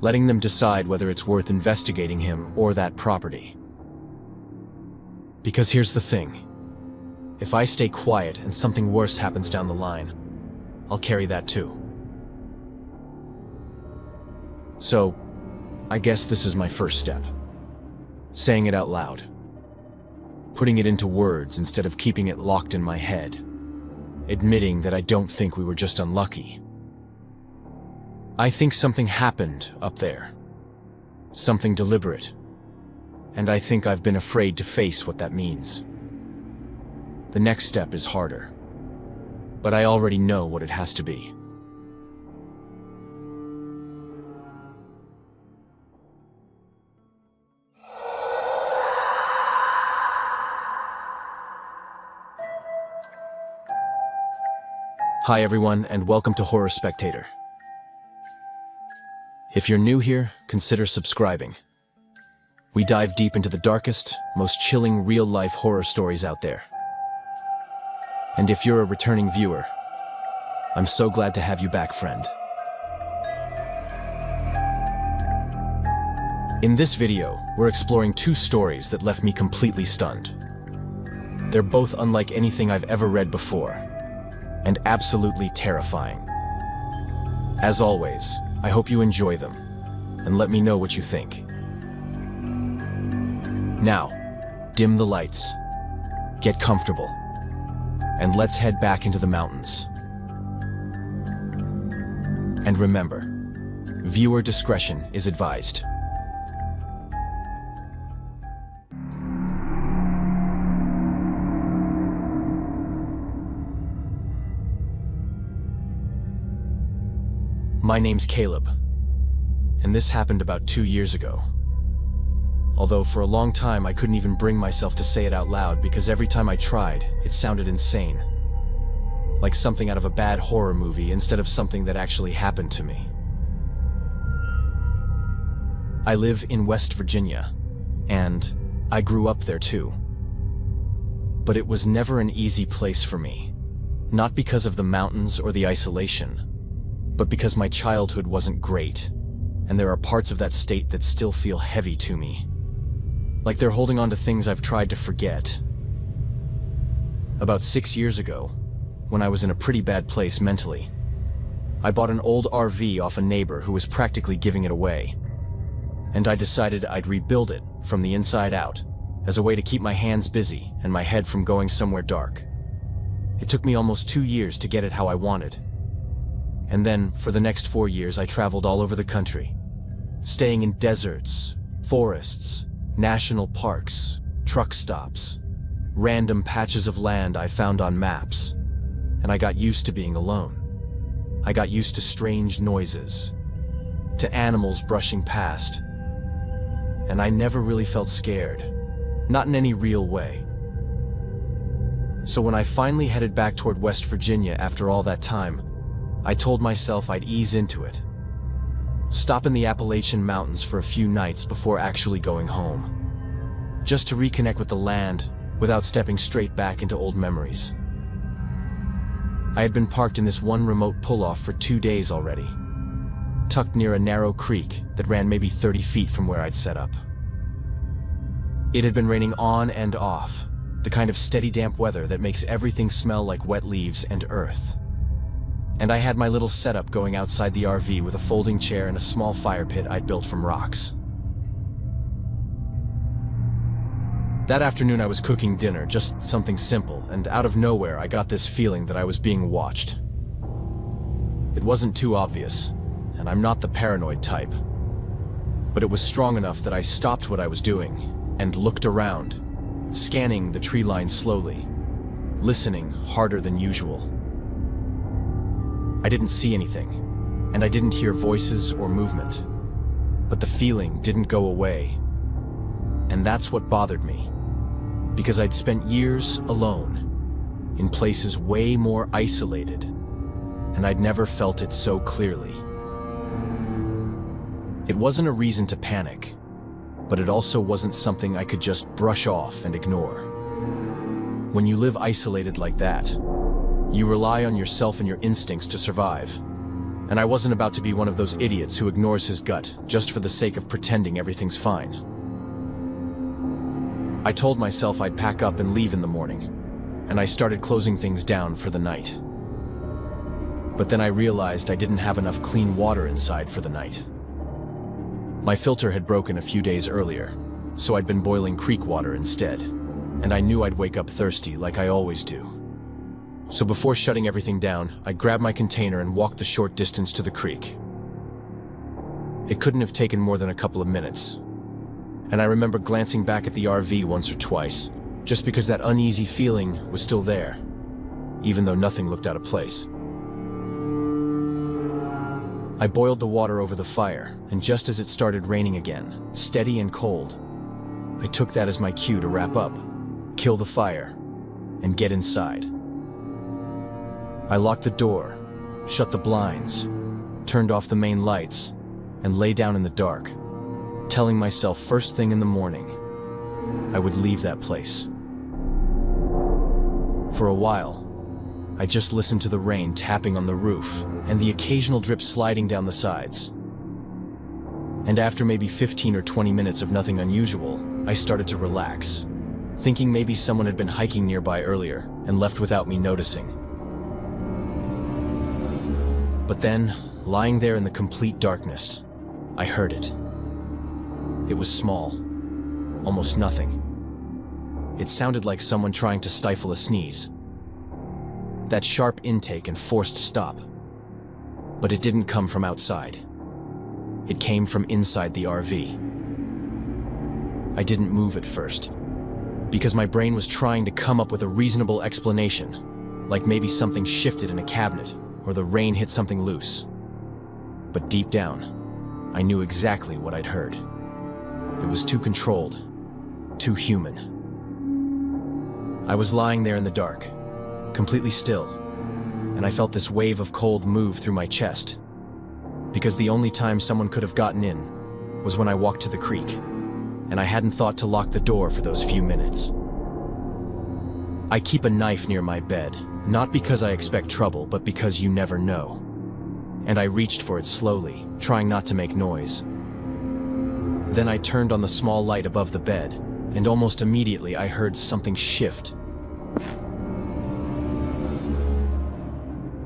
Letting them decide whether it's worth investigating him or that property. Because here's the thing. If I stay quiet and something worse happens down the line, I'll carry that too. So, I guess this is my first step. Saying it out loud. Putting it into words instead of keeping it locked in my head. Admitting that I don't think we were just unlucky. I think something happened up there. Something deliberate. And I think I've been afraid to face what that means. The next step is harder. But I already know what it has to be. Hi everyone, and welcome to Horror Spectator. If you're new here, consider subscribing. We dive deep into the darkest, most chilling real-life horror stories out there. And if you're a returning viewer, I'm so glad to have you back, friend. In this video, we're exploring two stories that left me completely stunned. They're both unlike anything I've ever read before, and absolutely terrifying. As always, I hope you enjoy them, and let me know what you think. Now, dim the lights, get comfortable, and let's head back into the mountains. And remember, viewer discretion is advised. My name's Caleb, and this happened about 2 years ago. Although for a long time I couldn't even bring myself to say it out loud because every time I tried, it sounded insane. Like something out of a bad horror movie instead of something that actually happened to me. I live in West Virginia, and I grew up there too. But it was never an easy place for me. Not because of the mountains or the isolation, but because my childhood wasn't great, and there are parts of that state that still feel heavy to me. Like they're holding on to things I've tried to forget. About 6 years ago, when I was in a pretty bad place mentally, I bought an old RV off a neighbor who was practically giving it away. And I decided I'd rebuild it from the inside out, as a way to keep my hands busy and my head from going somewhere dark. It took me almost 2 years to get it how I wanted. And then, for the next 4 years, I traveled all over the country, staying in deserts, forests, national parks, truck stops, random patches of land I found on maps, and I got used to being alone. I got used to strange noises, to animals brushing past, and I never really felt scared, not in any real way. So when I finally headed back toward West Virginia after all that time, I told myself I'd ease into it. Stop in the Appalachian Mountains for a few nights before actually going home. Just to reconnect with the land without stepping straight back into old memories. I had been parked in this one remote pull-off for 2 days already, tucked near a narrow creek that ran maybe 30 feet from where I'd set up. It had been raining on and off, the kind of steady damp weather that makes everything smell like wet leaves and earth. And I had my little setup going outside the RV with a folding chair and a small fire pit I'd built from rocks. That afternoon I was cooking dinner, just something simple, and out of nowhere I got this feeling that I was being watched. It wasn't too obvious, and I'm not the paranoid type. But it was strong enough that I stopped what I was doing and looked around, scanning the tree line slowly, listening harder than usual. I didn't see anything, and I didn't hear voices or movement, but the feeling didn't go away, and that's what bothered me. because I'd spent years alone, in places way more isolated, and I'd never felt it so clearly. It wasn't a reason to panic, but it also wasn't something I could just brush off and ignore. When you live isolated like that, you rely on yourself and your instincts to survive, and I wasn't about to be one of those idiots who ignores his gut just for the sake of pretending everything's fine. I told myself I'd pack up and leave in the morning, and I started closing things down for the night. But then I realized I didn't have enough clean water inside for the night. My filter had broken a few days earlier, so I'd been boiling creek water instead, and I knew I'd wake up thirsty like I always do. So before shutting everything down, I grabbed my container and walked the short distance to the creek. It couldn't have taken more than a couple of minutes, and I remember glancing back at the RV once or twice, just because that uneasy feeling was still there, even though nothing looked out of place. I boiled the water over the fire, and just as it started raining again, steady and cold, I took that as my cue to wrap up, kill the fire, and get inside. I locked the door, shut the blinds, turned off the main lights, and lay down in the dark, telling myself first thing in the morning, I would leave that place. For a while, I just listened to the rain tapping on the roof and the occasional drip sliding down the sides. And after maybe 15 or 20 minutes of nothing unusual, I started to relax, thinking maybe someone had been hiking nearby earlier and left without me noticing. But then, lying there in the complete darkness, I heard it. It was small, almost nothing. It sounded like someone trying to stifle a sneeze. That sharp intake and forced stop. But it didn't come from outside. It came from inside the RV. I didn't move at first, because my brain was trying to come up with a reasonable explanation, like maybe something shifted in a cabinet, or the rain hit something loose. But deep down, I knew exactly what I'd heard. It was too controlled, too human. I was lying there in the dark, completely still, and I felt this wave of cold move through my chest, because the only time someone could have gotten in was when I walked to the creek, and I hadn't thought to lock the door for those few minutes. I keep a knife near my bed, not because I expect trouble, but because you never know. And I reached for it slowly, trying not to make noise. Then I turned on the small light above the bed, and almost immediately I heard something shift.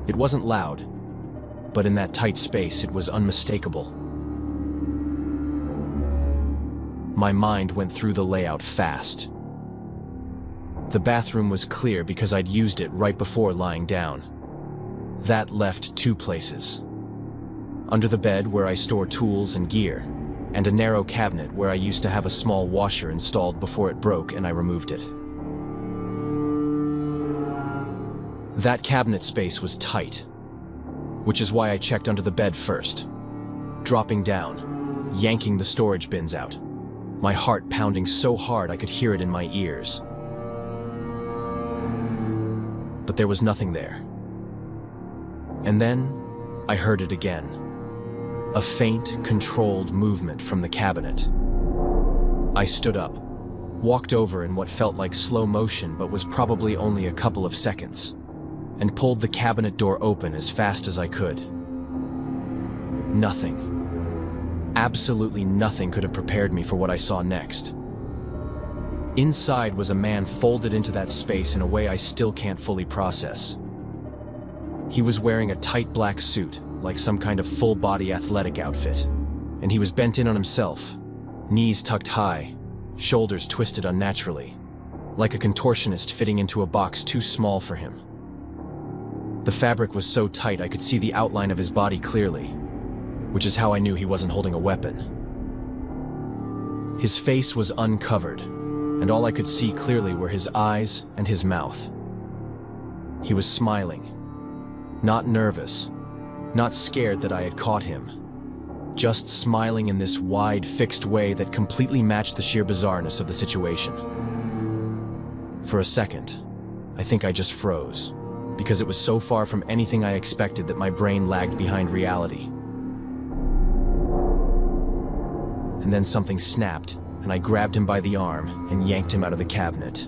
It wasn't loud, but in that tight space it was unmistakable. My mind went through the layout fast. The bathroom was clear because I'd used it right before lying down. That left two places. Under the bed where I store tools and gear, and a narrow cabinet where I used to have a small washer installed before it broke and I removed it. That cabinet space was tight, which is why I checked under the bed first, dropping down, yanking the storage bins out, my heart pounding so hard I could hear it in my ears. But there was nothing there. And then I heard it again. A faint, controlled movement from the cabinet. I stood up, walked over in what felt like slow motion but was probably only a couple of seconds, and pulled the cabinet door open as fast as I could. Nothing. Absolutely nothing could have prepared me for what I saw next. Inside was a man folded into that space in a way I still can't fully process. He was wearing a tight black suit, like some kind of full-body athletic outfit, and he was bent in on himself, knees tucked high, shoulders twisted unnaturally, like a contortionist fitting into a box too small for him. The fabric was so tight I could see the outline of his body clearly, which is how I knew he wasn't holding a weapon. His face was uncovered, and all I could see clearly were his eyes and his mouth. He was smiling, not nervous, not scared that I had caught him, just smiling in this wide, fixed way that completely matched the sheer bizarreness of the situation. For a second, I think I just froze, because it was so far from anything I expected that my brain lagged behind reality. And then something snapped, and I grabbed him by the arm and yanked him out of the cabinet.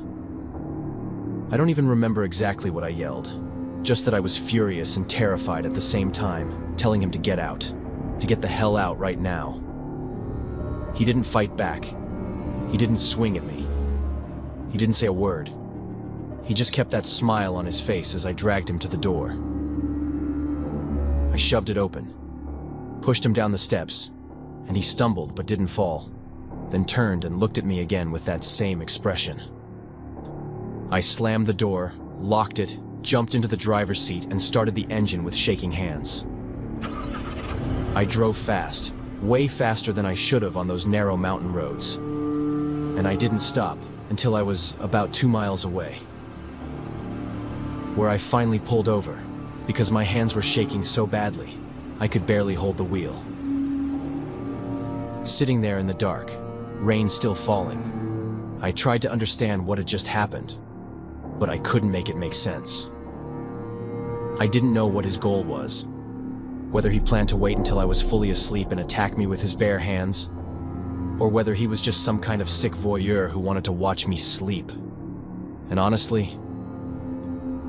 I don't even remember exactly what I yelled, just that I was furious and terrified at the same time, telling him to get out, to get the hell out right now. He didn't fight back. He didn't swing at me. He didn't say a word. He just kept that smile on his face as I dragged him to the door. I shoved it open, pushed him down the steps, and he stumbled but didn't fall, then turned and looked at me again with that same expression. I slammed the door, locked it, jumped into the driver's seat, and started the engine with shaking hands. I drove fast, way faster than I should have on those narrow mountain roads. And I didn't stop until I was about 2 miles away, where I finally pulled over because my hands were shaking so badly I could barely hold the wheel. Sitting there in the dark, rain still falling, I tried to understand what had just happened, but I couldn't make it make sense. I didn't know what his goal was, whether he planned to wait until I was fully asleep and attack me with his bare hands, or whether he was just some kind of sick voyeur who wanted to watch me sleep. And honestly,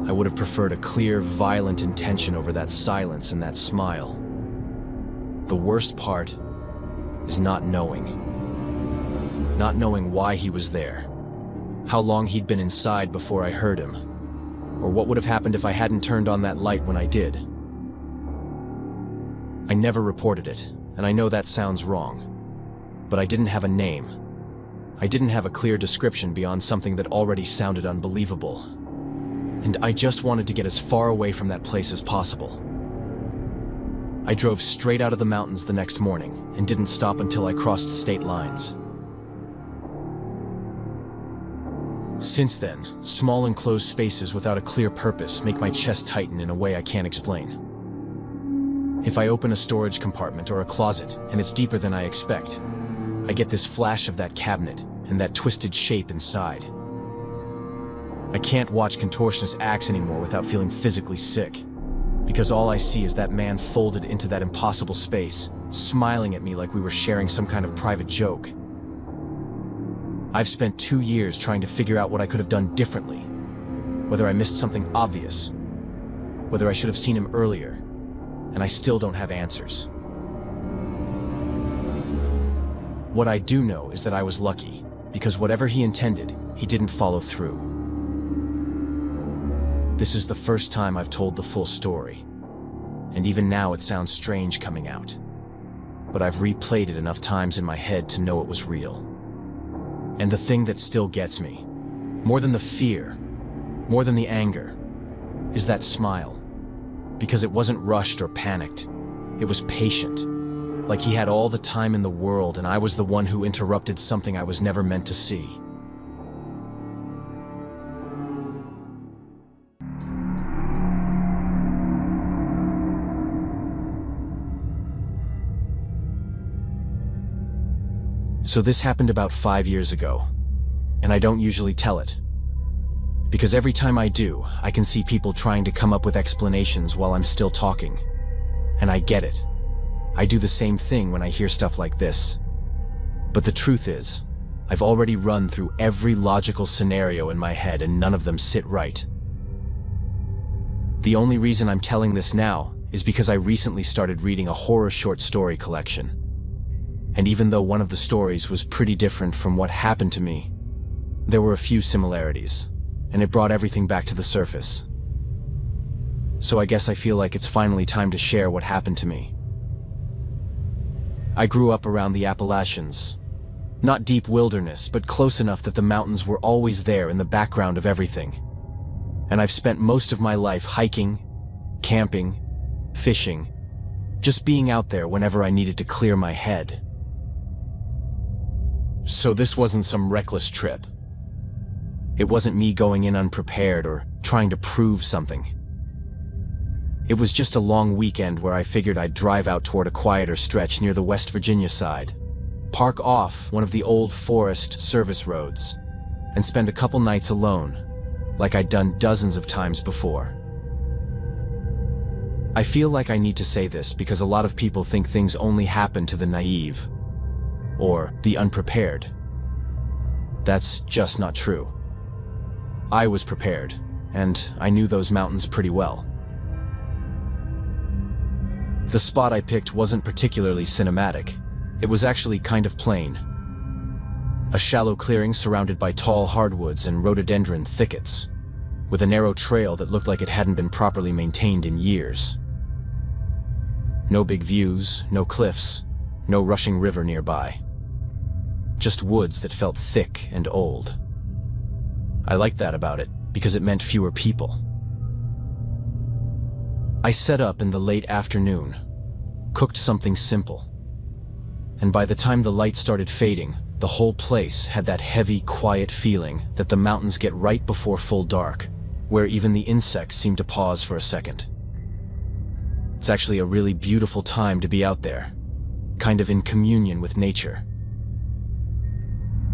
I would have preferred a clear, violent intention over that silence and that smile. The worst part is not knowing. Not knowing why he was there, how long he'd been inside before I heard him, or what would have happened if I hadn't turned on that light when I did. I never reported it, and I know that sounds wrong, but I didn't have a name. I didn't have a clear description beyond something that already sounded unbelievable. And I just wanted to get as far away from that place as possible. I drove straight out of the mountains the next morning and didn't stop until I crossed state lines. Since then, small enclosed spaces without a clear purpose make my chest tighten in a way I can't explain. If I open a storage compartment or a closet and it's deeper than I expect, I get this flash of that cabinet and that twisted shape inside. I can't watch contortionist acts anymore without feeling physically sick, because all I see is that man folded into that impossible space, smiling at me like we were sharing some kind of private joke. I've spent 2 years trying to figure out what I could have done differently, whether I missed something obvious, whether I should have seen him earlier, and I still don't have answers. What I do know is that I was lucky, because whatever he intended, he didn't follow through. This is the first time I've told the full story, and even now it sounds strange coming out, but I've replayed it enough times in my head to know it was real. And the thing that still gets me, more than the fear, more than the anger, is that smile. Because it wasn't rushed or panicked. It was patient. Like he had all the time in the world and I was the one who interrupted something I was never meant to see. So this happened about 5 years ago, and I don't usually tell it. Because every time I do, I can see people trying to come up with explanations while I'm still talking. And I get it. I do the same thing when I hear stuff like this. But the truth is, I've already run through every logical scenario in my head and none of them sit right. The only reason I'm telling this now is because I recently started reading a horror short story collection. And even though one of the stories was pretty different from what happened to me, there were a few similarities, and it brought everything back to the surface. So I guess I feel like it's finally time to share what happened to me. I grew up around the Appalachians. Not deep wilderness, but close enough that the mountains were always there in the background of everything. And I've spent most of my life hiking, camping, fishing, just being out there whenever I needed to clear my head. So this wasn't some reckless trip. It wasn't me going in unprepared or trying to prove something. It was just a long weekend where I figured I'd drive out toward a quieter stretch near the West Virginia side, park off one of the old Forest Service roads, and spend a couple nights alone, like I'd done dozens of times before. I feel like I need to say this because a lot of people think things only happen to the naive or the unprepared. That's just not true. I was prepared, and I knew those mountains pretty well. The spot I picked wasn't particularly cinematic. It was actually kind of plain. A shallow clearing surrounded by tall hardwoods and rhododendron thickets, with a narrow trail that looked like it hadn't been properly maintained in years. No big views, no cliffs, no rushing river nearby. Just woods that felt thick and old. I liked that about it because it meant fewer people. I set up in the late afternoon, cooked something simple, and by the time the light started fading, the whole place had that heavy, quiet feeling that the mountains get right before full dark, where even the insects seem to pause for a second. It's actually a really beautiful time to be out there, kind of in communion with nature.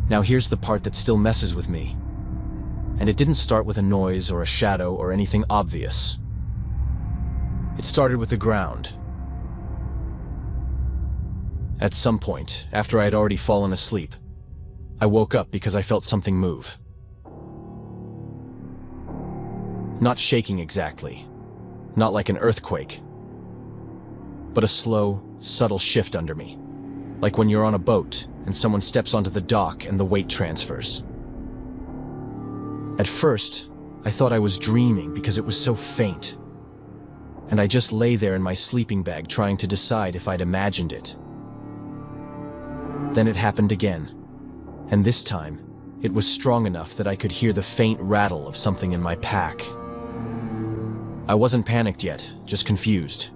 Now here's the part that still messes with me, and it didn't start with a noise or a shadow or anything obvious. It started with the ground. At some point, after I had already fallen asleep, I woke up because I felt something move. Not shaking exactly, not like an earthquake, but a slow, subtle shift under me, like when you're on a boat and someone steps onto the dock and the weight transfers. At first, I thought I was dreaming because it was so faint, and I just lay there in my sleeping bag trying to decide if I'd imagined it. Then it happened again, and this time, it was strong enough that I could hear the faint rattle of something in my pack. I wasn't panicked yet, just confused,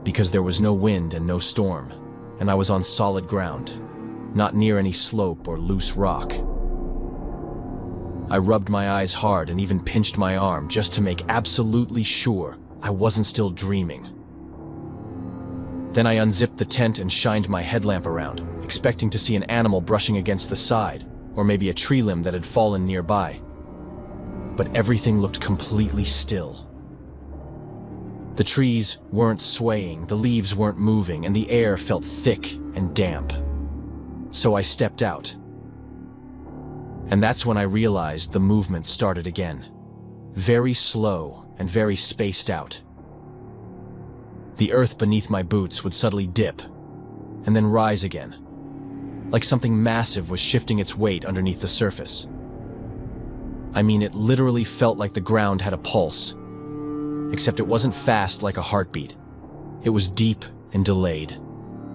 because there was no wind and no storm, and I was on solid ground, not near any slope or loose rock. I rubbed my eyes hard and even pinched my arm just to make absolutely sure I wasn't still dreaming. Then I unzipped the tent and shined my headlamp around, expecting to see an animal brushing against the side, or maybe a tree limb that had fallen nearby. But everything looked completely still. The trees weren't swaying, the leaves weren't moving, and the air felt thick and damp. So I stepped out. And that's when I realized the movement started again. Very slow and very spaced out. The earth beneath my boots would suddenly dip, and then rise again, like something massive was shifting its weight underneath the surface. I mean, it literally felt like the ground had a pulse, except it wasn't fast like a heartbeat. It was deep and delayed,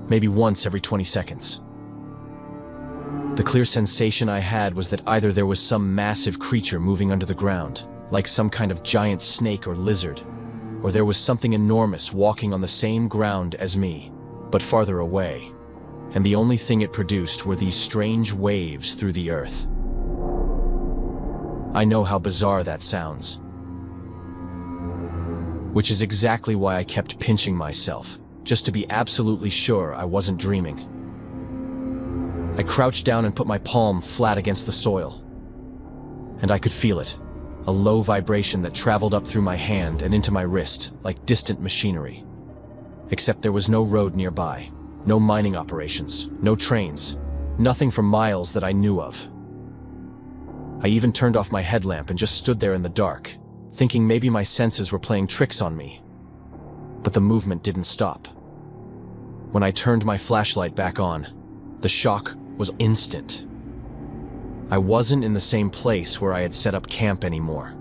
maybe once every 20 seconds. The clear sensation I had was that either there was some massive creature moving under the ground, like some kind of giant snake or lizard, or there was something enormous walking on the same ground as me, but farther away, and the only thing it produced were these strange waves through the earth. I know how bizarre that sounds, which is exactly why I kept pinching myself, just to be absolutely sure I wasn't dreaming. I crouched down and put my palm flat against the soil, and I could feel it. A low vibration that traveled up through my hand and into my wrist, like distant machinery. Except there was no road nearby, no mining operations, no trains, nothing for miles that I knew of. I even turned off my headlamp and just stood there in the dark, thinking maybe my senses were playing tricks on me. But the movement didn't stop. When I turned my flashlight back on, the shock was instant. I wasn't in the same place where I had set up camp anymore.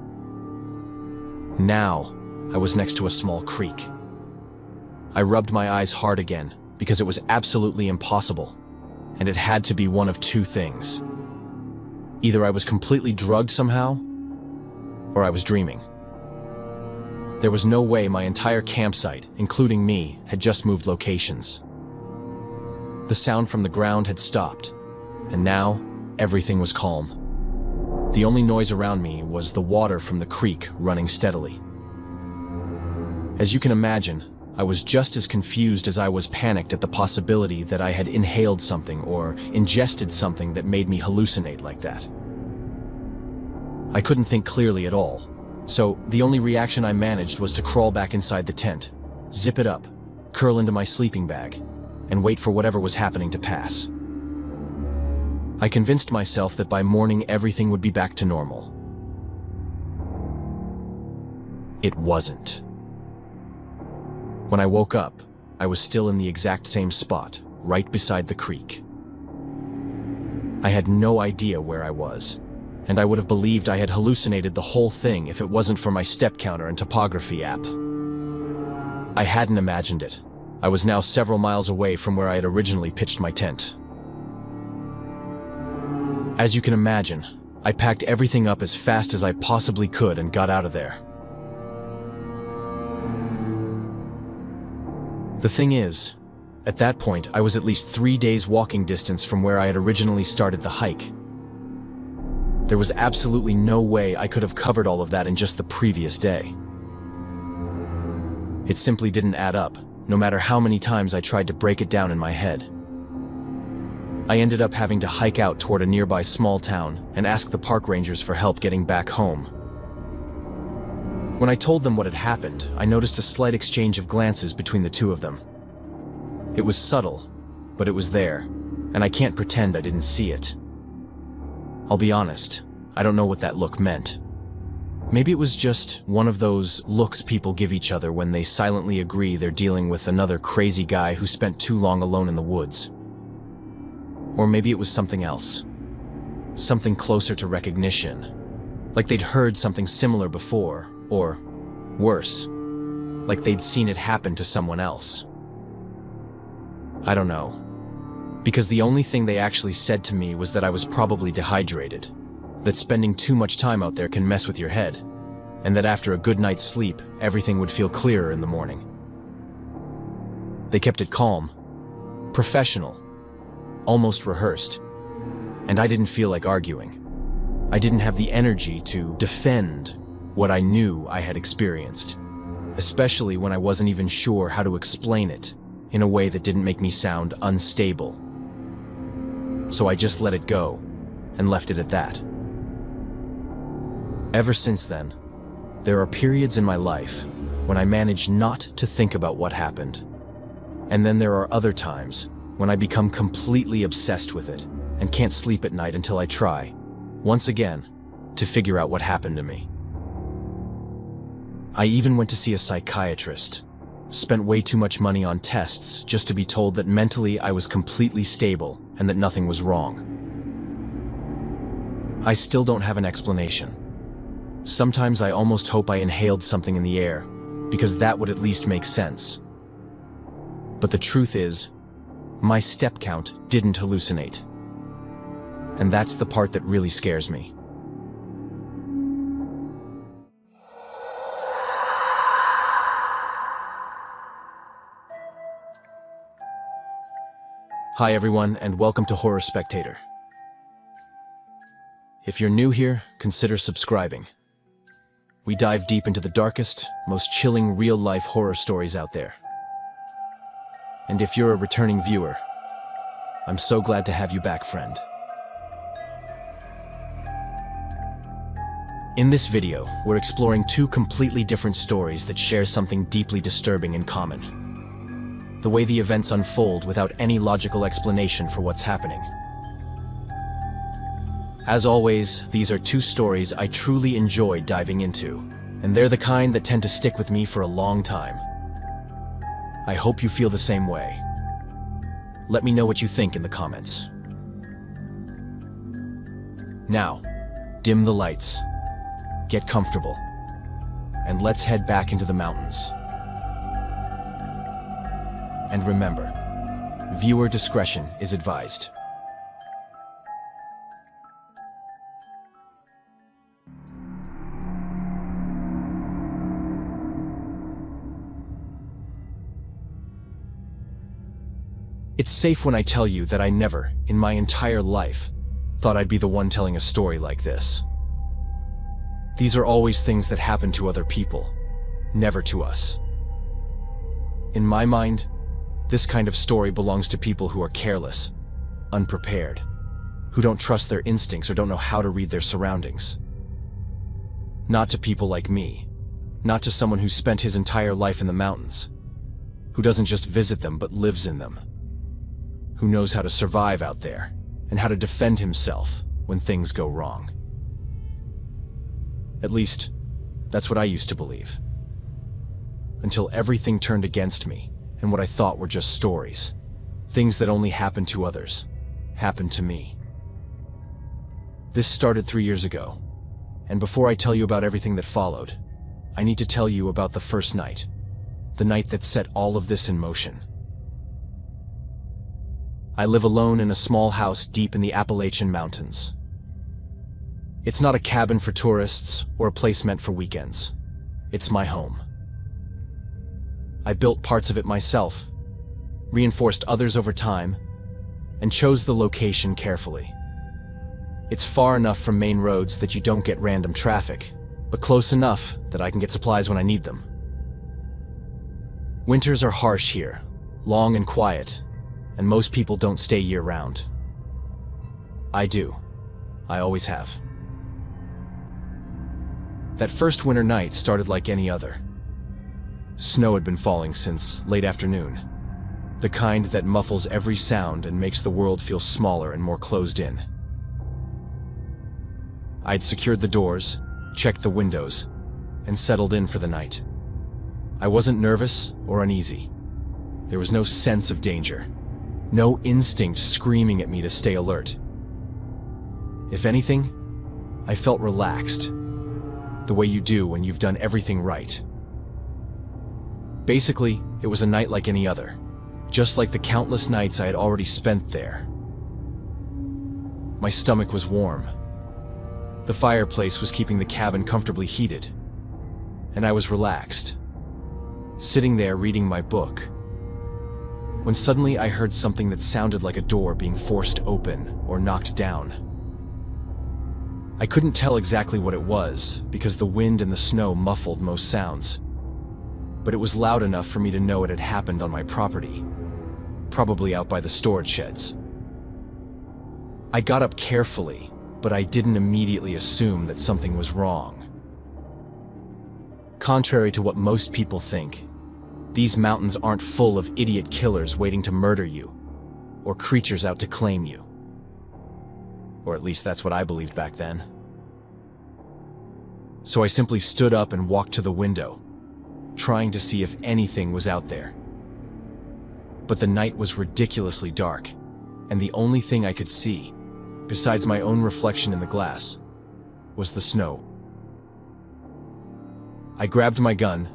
Now, I was next to a small creek. I rubbed my eyes hard again because it was absolutely impossible, and it had to be one of two things. Either I was completely drugged somehow, or I was dreaming. There was no way my entire campsite, including me, had just moved locations. The sound from the ground had stopped, and now, everything was calm. The only noise around me was the water from the creek running steadily. As you can imagine, I was just as confused as I was panicked at the possibility that I had inhaled something or ingested something that made me hallucinate like that. I couldn't think clearly at all, so the only reaction I managed was to crawl back inside the tent, zip it up, curl into my sleeping bag, and wait for whatever was happening to pass. I convinced myself that by morning everything would be back to normal. It wasn't. When I woke up, I was still in the exact same spot, right beside the creek. I had no idea where I was, and I would have believed I had hallucinated the whole thing if it wasn't for my step counter and topography app. I hadn't imagined it. I was now several miles away from where I had originally pitched my tent. As you can imagine, I packed everything up as fast as I possibly could and got out of there. The thing is, at that point, I was at least 3 days walking distance from where I had originally started the hike. There was absolutely no way I could have covered all of that in just the previous day. It simply didn't add up, no matter how many times I tried to break it down in my head. I ended up having to hike out toward a nearby small town and ask the park rangers for help getting back home. When I told them what had happened, I noticed a slight exchange of glances between the two of them. It was subtle, but it was there, and I can't pretend I didn't see it. I'll be honest, I don't know what that look meant. Maybe it was just one of those looks people give each other when they silently agree they're dealing with another crazy guy who spent too long alone in the woods. Or maybe it was something else. Something closer to recognition. Like they'd heard something similar before, or worse, like they'd seen it happen to someone else. I don't know. Because the only thing they actually said to me was that I was probably dehydrated, that spending too much time out there can mess with your head, and that after a good night's sleep, everything would feel clearer in the morning. They kept it calm, professional, almost rehearsed, and I didn't feel like arguing. I didn't have the energy to defend what I knew I had experienced, especially when I wasn't even sure how to explain it in a way that didn't make me sound unstable. So I just let it go and left it at that. Ever since then, there are periods in my life when I manage not to think about what happened. And then there are other times when I become completely obsessed with it and can't sleep at night until I try, once again, to figure out what happened to me. I even went to see a psychiatrist, spent way too much money on tests just to be told that mentally I was completely stable and that nothing was wrong. I still don't have an explanation. Sometimes I almost hope I inhaled something in the air, because that would at least make sense. But the truth is, my step count didn't hallucinate. And that's the part that really scares me. Hi everyone, and welcome to Horror Spectator. If you're new here, consider subscribing. We dive deep into the darkest, most chilling real-life horror stories out there. And if you're a returning viewer, I'm so glad to have you back, friend. In this video, we're exploring two completely different stories that share something deeply disturbing in common. The way the events unfold without any logical explanation for what's happening. As always, these are two stories I truly enjoy diving into, and they're the kind that tend to stick with me for a long time. I hope you feel the same way. Let me know what you think in the comments. Now, dim the lights, get comfortable, and let's head back into the mountains. And remember, viewer discretion is advised. It's safe when I tell you that I never, in my entire life, thought I'd be the one telling a story like this. These are always things that happen to other people, never to us. In my mind, this kind of story belongs to people who are careless, unprepared, who don't trust their instincts or don't know how to read their surroundings. Not to people like me. Not to someone who spent his entire life in the mountains. Who doesn't just visit them but lives in them. Who knows how to survive out there and how to defend himself when things go wrong. At least, that's what I used to believe. Until everything turned against me and what I thought were just stories. Things that only happened to others happened to me. This started 3 years ago, and before I tell you about everything that followed, I need to tell you about the first night. The night that set all of this in motion. I live alone in a small house deep in the Appalachian Mountains. It's not a cabin for tourists or a place meant for weekends. It's my home. I built parts of it myself, reinforced others over time, and chose the location carefully. It's far enough from main roads that you don't get random traffic, but close enough that I can get supplies when I need them. Winters are harsh here, long and quiet, and most people don't stay year-round. I do. I always have. That first winter night started like any other. Snow had been falling since late afternoon, the kind that muffles every sound and makes the world feel smaller and more closed in. I'd secured the doors, checked the windows, and settled in for the night. I wasn't nervous or uneasy. There was no sense of danger, no instinct screaming at me to stay alert. If anything, I felt relaxed, the way you do when you've done everything right. Basically, it was a night like any other, just like the countless nights I had already spent there. My stomach was warm. The fireplace was keeping the cabin comfortably heated, and I was relaxed, sitting there reading my book, when suddenly I heard something that sounded like a door being forced open or knocked down. I couldn't tell exactly what it was because the wind and the snow muffled most sounds, but it was loud enough for me to know it had happened on my property, probably out by the storage sheds. I got up carefully, but I didn't immediately assume that something was wrong. Contrary to what most people think, these mountains aren't full of idiot killers waiting to murder you, or creatures out to claim you. Or at least that's what I believed back then. So I simply stood up and walked to the window, trying to see if anything was out there. But the night was ridiculously dark, and the only thing I could see, besides my own reflection in the glass, was the snow. I grabbed my gun,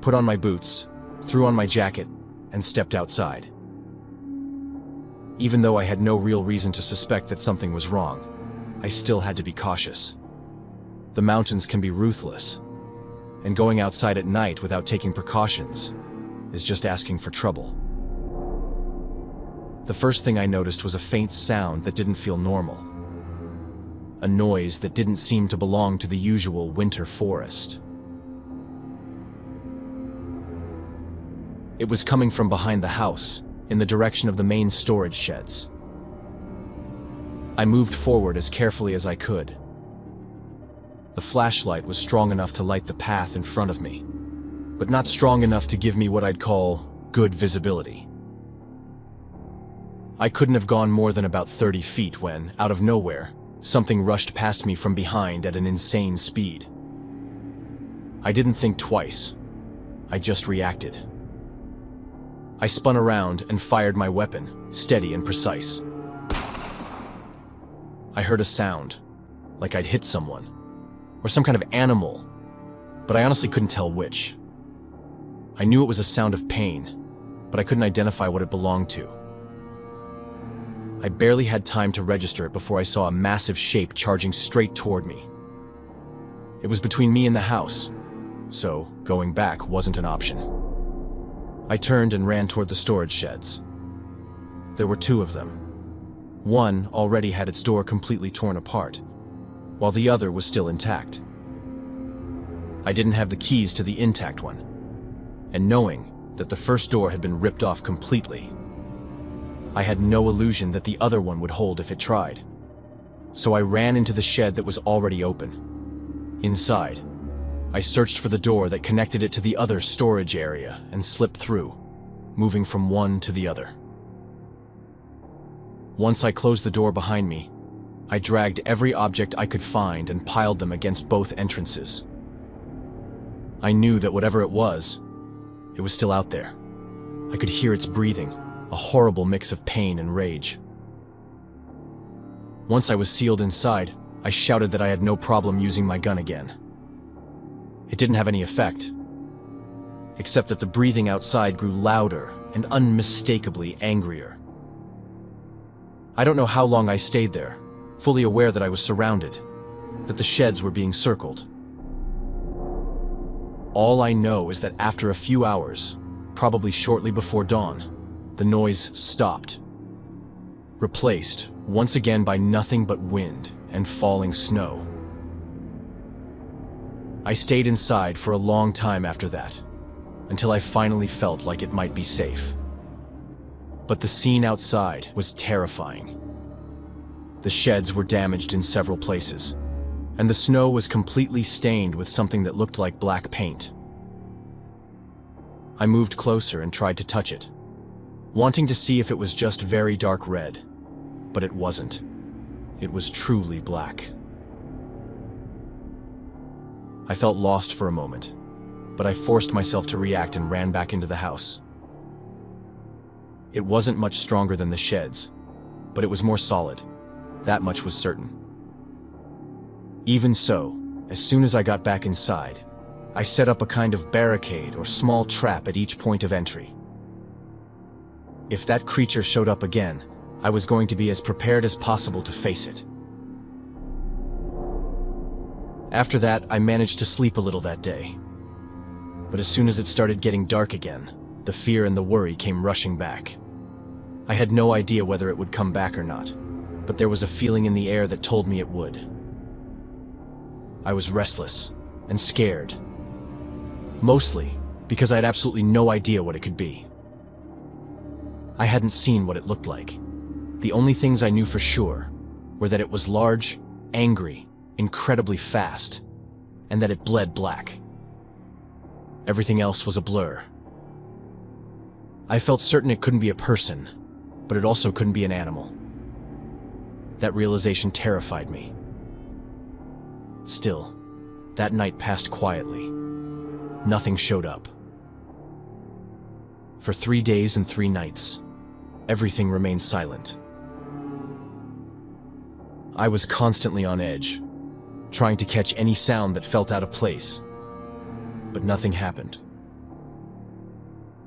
put on my boots, threw on my jacket, and stepped outside. Even though I had no real reason to suspect that something was wrong, I still had to be cautious. The mountains can be ruthless, and going outside at night without taking precautions is just asking for trouble. The first thing I noticed was a faint sound that didn't feel normal. A noise that didn't seem to belong to the usual winter forest. It was coming from behind the house, in the direction of the main storage sheds. I moved forward as carefully as I could. The flashlight was strong enough to light the path in front of me, but not strong enough to give me what I'd call good visibility. I couldn't have gone more than about 30 feet when, out of nowhere, something rushed past me from behind at an insane speed. I didn't think twice. I just reacted. I spun around and fired my weapon, steady and precise. I heard a sound, like I'd hit someone, or some kind of animal, but I honestly couldn't tell which. I knew it was a sound of pain, but I couldn't identify what it belonged to. I barely had time to register it before I saw a massive shape charging straight toward me. It was between me and the house, so going back wasn't an option. I turned and ran toward the storage sheds. There were 2 of them. One already had its door completely torn apart, while the other was still intact. I didn't have the keys to the intact one, and knowing that the first door had been ripped off completely, I had no illusion that the other one would hold if it tried. So I ran into the shed that was already open. Inside, I searched for the door that connected it to the other storage area and slipped through, moving from one to the other. Once I closed the door behind me, I dragged every object I could find and piled them against both entrances. I knew that whatever it was still out there. I could hear its breathing, a horrible mix of pain and rage. Once I was sealed inside, I shouted that I had no problem using my gun again. It didn't have any effect, except that the breathing outside grew louder and unmistakably angrier. I don't know how long I stayed there, fully aware that I was surrounded, that the sheds were being circled. All I know is that after a few hours, probably shortly before dawn, the noise stopped, replaced once again by nothing but wind and falling snow. I stayed inside for a long time after that, until I finally felt like it might be safe. But the scene outside was terrifying. The sheds were damaged in several places, and the snow was completely stained with something that looked like black paint. I moved closer and tried to touch it, wanting to see if it was just very dark red, but it wasn't. It was truly black. I felt lost for a moment, but I forced myself to react and ran back into the house. It wasn't much stronger than the sheds, but it was more solid. That much was certain. Even so, as soon as I got back inside, I set up a kind of barricade or small trap at each point of entry. If that creature showed up again, I was going to be as prepared as possible to face it. After that, I managed to sleep a little that day. But as soon as it started getting dark again, the fear and the worry came rushing back. I had no idea whether it would come back or not, but there was a feeling in the air that told me it would. I was restless and scared, mostly because I had absolutely no idea what it could be. I hadn't seen what it looked like. The only things I knew for sure were that it was large, angry, incredibly fast, and that it bled black. Everything else was a blur. I felt certain it couldn't be a person, but it also couldn't be an animal. That realization terrified me. Still, that night passed quietly. Nothing showed up. For 3 days and 3 nights, everything remained silent. I was constantly on edge, trying to catch any sound that felt out of place, but nothing happened.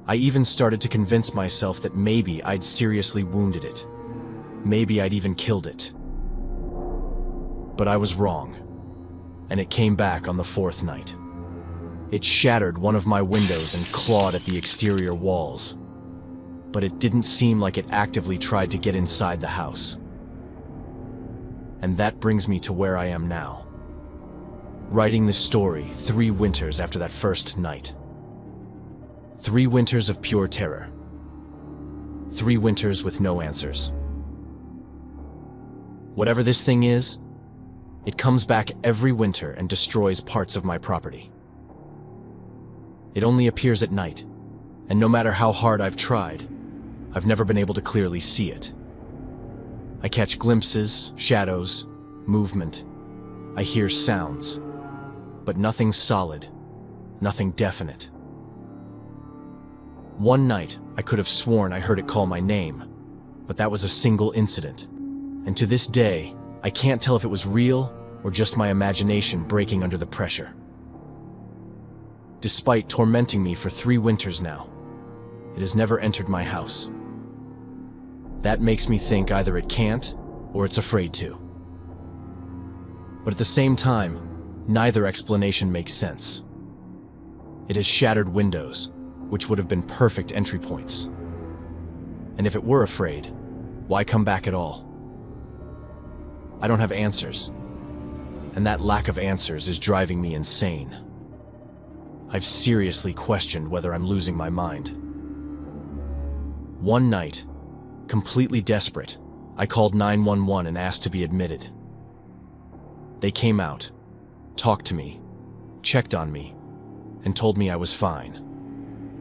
I even started to convince myself that maybe I'd seriously wounded it. Maybe I'd even killed it. But I was wrong, and it came back on the 4th night. It shattered one of my windows and clawed at the exterior walls, but it didn't seem like it actively tried to get inside the house. And that brings me to where I am now, writing this story 3 winters after that first night. 3 winters of pure terror. 3 winters with no answers. Whatever this thing is, it comes back every winter and destroys parts of my property. It only appears at night, and no matter how hard I've tried, I've never been able to clearly see it. I catch glimpses, shadows, movement. I hear sounds, but nothing solid, nothing definite. One night, I could have sworn I heard it call my name, but that was a single incident. And to this day, I can't tell if it was real or just my imagination breaking under the pressure. Despite tormenting me for 3 winters now, it has never entered my house. That makes me think either it can't or it's afraid to. But at the same time, neither explanation makes sense. It has shattered windows, which would have been perfect entry points. And if it were afraid, why come back at all? I don't have answers, and that lack of answers is driving me insane. I've seriously questioned whether I'm losing my mind. One night, completely desperate, I called 911 and asked to be admitted. They came out, talked to me, checked on me, and told me I was fine.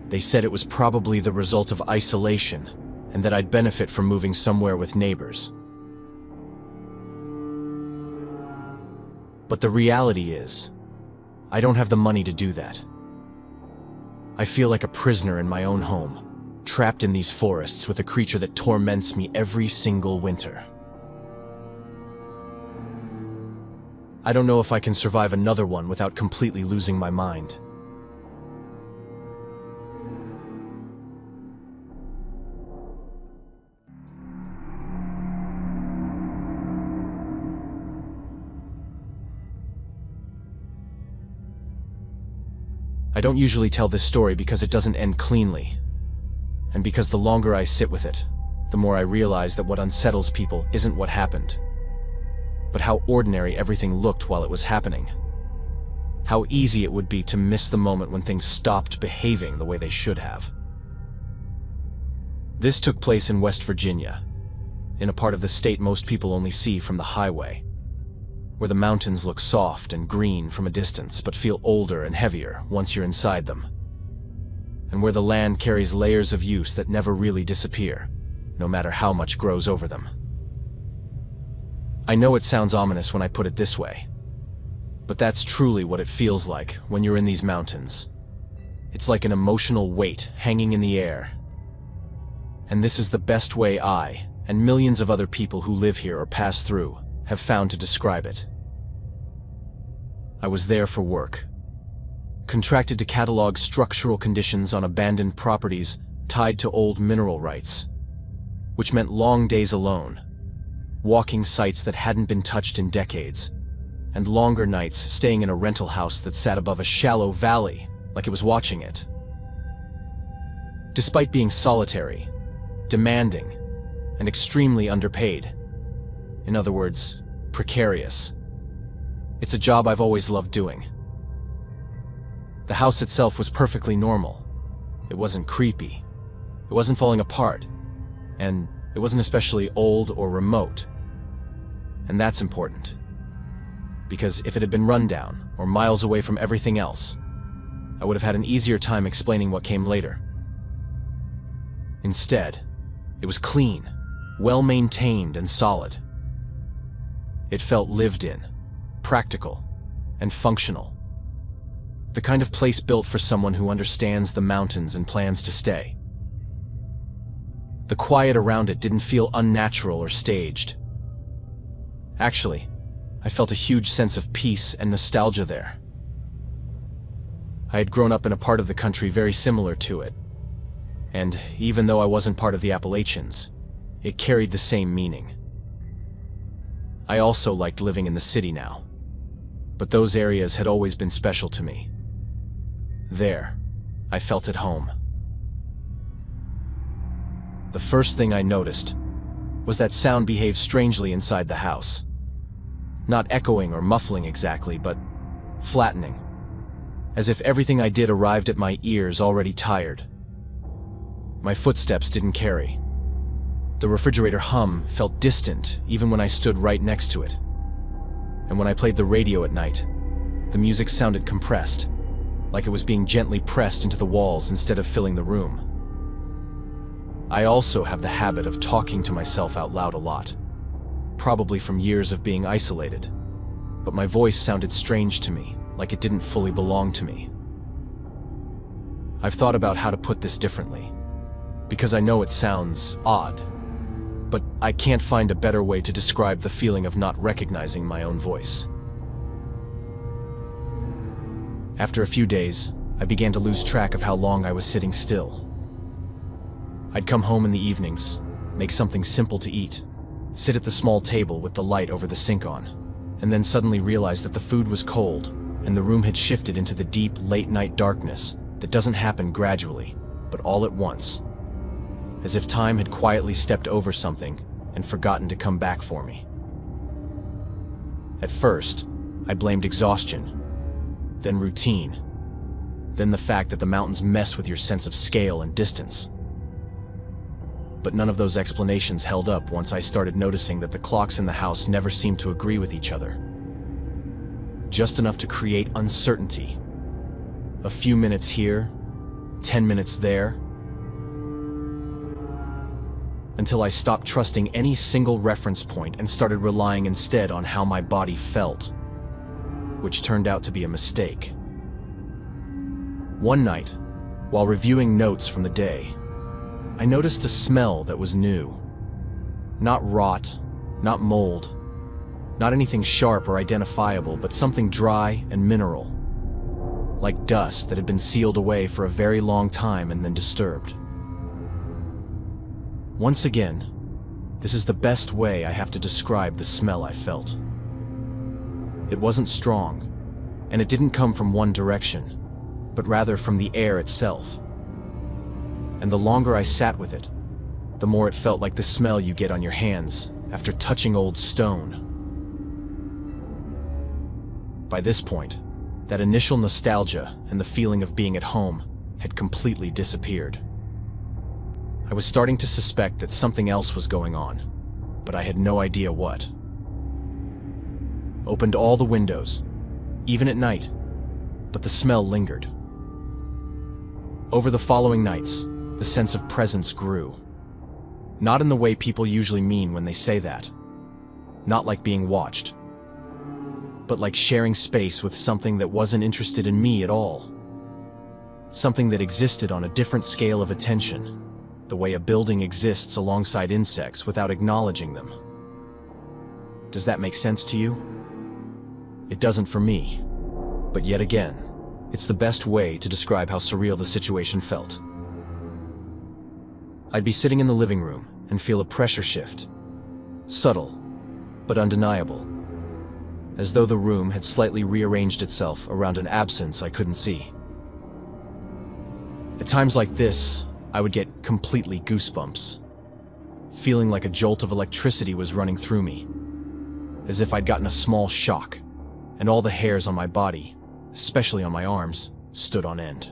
They said it was probably the result of isolation and that I'd benefit from moving somewhere with neighbors. But the reality is, I don't have the money to do that. I feel like a prisoner in my own home, trapped in these forests with a creature that torments me every single winter. I don't know if I can survive another one without completely losing my mind. I don't usually tell this story because it doesn't end cleanly, and because the longer I sit with it, the more I realize that what unsettles people isn't what happened, but how ordinary everything looked while it was happening. How easy it would be to miss the moment when things stopped behaving the way they should have. This took place in West Virginia, in a part of the state most people only see from the highway, where the mountains look soft and green from a distance but feel older and heavier once you're inside them, and where the land carries layers of use that never really disappear, no matter how much grows over them. I know it sounds ominous when I put it this way, but that's truly what it feels like when you're in these mountains. It's like an emotional weight hanging in the air. And this is the best way I, and millions of other people who live here or pass through, have found to describe it. I was there for work, contracted to catalog structural conditions on abandoned properties tied to old mineral rights, which meant long days alone, walking sites that hadn't been touched in decades, and longer nights staying in a rental house that sat above a shallow valley like it was watching it. Despite being solitary, demanding, and extremely underpaid, in other words, precarious, it's a job I've always loved doing. The house itself was perfectly normal. It wasn't creepy. It wasn't falling apart. And it wasn't especially old or remote. And that's important. Because if it had been run down or miles away from everything else, I would have had an easier time explaining what came later. Instead, it was clean, well-maintained and solid. It felt lived in, practical, and functional. The kind of place built for someone who understands the mountains and plans to stay. The quiet around it didn't feel unnatural or staged. Actually, I felt a huge sense of peace and nostalgia there. I had grown up in a part of the country very similar to it, and even though I wasn't part of the Appalachians, it carried the same meaning. I also liked living in the city now, but those areas had always been special to me. There, I felt at home. The first thing I noticed was that sound behaved strangely inside the house. Not echoing or muffling exactly, but flattening, as if everything I did arrived at my ears already tired. My footsteps didn't carry. The refrigerator hum felt distant even when I stood right next to it. And when I played the radio at night, the music sounded compressed, like it was being gently pressed into the walls instead of filling the room. I also have the habit of talking to myself out loud a lot, probably from years of being isolated, but my voice sounded strange to me, like it didn't fully belong to me. I've thought about how to put this differently, because I know it sounds odd, but I can't find a better way to describe the feeling of not recognizing my own voice. After a few days, I began to lose track of how long I was sitting still. I'd come home in the evenings, make something simple to eat, sit at the small table with the light over the sink on, and then suddenly realize that the food was cold and the room had shifted into the deep, late-night darkness that doesn't happen gradually, but all at once, as if time had quietly stepped over something and forgotten to come back for me. At first, I blamed exhaustion, then routine, then the fact that the mountains mess with your sense of scale and distance. But none of those explanations held up once I started noticing that the clocks in the house never seemed to agree with each other. just enough to create uncertainty. A few minutes here, 10 minutes there, until I stopped trusting any single reference point and started relying instead on how my body felt, which turned out to be a mistake. One night, while reviewing notes from the day, I noticed a smell that was new. Not rot, not mold, not anything sharp or identifiable, but something dry and mineral, like dust that had been sealed away for a very long time and then disturbed. Once again, this is the best way I have to describe the smell I felt. It wasn't strong, and it didn't come from one direction, but rather from the air itself. And the longer I sat with it, the more it felt like the smell you get on your hands after touching old stone. By this point, that initial nostalgia and the feeling of being at home had completely disappeared. I was starting to suspect that something else was going on, but I had no idea what. Opened all the windows, even at night, but the smell lingered. Over the following nights, the sense of presence grew. Not in the way people usually mean when they say that. Not like being watched, but like sharing space with something that wasn't interested in me at all. Something that existed on a different scale of attention, the way a building exists alongside insects without acknowledging them. Does that make sense to you? It doesn't for me, but yet again, it's the best way to describe how surreal the situation felt. I'd be sitting in the living room and feel a pressure shift, subtle, but undeniable, as though the room had slightly rearranged itself around an absence I couldn't see. At times like this, I would get completely goosebumps, feeling like a jolt of electricity was running through me, as if I'd gotten a small shock, and all the hairs on my body, especially on my arms, stood on end.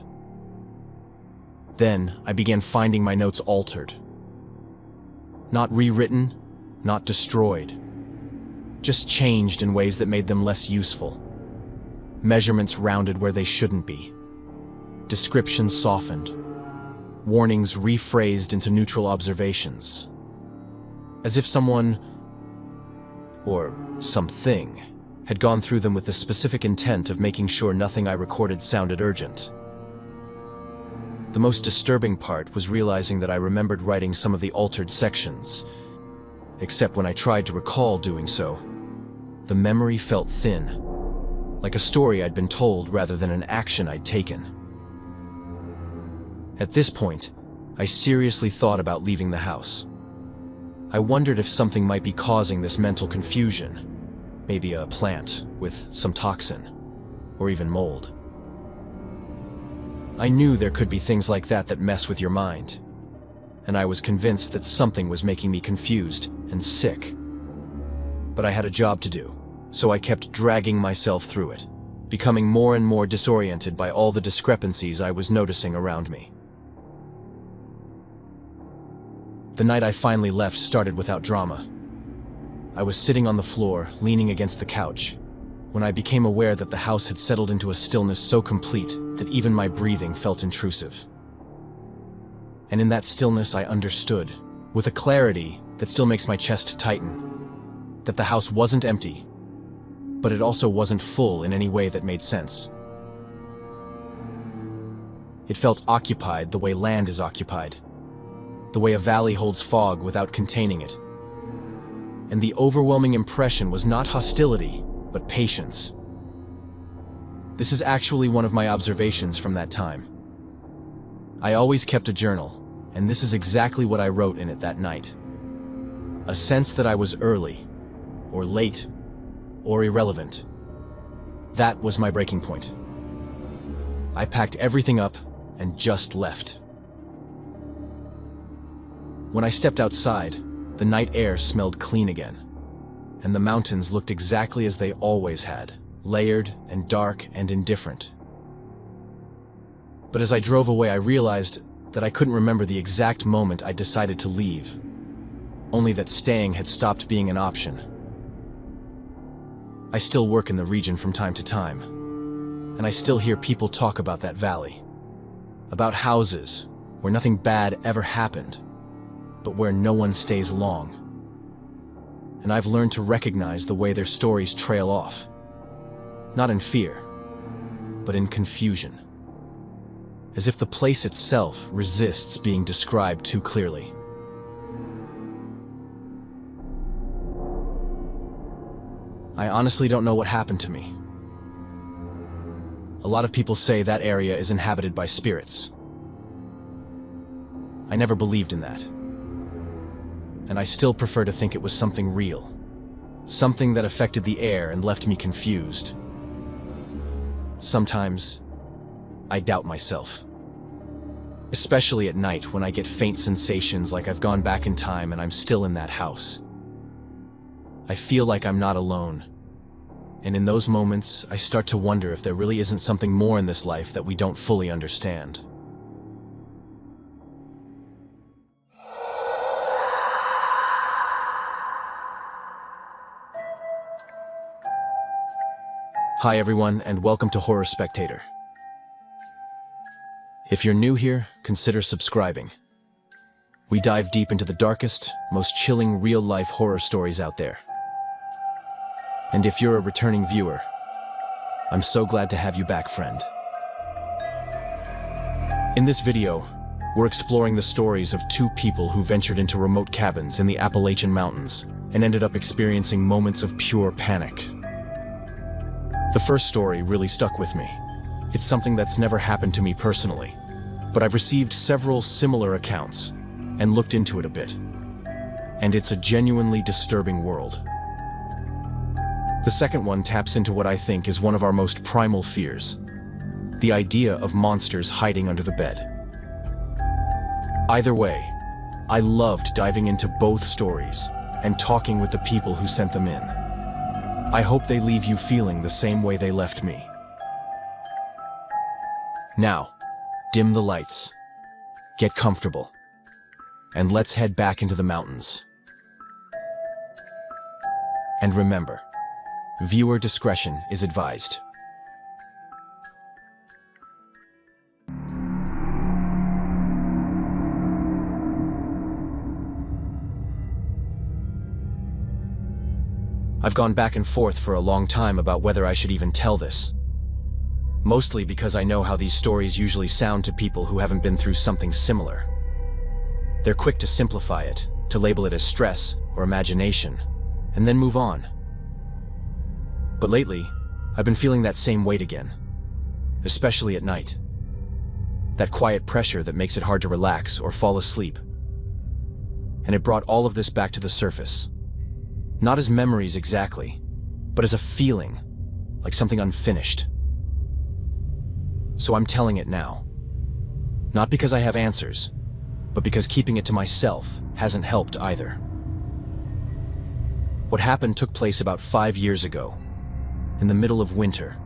Then I began finding my notes altered. Not rewritten, not destroyed, just changed in ways that made them less useful. Measurements rounded where they shouldn't be. Descriptions softened. Warnings rephrased into neutral observations. As if someone, or something, had gone through them with the specific intent of making sure nothing I recorded sounded urgent. The most disturbing part was realizing that I remembered writing some of the altered sections, except when I tried to recall doing so, the memory felt thin, like a story I'd been told rather than an action I'd taken. At this point, I seriously thought about leaving the house. I wondered if something might be causing this mental confusion. Maybe a plant with some toxin, or even mold. I knew there could be things like that that mess with your mind, and I was convinced that something was making me confused and sick. But I had a job to do, so I kept dragging myself through it, becoming more and more disoriented by all the discrepancies I was noticing around me. The night I finally left started without drama. I was sitting on the floor, leaning against the couch, when I became aware that the house had settled into a stillness so complete that even my breathing felt intrusive. And in that stillness I understood, with a clarity that still makes my chest tighten, that the house wasn't empty, but it also wasn't full in any way that made sense. It felt occupied the way land is occupied, the way a valley holds fog without containing it. And the overwhelming impression was not hostility, but patience. This is actually one of my observations from that time. I always kept a journal, and this is exactly what I wrote in it that night. A sense that I was early, or late, or irrelevant. That was my breaking point. I packed everything up and just left. When I stepped outside, the night air smelled clean again, and the mountains looked exactly as they always had, layered and dark and indifferent. But as I drove away, I realized that I couldn't remember the exact moment I decided to leave, only that staying had stopped being an option. I still work in the region from time to time, and I still hear people talk about that valley. About houses where nothing bad ever happened, but where no one stays long. And I've learned to recognize the way their stories trail off. Not in fear, but in confusion. As if the place itself resists being described too clearly. I honestly don't know what happened to me. A lot of people say that area is inhabited by spirits. I never believed in that. And I still prefer to think it was something real. Something that affected the air and left me confused. Sometimes, I doubt myself. Especially at night when I get faint sensations like I've gone back in time and I'm still in that house. I feel like I'm not alone. And in those moments, I start to wonder if there really isn't something more in this life that we don't fully understand. Hi everyone, and welcome to Horror Spectator. If you're new here, consider subscribing. We dive deep into the darkest, most chilling real-life horror stories out there. And if you're a returning viewer, I'm so glad to have you back, friend. In this video, we're exploring the stories of two people who ventured into remote cabins in the Appalachian Mountains and ended up experiencing moments of pure panic. The first story really stuck with me. It's something that's never happened to me personally, but I've received several similar accounts and looked into it a bit. And it's a genuinely disturbing world. The second one taps into what I think is one of our most primal fears, the idea of monsters hiding under the bed. Either way, I loved diving into both stories and talking with the people who sent them in. I hope they leave you feeling the same way they left me. Now, dim the lights, get comfortable, and let's head back into the mountains. And remember, viewer discretion is advised. I've gone back and forth for a long time about whether I should even tell this. Mostly because I know how these stories usually sound to people who haven't been through something similar. They're quick to simplify it, to label it as stress or imagination, and then move on. But lately, I've been feeling that same weight again, especially at night. That quiet pressure that makes it hard to relax or fall asleep. And it brought all of this back to the surface. Not as memories exactly, but as a feeling, like something unfinished. So I'm telling it now. Not because I have answers, but because keeping it to myself hasn't helped either. What happened took place about 5 years ago, in the middle of winter,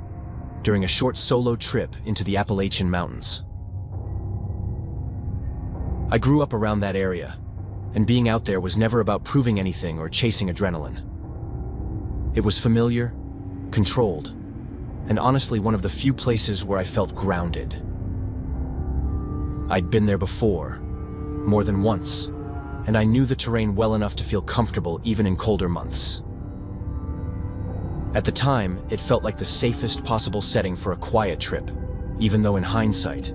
during a short solo trip into the Appalachian Mountains. I grew up around that area, and being out there was never about proving anything or chasing adrenaline. It was familiar, controlled, and honestly one of the few places where I felt grounded. I'd been there before, more than once, and I knew the terrain well enough to feel comfortable even in colder months. At the time, it felt like the safest possible setting for a quiet trip, even though in hindsight,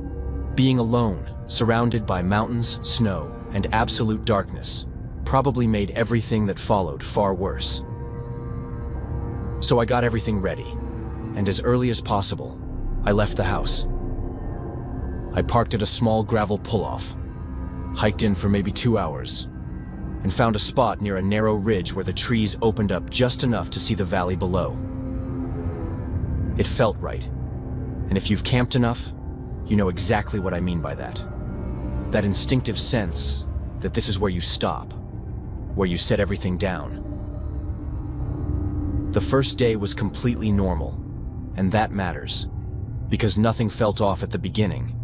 being alone, surrounded by mountains, snow, and absolute darkness probably made everything that followed far worse. So I got everything ready, and as early as possible, I left the house. I parked at a small gravel pull-off, hiked in for maybe 2 hours, and found a spot near a narrow ridge where the trees opened up just enough to see the valley below. It felt right, and if you've camped enough, you know exactly what I mean by that. That instinctive sense that this is where you stop, where you set everything down. The first day was completely normal, and that matters, because nothing felt off at the beginning.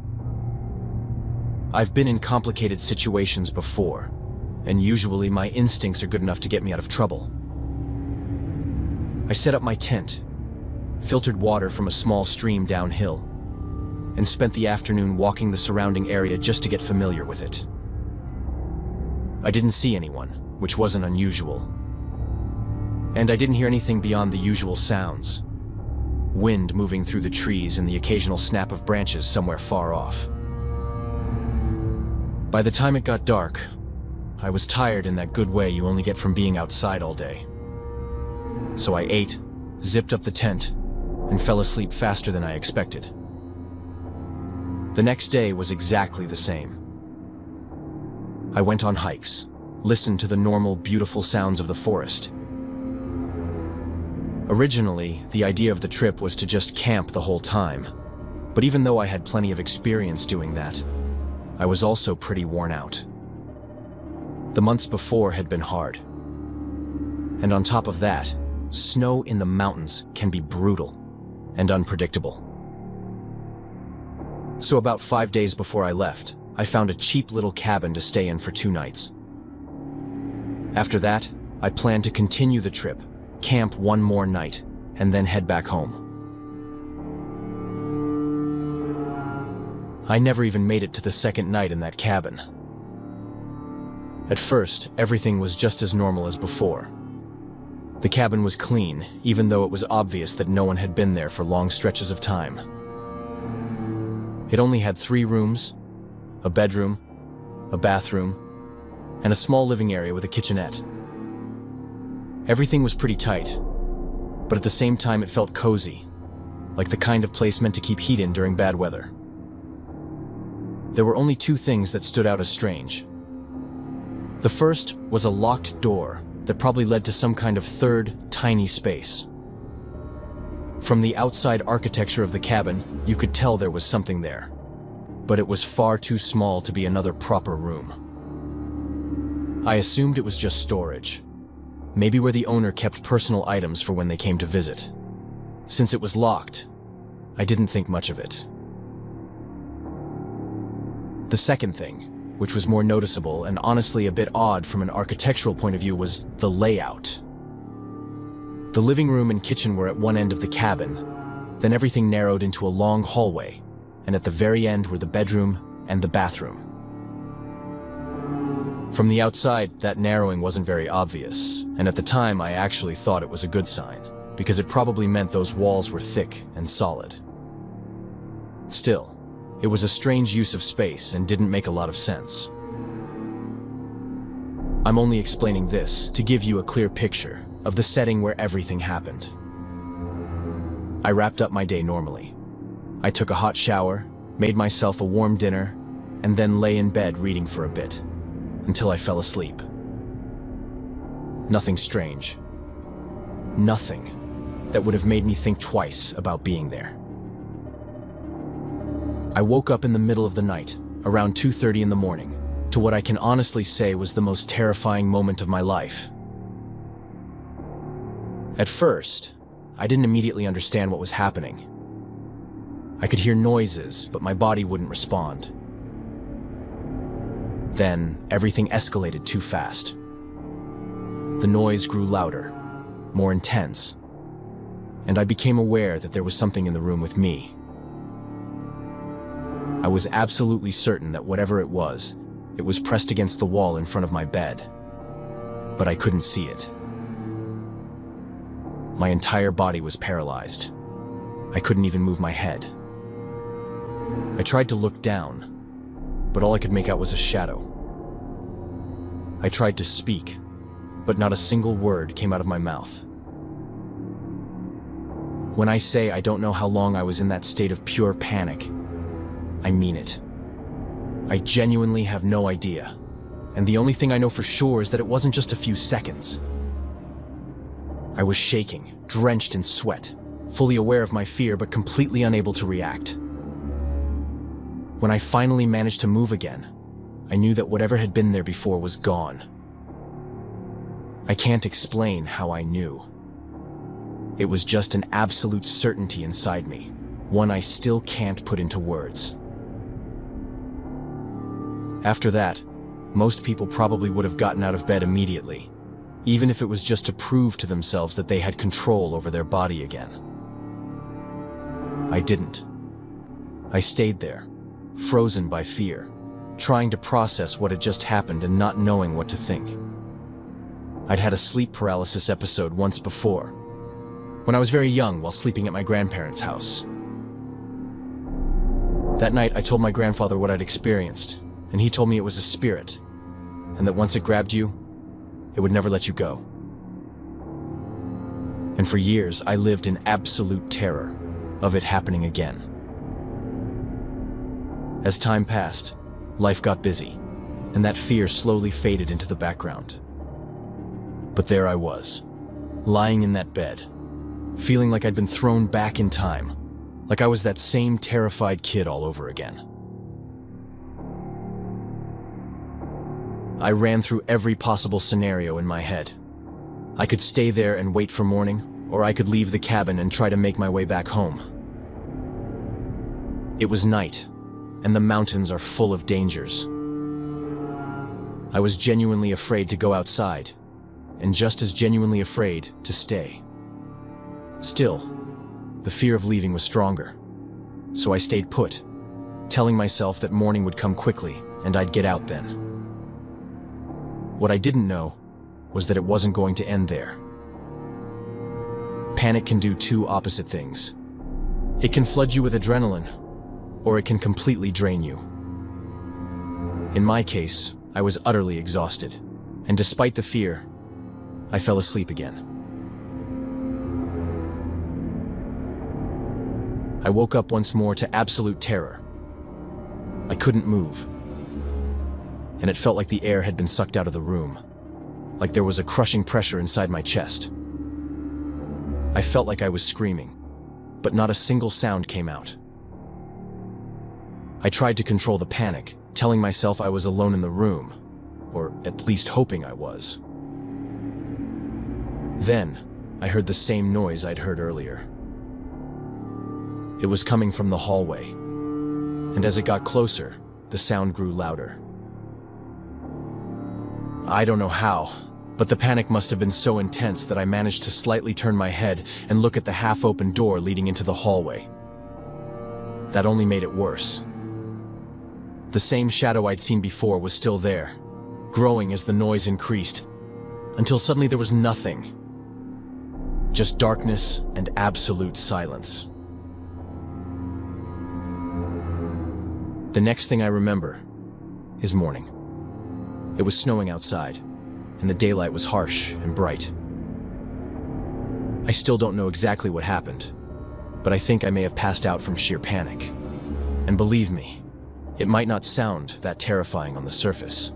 I've been in complicated situations before, and usually my instincts are good enough to get me out of trouble. I set up my tent, filtered water from a small stream downhill, and spent the afternoon walking the surrounding area just to get familiar with it. I didn't see anyone, which wasn't unusual. And I didn't hear anything beyond the usual sounds. Wind moving through the trees and the occasional snap of branches somewhere far off. By the time it got dark, I was tired in that good way you only get from being outside all day. So I ate, zipped up the tent, and fell asleep faster than I expected. The next day was exactly the same. I went on hikes, listened to the normal, beautiful sounds of the forest. Originally, the idea of the trip was to just camp the whole time, but even though I had plenty of experience doing that, I was also pretty worn out. The months before had been hard. And on top of that, snow in the mountains can be brutal and unpredictable. So about 5 days before I left, I found a cheap little cabin to stay in for 2 nights. After that, I planned to continue the trip, camp one more night, and then head back home. I never even made it to the second night in that cabin. At first, everything was just as normal as before. The cabin was clean, even though it was obvious that no one had been there for long stretches of time. It only had 3 rooms, a bedroom, a bathroom, and a small living area with a kitchenette. Everything was pretty tight, but at the same time it felt cozy, like the kind of place meant to keep heat in during bad weather. There were only 2 things that stood out as strange. The first was a locked door that probably led to some kind of third, tiny space. From the outside architecture of the cabin, you could tell there was something there, but it was far too small to be another proper room. I assumed it was just storage, maybe where the owner kept personal items for when they came to visit. Since it was locked, I didn't think much of it. The second thing, which was more noticeable and honestly a bit odd from an architectural point of view, was the layout. The living room and kitchen were at one end of the cabin, then everything narrowed into a long hallway, and at the very end were the bedroom and the bathroom. From the outside, that narrowing wasn't very obvious, and at the time I actually thought it was a good sign, because it probably meant those walls were thick and solid. Still, it was a strange use of space and didn't make a lot of sense. I'm only explaining this to give you a clear picture of the setting where everything happened. I wrapped up my day normally. I took a hot shower, made myself a warm dinner, and then lay in bed reading for a bit, until I fell asleep. Nothing strange. Nothing that would have made me think twice about being there. I woke up in the middle of the night, around 2:30 in the morning, to what I can honestly say was the most terrifying moment of my life. At first, I didn't immediately understand what was happening. I could hear noises, but my body wouldn't respond. Then, everything escalated too fast. The noise grew louder, more intense, and I became aware that there was something in the room with me. I was absolutely certain that whatever it was pressed against the wall in front of my bed, but I couldn't see it. My entire body was paralyzed. I couldn't even move my head. I tried to look down, but all I could make out was a shadow. I tried to speak, but not a single word came out of my mouth. When I say I don't know how long I was in that state of pure panic, I mean it. I genuinely have no idea, and the only thing I know for sure is that it wasn't just a few seconds. I was shaking, drenched in sweat, fully aware of my fear but completely unable to react. When I finally managed to move again, I knew that whatever had been there before was gone. I can't explain how I knew. It was just an absolute certainty inside me, one I still can't put into words. After that, most people probably would have gotten out of bed immediately, even if it was just to prove to themselves that they had control over their body again. I didn't. I stayed there, frozen by fear, trying to process what had just happened and not knowing what to think. I'd had a sleep paralysis episode once before, when I was very young while sleeping at my grandparents' house. That night, I told my grandfather what I'd experienced, and he told me it was a spirit, and that once it grabbed you, it would never let you go. And for years, I lived in absolute terror of it happening again. As time passed, life got busy, and that fear slowly faded into the background. But there I was, lying in that bed, feeling like I'd been thrown back in time, like I was that same terrified kid all over again. I ran through every possible scenario in my head. I could stay there and wait for morning, or I could leave the cabin and try to make my way back home. It was night, and the mountains are full of dangers. I was genuinely afraid to go outside, and just as genuinely afraid to stay. Still, the fear of leaving was stronger, so I stayed put, telling myself that morning would come quickly and I'd get out then. What I didn't know was that it wasn't going to end there. Panic can do two opposite things. It can flood you with adrenaline, or it can completely drain you. In my case, I was utterly exhausted, and despite the fear, I fell asleep again. I woke up once more to absolute terror. I couldn't move, and it felt like the air had been sucked out of the room, like there was a crushing pressure inside my chest. I felt like I was screaming, but not a single sound came out. I tried to control the panic, telling myself I was alone in the room, or at least hoping I was. Then, I heard the same noise I'd heard earlier. It was coming from the hallway, and as it got closer, the sound grew louder. I don't know how, but the panic must have been so intense that I managed to slightly turn my head and look at the half-open door leading into the hallway. That only made it worse. The same shadow I'd seen before was still there, growing as the noise increased, until suddenly there was nothing. Just darkness and absolute silence. The next thing I remember is morning. It was snowing outside, and the daylight was harsh and bright. I still don't know exactly what happened, but I think I may have passed out from sheer panic. And believe me, it might not sound that terrifying on the surface,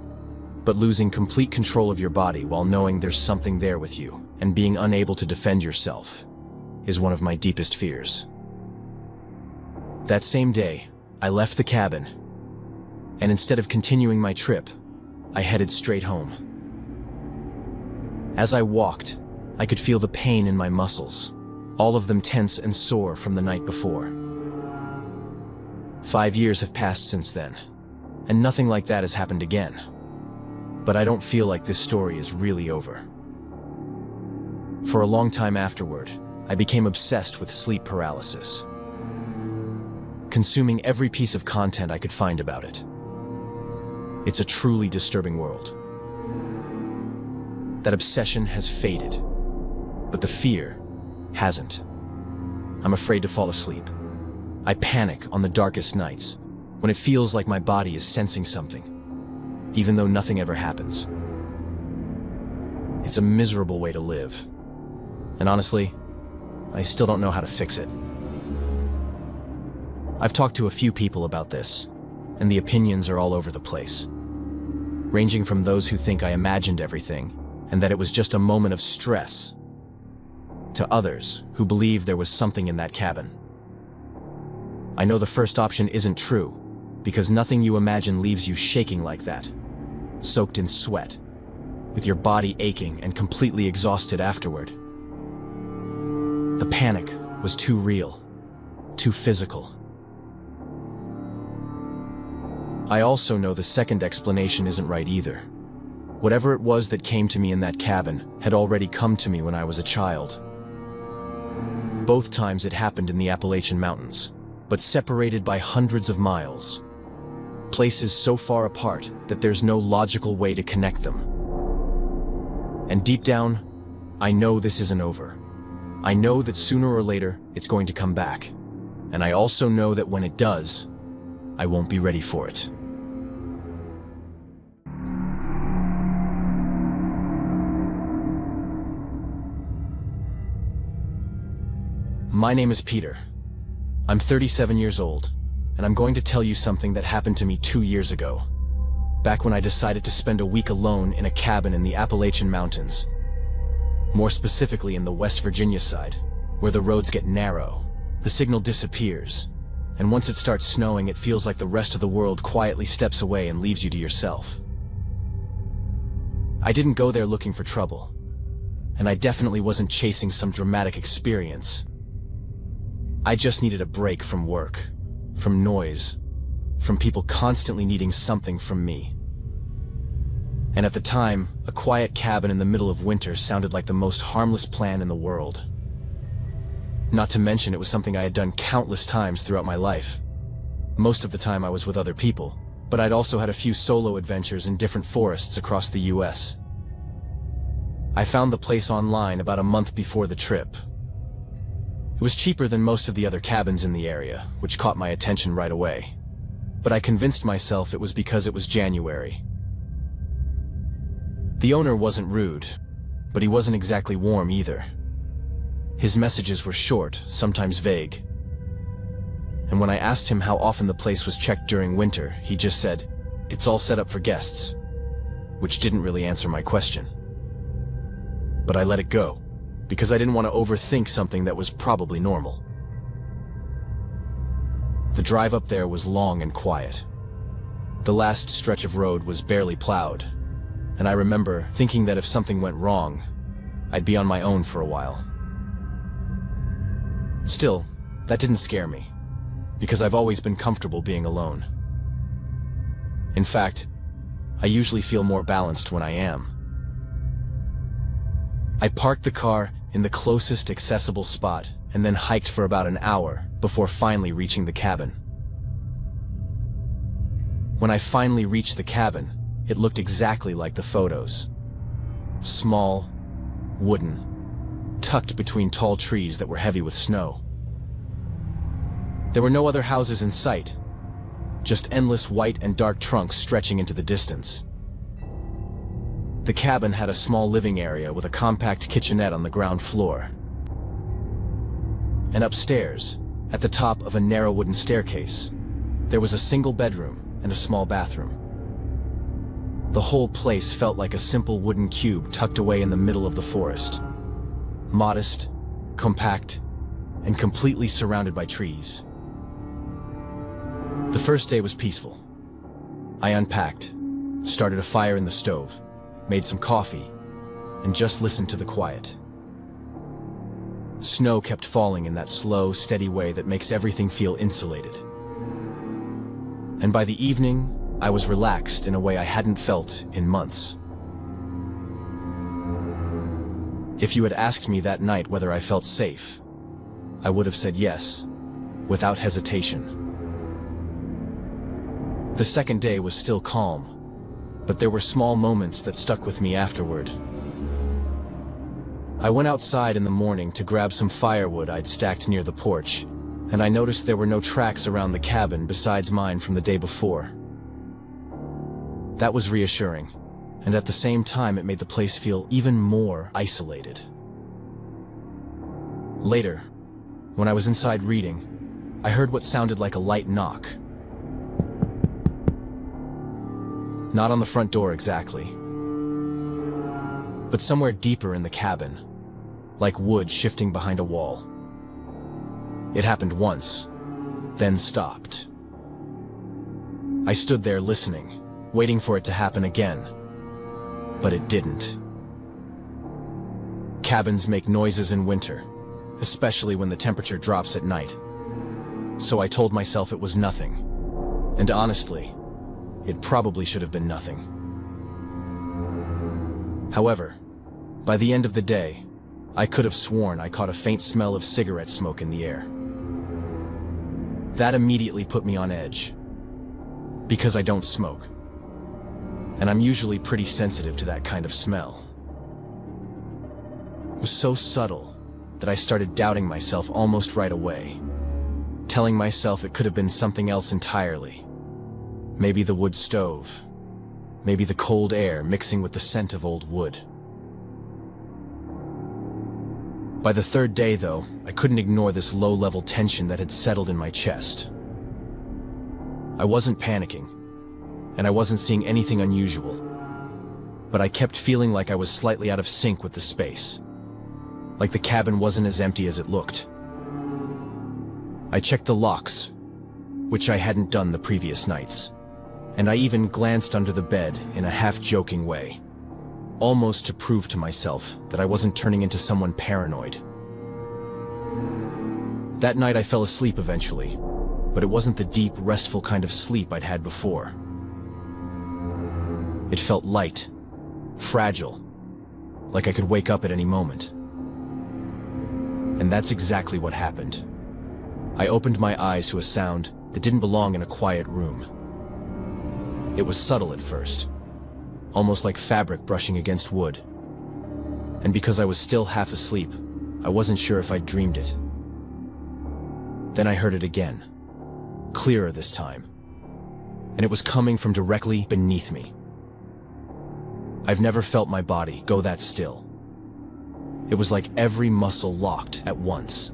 but losing complete control of your body while knowing there's something there with you and being unable to defend yourself is one of my deepest fears. That same day, I left the cabin, and instead of continuing my trip, I headed straight home. As I walked, I could feel the pain in my muscles, all of them tense and sore from the night before. 5 years have passed since then, and nothing like that has happened again. But I don't feel like this story is really over. For a long time afterward, I became obsessed with sleep paralysis, consuming every piece of content I could find about it. It's a truly disturbing world. That obsession has faded, but the fear hasn't. I'm afraid to fall asleep. I panic on the darkest nights, when it feels like my body is sensing something, even though nothing ever happens. It's a miserable way to live, and honestly, I still don't know how to fix it. I've talked to a few people about this, and the opinions are all over the place, ranging from those who think I imagined everything and that it was just a moment of stress, to others who believe there was something in that cabin. I know the first option isn't true, because nothing you imagine leaves you shaking like that, soaked in sweat, with your body aching and completely exhausted afterward. The panic was too real, too physical. I also know the second explanation isn't right either. Whatever it was that came to me in that cabin had already come to me when I was a child. Both times it happened in the Appalachian Mountains, but separated by hundreds of miles. Places so far apart that there's no logical way to connect them. And deep down, I know this isn't over. I know that sooner or later it's going to come back. And I also know that when it does, I won't be ready for it. My name is Peter. I'm 37 years old, and I'm going to tell you something that happened to me 2 years ago, back when I decided to spend a week alone in a cabin in the Appalachian Mountains. More specifically in the West Virginia side, where the roads get narrow, the signal disappears, and once it starts snowing, it feels like the rest of the world quietly steps away and leaves you to yourself. I didn't go there looking for trouble, and I definitely wasn't chasing some dramatic experience. I just needed a break from work, from noise, from people constantly needing something from me. And at the time, a quiet cabin in the middle of winter sounded like the most harmless plan in the world. Not to mention it was something I had done countless times throughout my life. Most of the time I was with other people, but I'd also had a few solo adventures in different forests across the US. I found the place online about a month before the trip. It was cheaper than most of the other cabins in the area, which caught my attention right away. But I convinced myself it was because it was January. The owner wasn't rude, but he wasn't exactly warm either. His messages were short, sometimes vague. And when I asked him how often the place was checked during winter, he just said, "It's all set up for guests," which didn't really answer my question. But I let it go, because I didn't want to overthink something that was probably normal. The drive up there was long and quiet. The last stretch of road was barely plowed, and I remember thinking that if something went wrong, I'd be on my own for a while. Still, that didn't scare me, because I've always been comfortable being alone. In fact, I usually feel more balanced when I am. I parked the car in the closest accessible spot and then hiked for about an hour before finally reaching the cabin. When I finally reached the cabin, it looked exactly like the photos. Small, wooden, tucked between tall trees that were heavy with snow. There were no other houses in sight, just endless white and dark trunks stretching into the distance. The cabin had a small living area with a compact kitchenette on the ground floor. And upstairs, at the top of a narrow wooden staircase, there was a single bedroom and a small bathroom. The whole place felt like a simple wooden cube tucked away in the middle of the forest. Modest, compact, and completely surrounded by trees. The first day was peaceful. I unpacked, started a fire in the stove, made some coffee, and just listened to the quiet. Snow kept falling in that slow, steady way that makes everything feel insulated. And by the evening, I was relaxed in a way I hadn't felt in months. If you had asked me that night whether I felt safe, I would have said yes, without hesitation. The second day was still calm, but there were small moments that stuck with me afterward. I went outside in the morning to grab some firewood I'd stacked near the porch, and I noticed there were no tracks around the cabin besides mine from the day before. That was reassuring, and at the same time it made the place feel even more isolated. Later, when I was inside reading, I heard what sounded like a light knock. Not on the front door exactly, but somewhere deeper in the cabin, like wood shifting behind a wall. It happened once, then stopped. I stood there listening, waiting for it to happen again, but it didn't. Cabins make noises in winter, especially when the temperature drops at night. So I told myself it was nothing, and honestly, it probably should have been nothing. However, by the end of the day, I could have sworn I caught a faint smell of cigarette smoke in the air. That immediately put me on edge, because I don't smoke, and I'm usually pretty sensitive to that kind of smell. It was so subtle that I started doubting myself almost right away, telling myself it could have been something else entirely. Maybe the wood stove, maybe the cold air mixing with the scent of old wood. By the third day, though, I couldn't ignore this low-level tension that had settled in my chest. I wasn't panicking, and I wasn't seeing anything unusual, but I kept feeling like I was slightly out of sync with the space, like the cabin wasn't as empty as it looked. I checked the locks, which I hadn't done the previous nights, and I even glanced under the bed in a half-joking way, almost to prove to myself that I wasn't turning into someone paranoid. That night I fell asleep eventually, but it wasn't the deep, restful kind of sleep I'd had before. It felt light, fragile, like I could wake up at any moment. And that's exactly what happened. I opened my eyes to a sound that didn't belong in a quiet room. It was subtle at first, almost like fabric brushing against wood. And because I was still half asleep, I wasn't sure if I'd dreamed it. Then I heard it again, clearer this time, and it was coming from directly beneath me. I've never felt my body go that still. It was like every muscle locked at once.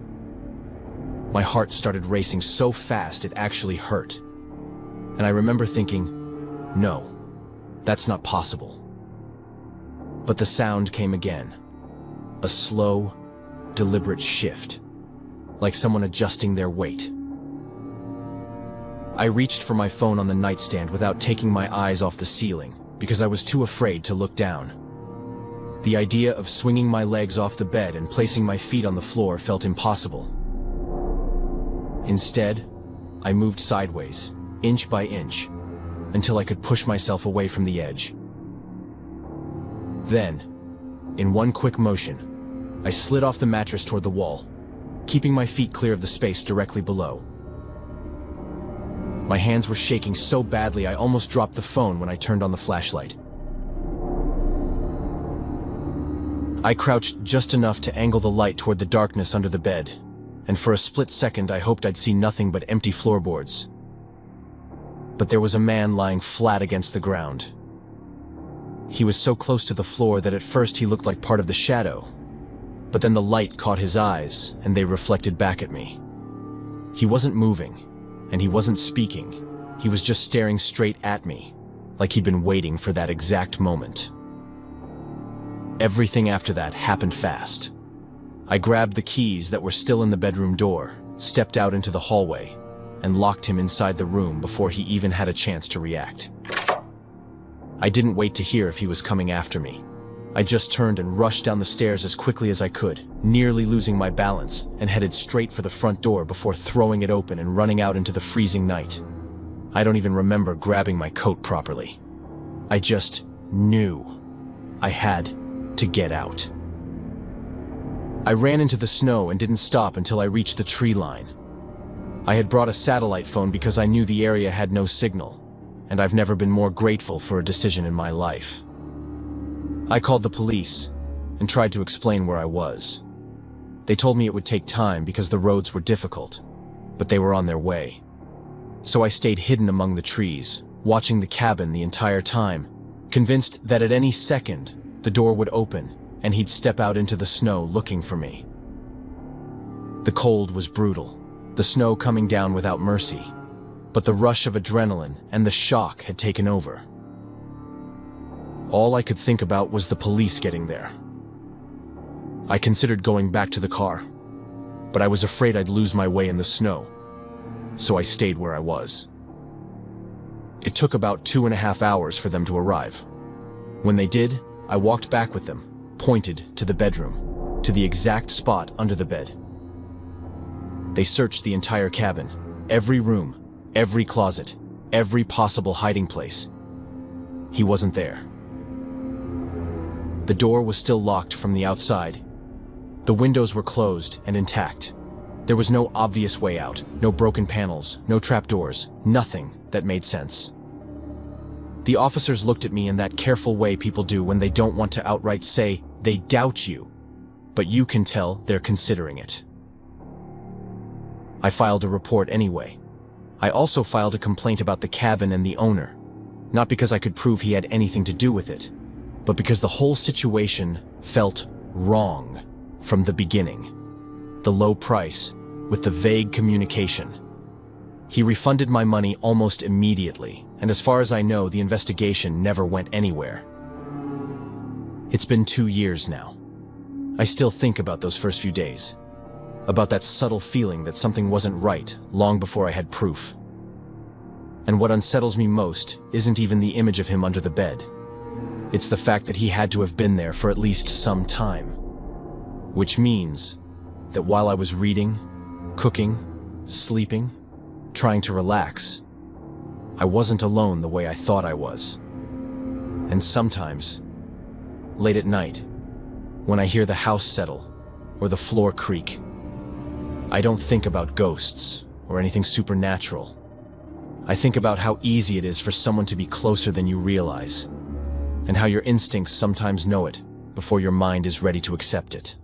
My heart started racing so fast it actually hurt, and I remember thinking, no, that's not possible. But the sound came again, a slow, deliberate shift, like someone adjusting their weight. I reached for my phone on the nightstand without taking my eyes off the ceiling, because I was too afraid to look down. The idea of swinging my legs off the bed and placing my feet on the floor felt impossible. Instead, I moved sideways, inch by inch, until I could push myself away from the edge. Then, in one quick motion, I slid off the mattress toward the wall, keeping my feet clear of the space directly below. My hands were shaking so badly I almost dropped the phone when I turned on the flashlight. I crouched just enough to angle the light toward the darkness under the bed, and for a split second I hoped I'd see nothing but empty floorboards. But there was a man lying flat against the ground. He was so close to the floor that at first he looked like part of the shadow, but then the light caught his eyes and they reflected back at me. He wasn't moving, and he wasn't speaking. He was just staring straight at me, like he'd been waiting for that exact moment. Everything after that happened fast. I grabbed the keys that were still in the bedroom door, stepped out into the hallway, and locked him inside the room before he even had a chance to react. I didn't wait to hear if he was coming after me. I just turned and rushed down the stairs as quickly as I could, nearly losing my balance, and headed straight for the front door before throwing it open and running out into the freezing night. I don't even remember grabbing my coat properly. I just knew I had to get out. I ran into the snow and didn't stop until I reached the tree line. I had brought a satellite phone because I knew the area had no signal, and I've never been more grateful for a decision in my life. I called the police and tried to explain where I was. They told me it would take time because the roads were difficult, but they were on their way. So I stayed hidden among the trees, watching the cabin the entire time, convinced that at any second the door would open and he'd step out into the snow looking for me. The cold was brutal, the snow coming down without mercy, but the rush of adrenaline and the shock had taken over. All I could think about was the police getting there. I considered going back to the car, but I was afraid I'd lose my way in the snow, so I stayed where I was. It took about 2.5 hours for them to arrive. When they did, I walked back with them, pointed to the bedroom, to the exact spot under the bed. They searched the entire cabin, every room, every closet, every possible hiding place. He wasn't there. The door was still locked from the outside. The windows were closed and intact. There was no obvious way out, no broken panels, no trapdoors, nothing that made sense. The officers looked at me in that careful way people do when they don't want to outright say they doubt you, but you can tell they're considering it. I filed a report anyway. I also filed a complaint about the cabin and the owner, not because I could prove he had anything to do with it, but because the whole situation felt wrong from the beginning. The low price, with the vague communication. He refunded my money almost immediately, and as far as I know, the investigation never went anywhere. It's been 2 years now. I still think about those first few days, about that subtle feeling that something wasn't right long before I had proof. And what unsettles me most isn't even the image of him under the bed. It's the fact that he had to have been there for at least some time. Which means that while I was reading, cooking, sleeping, trying to relax, I wasn't alone the way I thought I was. And sometimes, late at night, when I hear the house settle or the floor creak, I don't think about ghosts or anything supernatural. I think about how easy it is for someone to be closer than you realize, and how your instincts sometimes know it before your mind is ready to accept it.